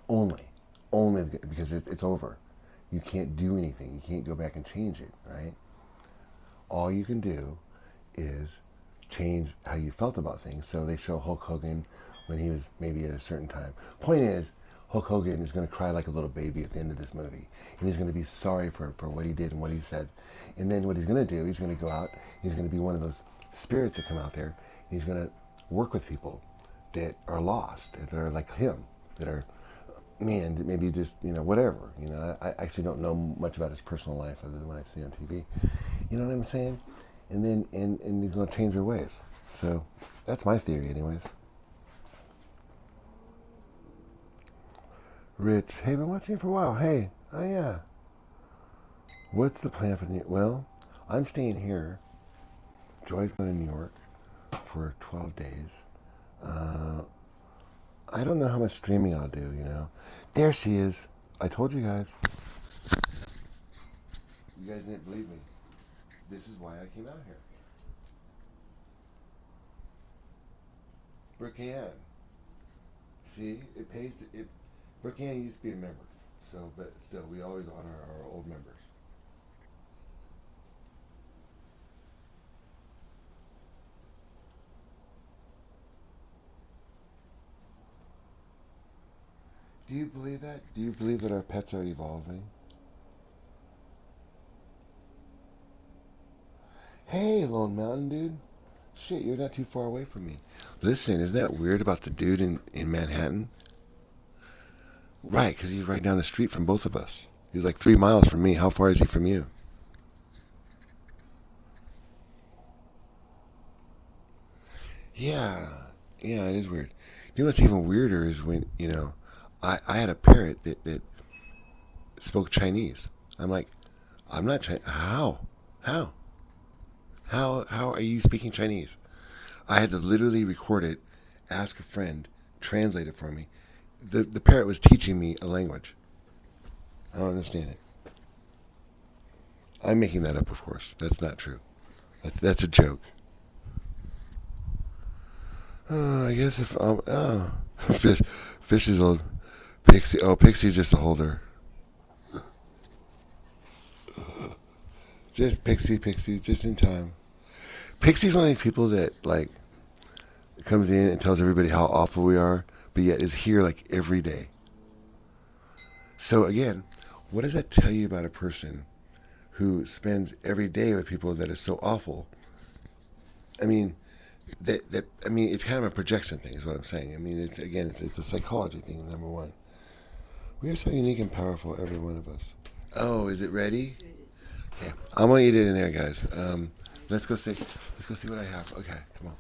Only because it's over. You can't do anything. You can't go back and change it, right? All you can do is change how you felt about things. So they show Hulk Hogan when he was maybe at a certain time. Point is, Hulk Hogan is going to cry like a little baby at the end of this movie. And he's going to be sorry for what he did and what he said. And then what he's going to do, he's going to go out, he's going to be one of those spirits that come out there, and he's going to work with people that are lost, that are like him, that are, man, maybe just, you know, whatever. You know, I actually don't know much about his personal life other than what I see on TV. You know what I'm saying? And then, and he's going to change their ways. So, that's my theory anyways. Rich, hey, been watching you for a while. Hey, oh yeah. What's the plan for New York? Well, I'm staying here. Joy's going to New York for 12 days. I don't know how much streaming I'll do, you know. There she is. I told you guys. You guys didn't believe me. This is why I came out here. Brooke-Ann. See, it pays to, Brooke-Ann used to be a member, so, but still, we always honor our old members. Do you believe that? Do you believe that our pets are evolving? Hey, Lone Mountain Dude. Shit, you're not too far away from me. Listen, isn't that weird about the dude in Manhattan? Right, because he's right down the street from both of us. He's like 3 miles from me. How far is he from you? Yeah, it is weird. You know what's even weirder is when, you know, I had a parrot that spoke Chinese. I'm like, I'm not Chinese. How are you speaking Chinese? I had to literally record it, ask a friend, translate it for me. The parrot was teaching me a language. I don't understand it. I'm making that up, of course. That's not true. That's a joke. I guess if Fish is old. Pixie. Oh, Pixie's just a holder. Just Pixie, just in time. Pixie's one of these people that, like, comes in and tells everybody how awful we are, but yet is here, like, every day. So, again, what does that tell you about a person who spends every day with people that are so awful? I mean, it's kind of a projection thing, is what I'm saying. I mean, it's a psychology thing. Number one, we are so unique and powerful, every one of us. Oh, is it ready? Okay, I'm gonna eat it in there, guys. Let's go see what I have. Okay, come on.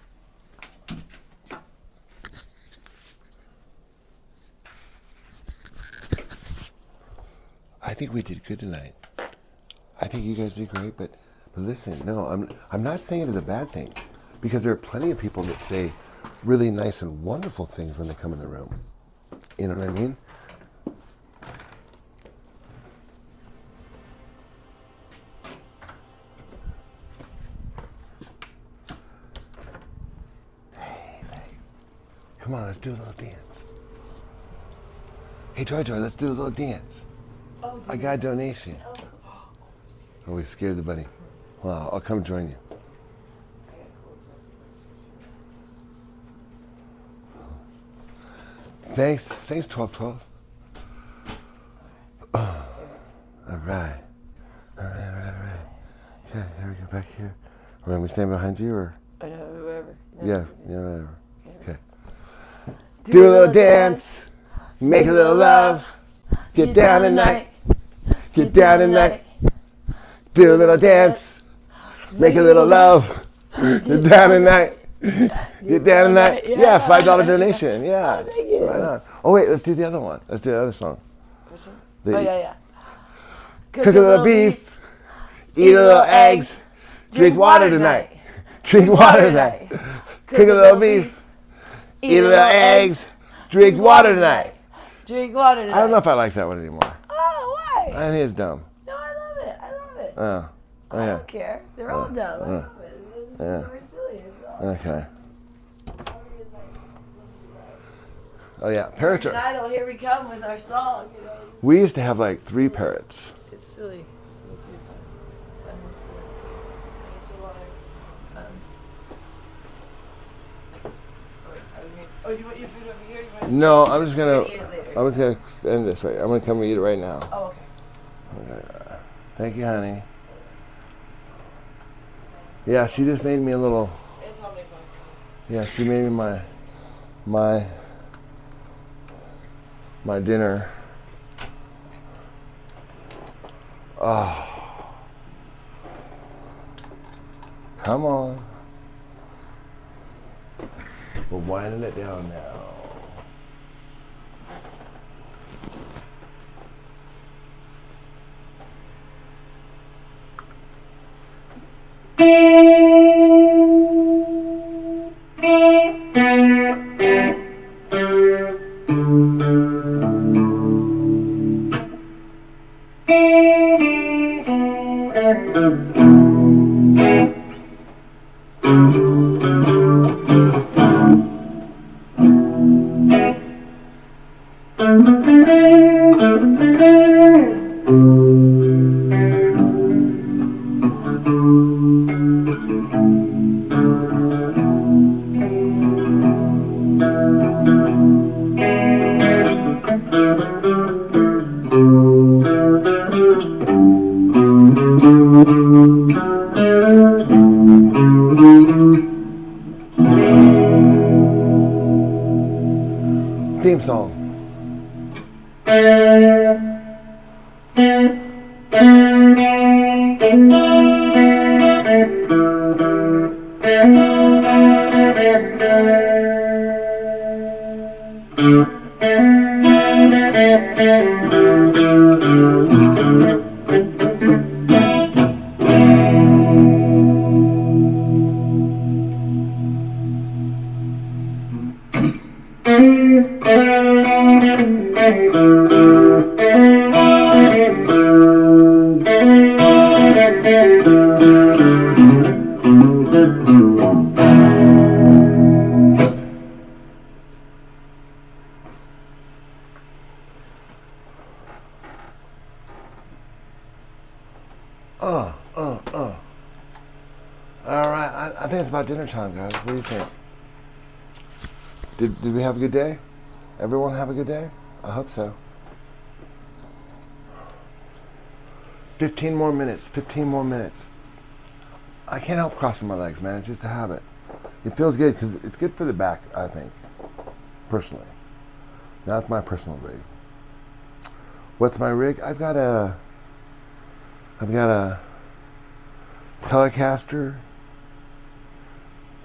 I think we did good tonight. I think you guys did great, but listen, no, I'm not saying it is a bad thing, because there are plenty of people that say really nice and wonderful things when they come in the room. You know what I mean? Hey, come on, let's do a little dance. Hey, Joy, let's do a little dance. I got a donation. Oh, we scared the bunny. Well, I'll come join you. Thanks, 1212. Oh, all right. Okay, here we go, back here. Or can we stand behind you, or? I know, whoever. Yeah, whatever. Okay. Do a little dance, make a little love, get down tonight, get down tonight. Do a little dance, make a little love, get down tonight, get down tonight. Yeah, $5 donation. Yeah, thank you. right on. Oh wait, let's do the other one. Let's do the other song. Which one? Oh, yeah. Cook a little beef, eat a little eggs, drink water tonight. Drink water tonight. Cook a little beef, eat a little eggs, drink water tonight. Drink water tonight. I don't know if I like that one anymore. Oh, why? I think it's dumb. No, I love it. Oh, I yeah. don't care. They're all dumb. I love it. It's very silly. Okay. Oh yeah, parrots are. Idol, here we come with our song. You know, We used to have like 3 parrots. it's silly. It's supposed to be fun. Fun and silly. Get your water. Oh, you want your food over here? You want No, I'm just gonna. eat it later? I'm just gonna end this right. I'm gonna come and eat it right now. Oh, okay. Thank you, honey. Yeah, she just made me a little. It's all make fun. Yeah, she made me my dinner. Oh. Come on. We're winding it down now. Theme song. All right, I think it's about dinner time, guys. What do you think? Did we have a good day? Everyone have a good day? I hope so. 15 more minutes. 15 more minutes. I can't help crossing my legs, man. It's just a habit. It feels good because it's good for the back, I think, personally. That's my personal rig. What's my rig? I've got a Telecaster,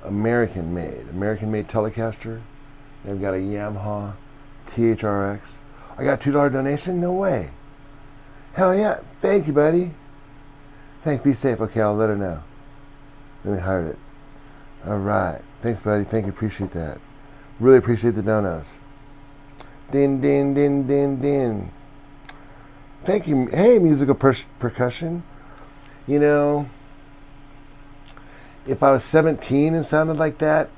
American made Telecaster. And I've got a Yamaha THRX. I got a $2 donation? No way. Hell yeah. Thank you, buddy. Thanks. Be safe. Okay, I'll let her know. Let me hide it. All right. Thanks, buddy. Thank you. Appreciate that. Really appreciate the donos. Din, din, din, din, din. Thank you. Hey, musical percussion. You know, if I was 17 and sounded like that,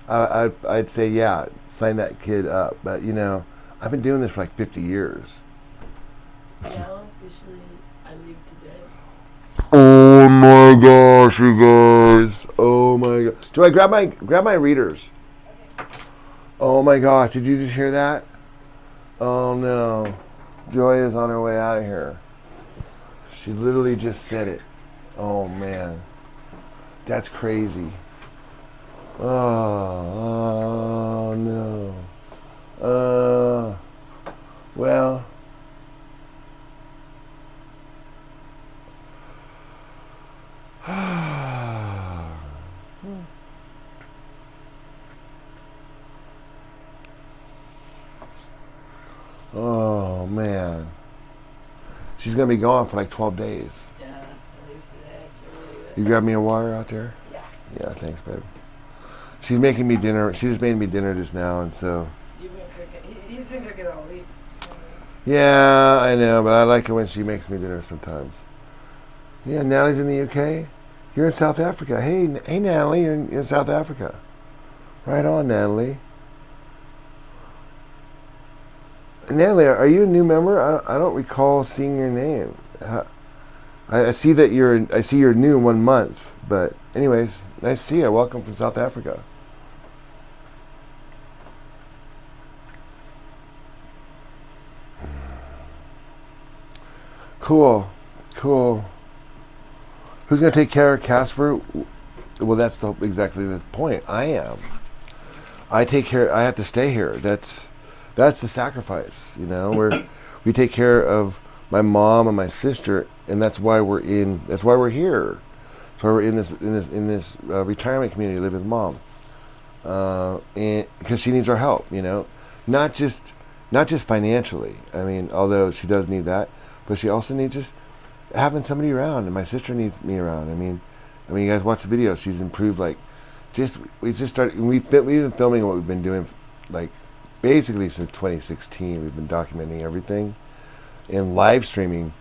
I'd say, yeah, sign that kid up. But, you know, I've been doing this for like 50 years. Now, officially, I leave today. Oh my gosh, you guys. Oh my god. Do I grab my readers? Oh my gosh, did you just hear that? Oh no. Joy is on her way out of here. She literally just said it. Oh man. That's crazy. Oh no. Well. Oh man. She's gonna be gone for like 12 days. Yeah, I leave today. I can't believe it. You grab me a water out there? Yeah. Yeah, thanks, babe. She's making me dinner. She just made me dinner just now, and so. You've been cooking. He's been cooking all week. It's funny. Yeah, I know, but I like it when she makes me dinner sometimes. Yeah, Natalie's in the UK. You're in South Africa. Hey, Natalie, you're in South Africa. Right on, Natalie. Natalie, are you a new member? I don't recall seeing your name. I see that you're new in 1 month. But anyways, nice to see you. Welcome from South Africa. Cool. Who's gonna take care of Casper? Well, that's exactly the point. I am. I take care. I have to stay here. That's the sacrifice. You know, we take care of my mom and my sister, and that's why we're here. That's why we're in this retirement community, live with mom, and because she needs our help. You know, not just financially. I mean, although she does need that, but she also needs just having somebody around, and my sister needs me around. I mean, you guys watch the video. She's improved. Like, we just started. We've been filming what we've been doing, like, basically since 2016. We've been documenting everything and live streaming.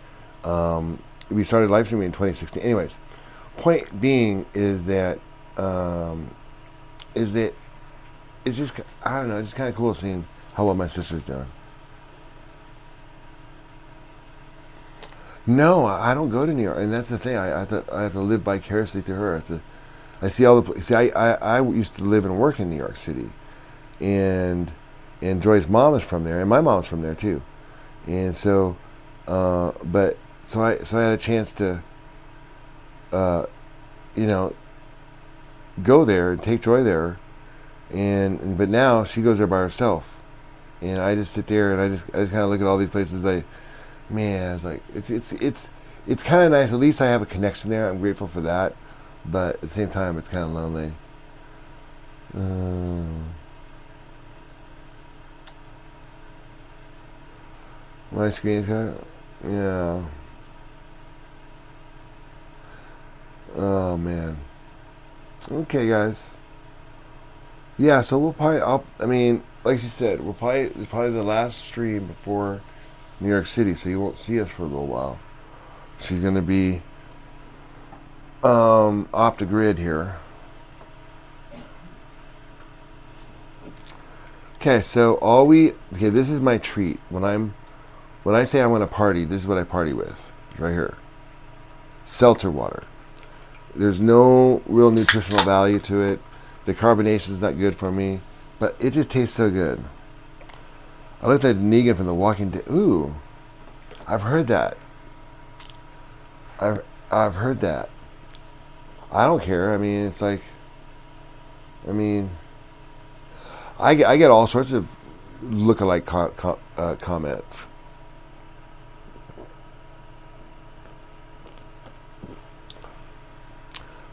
We started live streaming in 2016. Anyways, point being is that it's just, I don't know. It's just kind of cool seeing how well my sister's doing. No, I don't go to New York, and that's the thing. I have to live vicariously through her. I see all the. See, I used to live and work in New York City, and Joy's mom is from there, and my mom's from there too, and so, but so I had a chance to, you know, go there and take Joy there, but now she goes there by herself, and I just sit there and I just kind of look at all these places. Man, it's like it's kind of nice. At least I have a connection there. I'm grateful for that, but at the same time, it's kind of lonely. My screenshot, yeah. Oh man. Okay, guys. Yeah, so we'll probably. I mean, like she said, it's probably the last stream before New York City, so you won't see us for a little while. She's gonna be off the grid here. Okay, so this is my treat. When I say I'm gonna party, this is what I party with. It's right here. Seltzer water. There's no real nutritional value to it. The carbonation is not good for me, but it just tastes so good. I looked at Negan from The Walking Dead. Ooh, I've heard that. I've heard that. I don't care. I mean, it's like, I get all sorts of lookalike comments.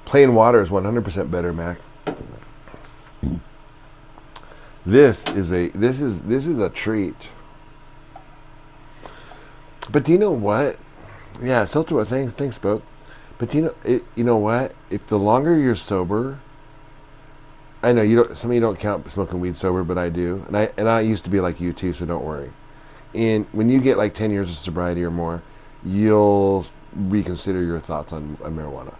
Plain water is 100% better, Mac. This is a treat. But do you know what? Yeah, Seltzer. Thanks, Spoke. But you know what? If the longer you're sober, I know you don't. Some of you don't count smoking weed sober, but I do, and I used to be like you too. So don't worry. And when you get like 10 years of sobriety or more, you'll reconsider your thoughts on marijuana.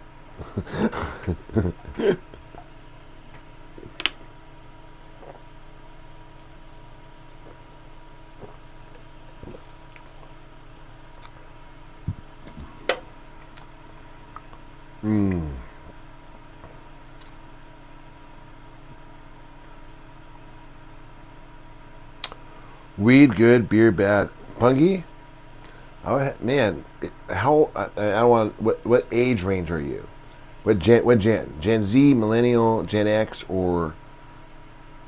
Weed good, beer bad. Fungi? Man, how I don't want. What age range are you? What gen? Gen Z, millennial, Gen X, or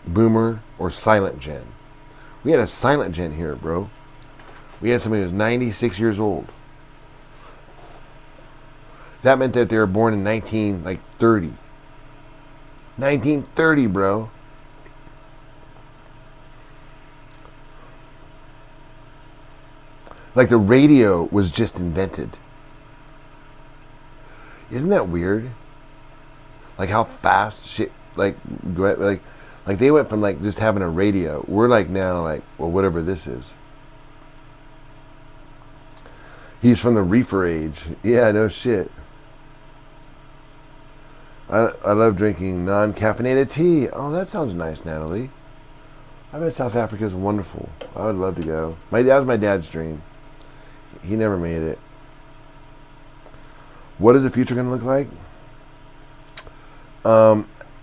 boomer, or silent gen? We had a silent gen here, bro. We had somebody who was 96 years old. That meant that they were born in 1930. 1930, bro. Like the radio was just invented. Isn't that weird? Like how fast shit, like they went from like just having a radio. We're like now like, well, whatever this is. He's from the reefer age. Yeah, no shit. I love drinking non-caffeinated tea. Oh, that sounds nice, Natalie. I bet South Africa is wonderful. I would love to go. That was my dad's dream. He never made it. What is the future going to look like?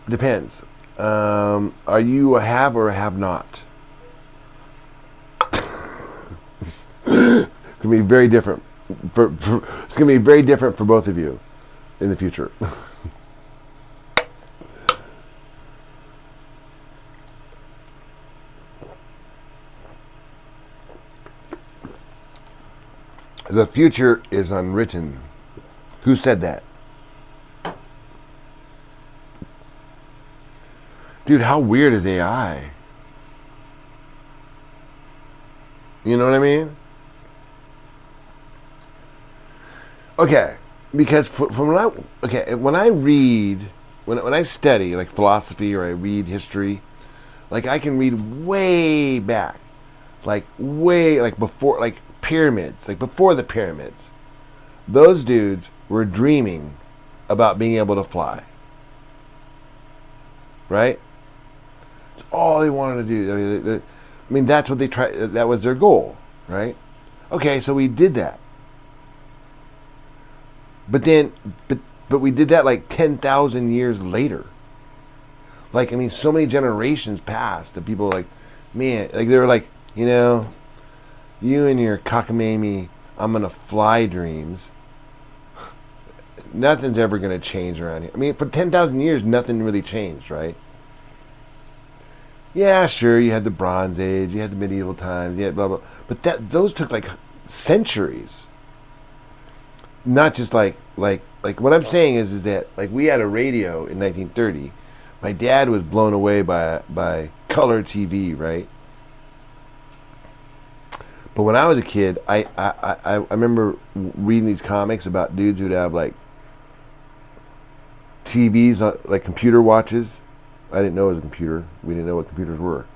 Depends. Are you a have or a have not? It's going to be very different. It's going to be very different for both of you in the future. The future is unwritten. Who said that? Dude, how weird is AI? You know what I mean? Okay, because when I read, when I study like philosophy or I read history, like I can read way back, like before, like pyramids, like before the pyramids. Those dudes were dreaming about being able to fly. Right? It's all they wanted to do. I mean, that's what they tried. That was their goal, right? Okay, so we did that. But we did that like 10,000 years later. Like, I mean, so many generations passed that people like, man, like they were like, you know, you and your cockamamie, I'm gonna fly dreams. Nothing's ever gonna change around here. I mean, for 10,000 years, nothing really changed, right? Yeah, sure, you had the Bronze Age, you had the medieval times, you had blah blah, but those took like centuries. Not just like what I'm saying is that like we had a radio in 1930. My dad was blown away by color TV, right? But when I was a kid, I remember reading these comics about dudes who'd have like TVs, like computer watches. I didn't know it was a computer. We didn't know what computers were.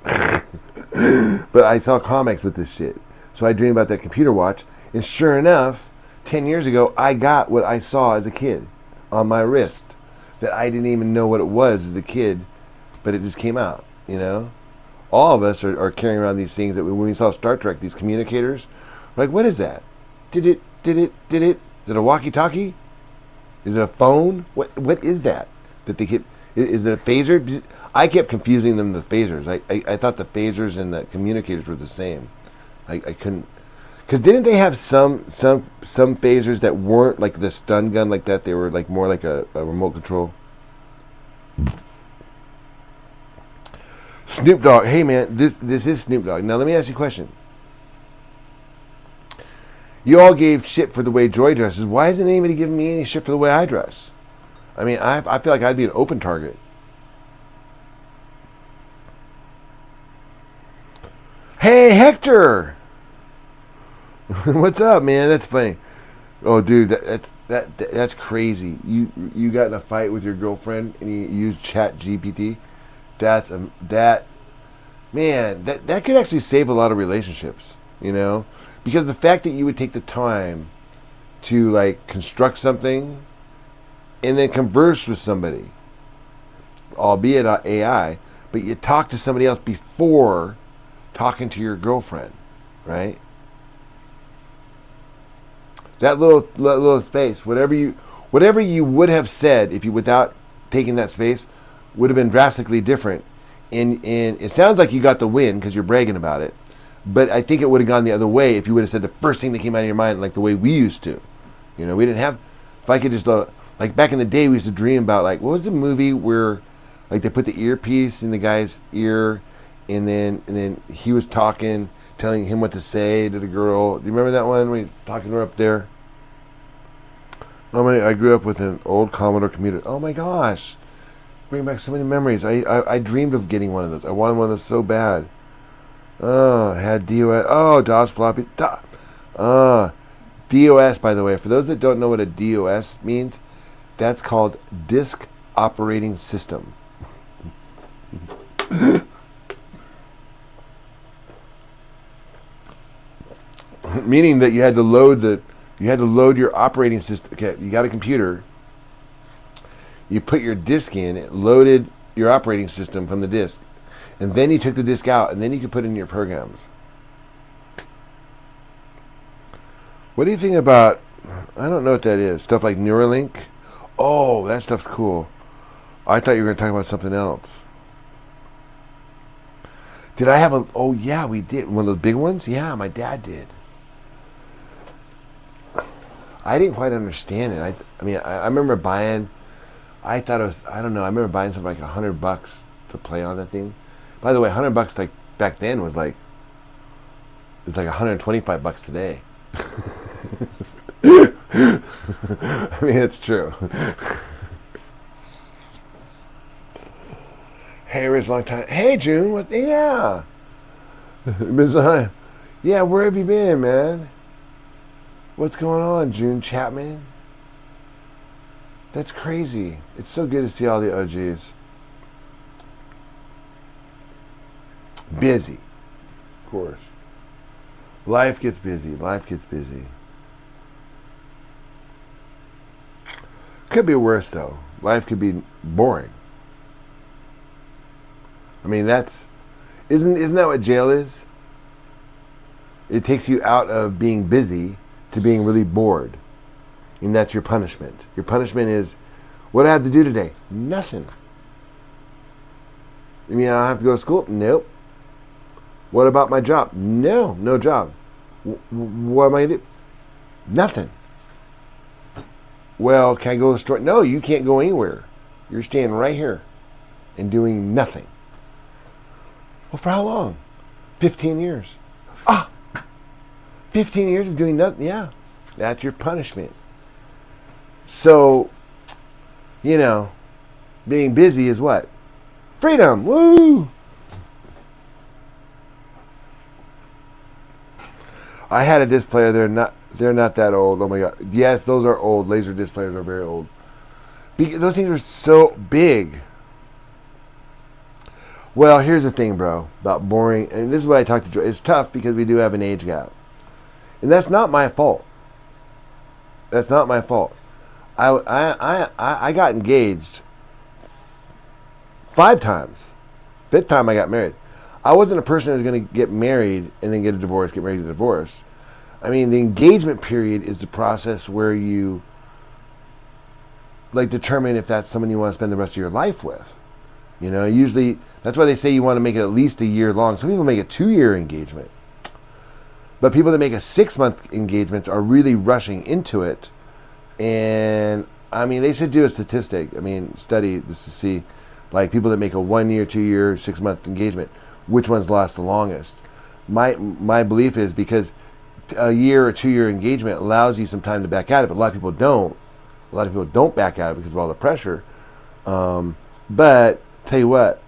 But I saw comics with this shit. So I dreamed about that computer watch. And sure enough, 10 years ago, I got what I saw as a kid on my wrist. That I didn't even know what it was as a kid, but it just came out, you know? All of us are carrying around these things that when we saw Star Trek, these communicators, we're like, what is that? Did it? Is it a walkie-talkie? Is it a phone? What is that? That they get? Is it a phaser? I kept confusing them with phasers. I thought the phasers and the communicators were the same. I couldn't, Because didn't they have some phasers that weren't like the stun gun like that? They were like more like a remote control. Snoop Dogg. Hey man, this is Snoop Dogg. Now let me ask you a question. You all gave shit for the way Joy dresses. Why isn't anybody giving me any shit for the way I dress? I mean, I feel like I'd be an open target. Hey Hector, what's up, man? That's funny. Oh, dude, that's crazy. You got in a fight with your girlfriend and you used Chat GPT. That could actually save a lot of relationships, you know, because the fact that you would take the time to like construct something and then converse with somebody, albeit AI, but you talk to somebody else before talking to your girlfriend, right? That little space, whatever you would have said if you without taking that space would have been drastically different. And it sounds like you got the win because you're bragging about it, but I think it would have gone the other way if you would have said the first thing that came out of your mind, like the way we used to. You know, we didn't have. If I could just like back in the day, we used to dream about like what was the movie where like they put the earpiece in the guy's ear, and then he was talking, telling him what to say to the girl. Do you remember that one when he's talking to her up there? I grew up with an old Commodore computer. Oh my gosh. Bring back so many memories. I dreamed of getting one of those. I wanted one of those so bad. Oh, I had DOS. Oh, DOS floppy. DOS, by the way, for those that don't know what a DOS means, that's called Disk Operating System. Meaning that you had to load your operating system. Okay, you got a computer. You put your disk in, it loaded your operating system from the disk, and then you took the disk out, and then you could put in your programs. What do you think about? I don't know what that is. Stuff like Neuralink. Oh, that stuff's cool. I thought you were going to talk about something else. Did I have a? Oh yeah, we did. One of those big ones. Yeah, my dad did. I didn't quite understand it. I remember buying. I thought it was. I don't know. I remember buying something like $100 to play on that thing. By the way, $100 like back then was like. It's like $125 today. I mean, it's true. Hey, Rich, long time. Hey, June. What? Yeah. Yeah, where have you been, man? What's going on, June Chapman? That's crazy. It's so good to see all the OGs. Busy, of course. Life gets busy. Life gets busy. Could be worse though. Life could be boring. I mean, isn't that what jail is? It takes you out of being busy to being really bored. And that's your punishment. Your punishment is, what do I have to do today? Nothing. You mean I don't have to go to school? Nope. What about my job? No job. What am I going to do? Nothing. Well, can I go to the store? No, you can't go anywhere. You're staying right here and doing nothing. Well, for how long? 15 years. 15 years of doing nothing? Yeah, that's your punishment. So, you know, being busy is what? Freedom. Woo! I had a disc player. They're not that old. Oh my god. Yes, those are old. Laser disc players are very old. Those things are so big. Well, here's the thing, bro, about boring. And this is what I talked to Joy. It's tough because we do have an age gap. And that's not my fault. That's not my fault. I got engaged 5 times. 5th time I got married. I wasn't a person that was going to get married and then get a divorce, get married and divorce. I mean, the engagement period is the process where you like determine if that's someone you want to spend the rest of your life with. You know, usually that's why they say you want to make it at least a year long. Some people make a 2-year engagement. But people that make a 6-month engagement are really rushing into it. And I mean, they should do a statistic. I mean, study this to see, like, people that make a 1 year, 2 year, 6-month engagement, which ones last the longest. My belief is because a year or 2 year engagement allows you some time to back out of it. A lot of people don't. A lot of people don't back out because of all the pressure. But tell you what,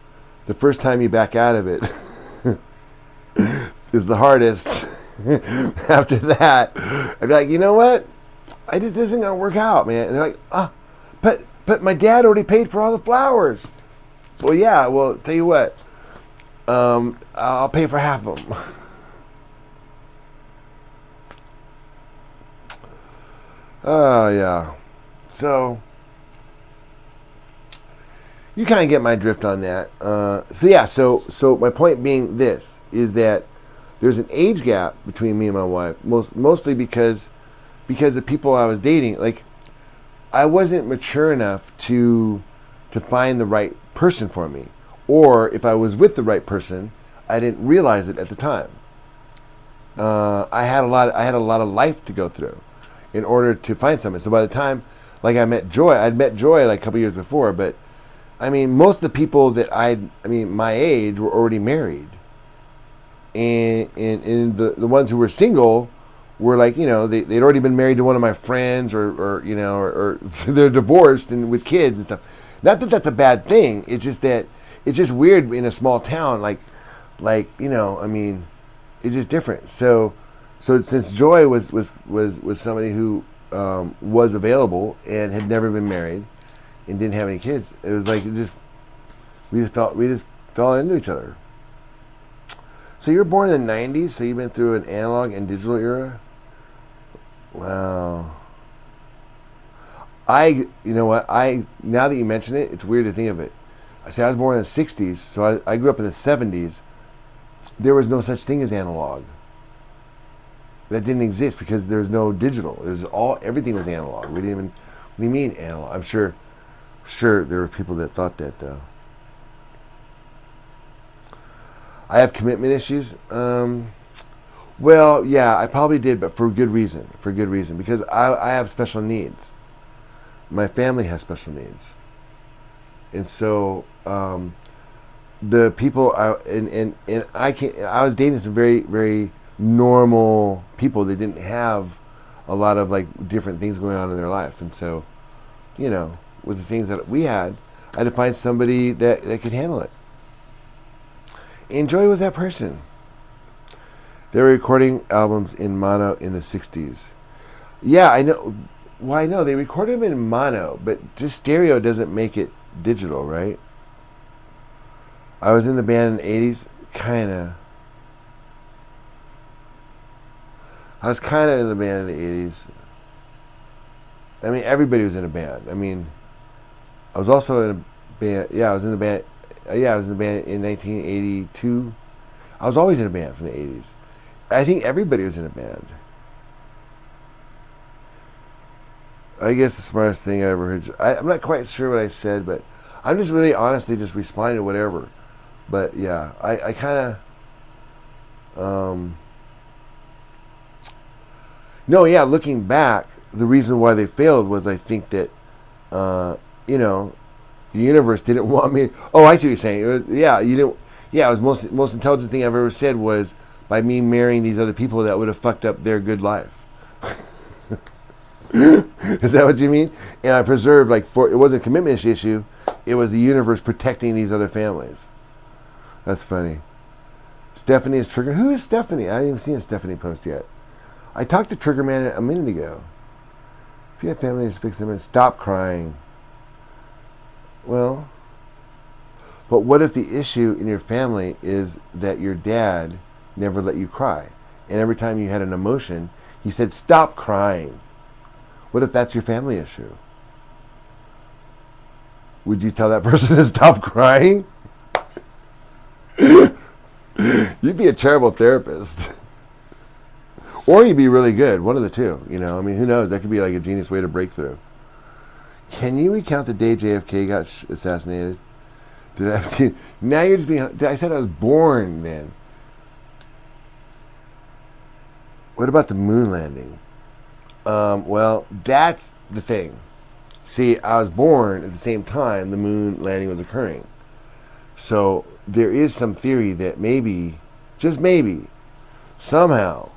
the first time you back out of it is the hardest. After that, I'd be like, you know what? This isn't gonna work out, man. And they're like, but my dad already paid for all the flowers. Well, yeah. Well, tell you what, I'll pay for half of them. Oh yeah. So you kind of get my drift on that. So my point being this is that there's an age gap between me and my wife, mostly because the people I was dating, like, I wasn't mature enough to find the right person for me, or if I was with the right person, I didn't realize it at the time. I had a lot of life to go through in order to find someone. So by the time, like, I'd met Joy like a couple years before, but I mean, most of the people that my age were already married. And the ones who were single were like, you know, they'd already been married to one of my friends or they're divorced and with kids and stuff. Not that that's a bad thing. It's just that it's just weird in a small town. Like, you know, I mean, it's just different. So since Joy was somebody who was available and had never been married and didn't have any kids, it was like we just fell into each other. So you're born in the 90s, so you've been through an analog and digital era? Wow. You know what, now that you mention it, it's weird to think of it. I say I was born in the 60s, so I grew up in the 70s. There was no such thing as analog. That didn't exist because there was no digital. Everything was analog. We didn't even, what do you mean analog? I'm sure there were people that thought that, though. I have commitment issues. Well, yeah, I probably did, but for good reason. Because I have special needs. My family has special needs, and so the people I was dating some very, very normal people that didn't have a lot of, like, different things going on in their life, and so, you know, with the things that we had, I had to find somebody that could handle it. And Joy was that person. They were recording albums in mono in the 60s. Yeah, I know. Well, I know they recorded them in mono, but just stereo doesn't make it digital, right? I was in the band in the 80s, kinda. I was kinda in the band in the 80s. I mean, everybody was in a band. I mean, I was also in a band. Yeah, I was in the band. I was in the band in 1982. I was always in a band from the 80s. I think everybody was in a band. I guess the smartest thing I ever heard. I'm not quite sure what I said, but I'm just really honestly just responding to whatever. But yeah, I kind of. No, yeah. Looking back, the reason why they failed was I think that, you know, the universe didn't want me. Oh, I see what you're saying. It was, yeah, you didn't. Yeah, it was most intelligent thing I've ever said was by me marrying these other people that would have fucked up their good life. Is that what you mean? And I preserved, like, it wasn't a commitment issue. It was the universe protecting these other families. That's funny. Stephanie is Trigger. Who is Stephanie? I haven't even seen a Stephanie post yet. I talked to Trigger Man a minute ago. If you have families, fix them and stop crying. Well, but what if the issue in your family is that your dad never let you cry? And every time you had an emotion, he said, stop crying. What if that's your family issue? Would you tell that person to stop crying? You'd be a terrible therapist. Or you'd be really good. One of the two. You know, I mean, who knows? That could be like a genius way to break through. Can you recount the day JFK got assassinated? Now you're just being. I said I was born then. What about the moon landing? Well, that's the thing. See, I was born at the same time the moon landing was occurring. So there is some theory that maybe, just maybe, somehow,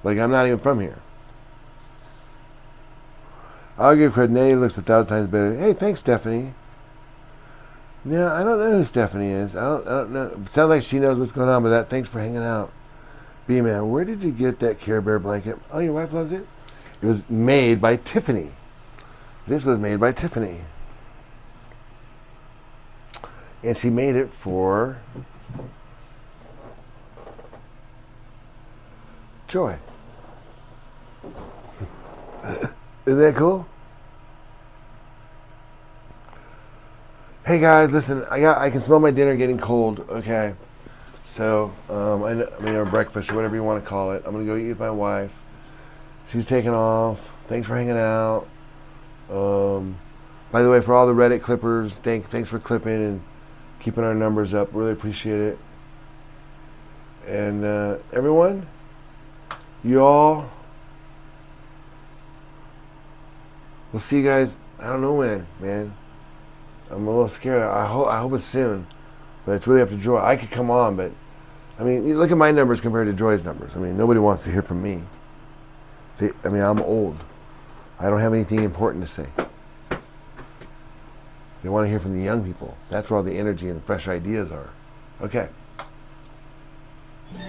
like I'm not even from here. I'll give credit. Nay looks 1,000 times better. Hey, thanks, Stephanie. Yeah, I don't know who Stephanie is. I don't know. It sounds like she knows what's going on, but thanks for hanging out. B-Man, where did you get that Care Bear blanket? Oh, your wife loves it? It was made by Tiffany. This was made by Tiffany. And she made it for Joy. Isn't that cool? Hey guys, listen, I can smell my dinner getting cold, okay? So, or breakfast or whatever you want to call it. I'm gonna go eat with my wife. She's taking off. Thanks for hanging out. By the way, for all the Reddit clippers, thanks for clipping and keeping our numbers up. Really appreciate it. And everyone, you all, we'll see you guys. I don't know when, man. I'm a little scared. I hope it's soon, but it's really up to Joy. I could come on, but I mean, you look at my numbers compared to Joy's numbers. I mean, nobody wants to hear from me. See, I mean, I'm old. I don't have anything important to say. They want to hear from the young people. That's where all the energy and the fresh ideas are. Okay.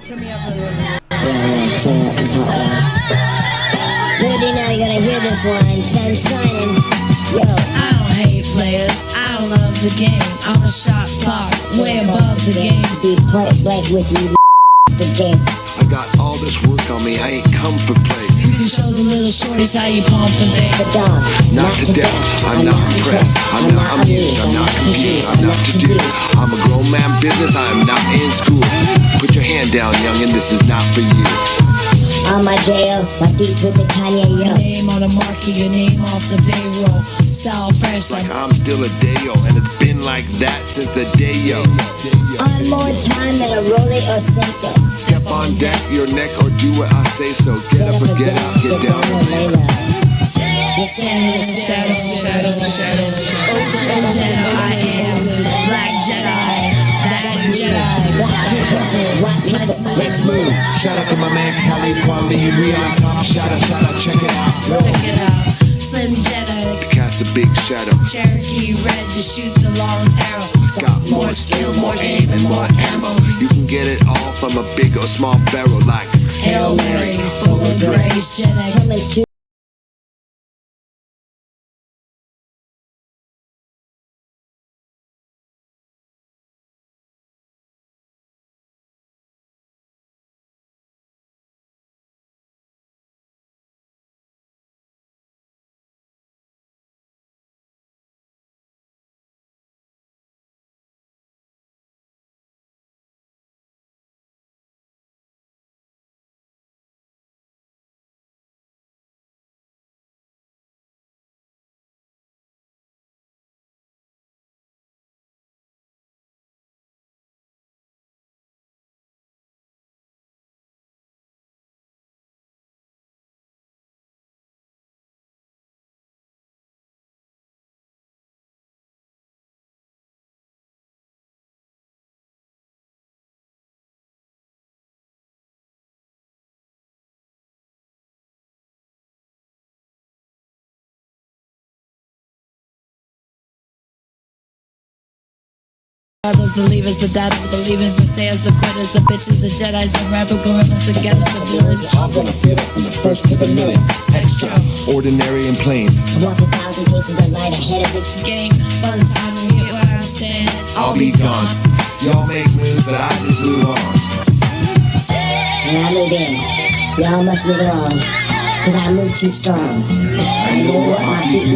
Turn me up a little bit. Yeah, turn it up and talk loud. Little do you know, you're gonna hear this one. Sun's shining. Yo. I don't hate players, I love the game. I'm a shot clock, way above the game. Be point blank with you, the game. I got all this work on me, I ain't come for play. You can show the little shorties how you pump and think. The dog, Not to death, I'm not impressed, I'm not amused, I'm not confused, I'm not to do. I'm a grown man business, I'm not in school. Put your hand down, youngin', this is not for you. On my jail, my beats with the Kanye, yo. Name on the market, your name off the payroll. Style fresh Like like I'm still a Dayo, and it's been like that since the day yo. On more time than a Rollie or Seiko. Step on deck, your neck, or do what I say so. Get up or get out, get down and lay low. You're standing in the shadows. open Jedi, black Jedi, black Jedi, Let's move. Shout out to my man Cali Quality, we on top. Shout out, check it out. check it out. Slim Jedi, Cast a big shadow. Cherokee red to shoot the long arrow. Got more skill, more aim, and more ammo. You can get it all from a big or small barrel like Hail Mary, full of grace, Jedi. Coming to Those believers, the doubters, believers, the stayers, the quitters, the bitches, the Jedis, the rapper gorillas, the ghettos, the village. I'm gonna feel it from the first to the million. Extra Ordinary and plain. walk 1,000 paces a night ahead of the gang, by the time you get where I'm standing, I'll be gone. Y'all make moves, but I just move on. When I move in, y'all must move along. Cause I move too strong. I know what my feet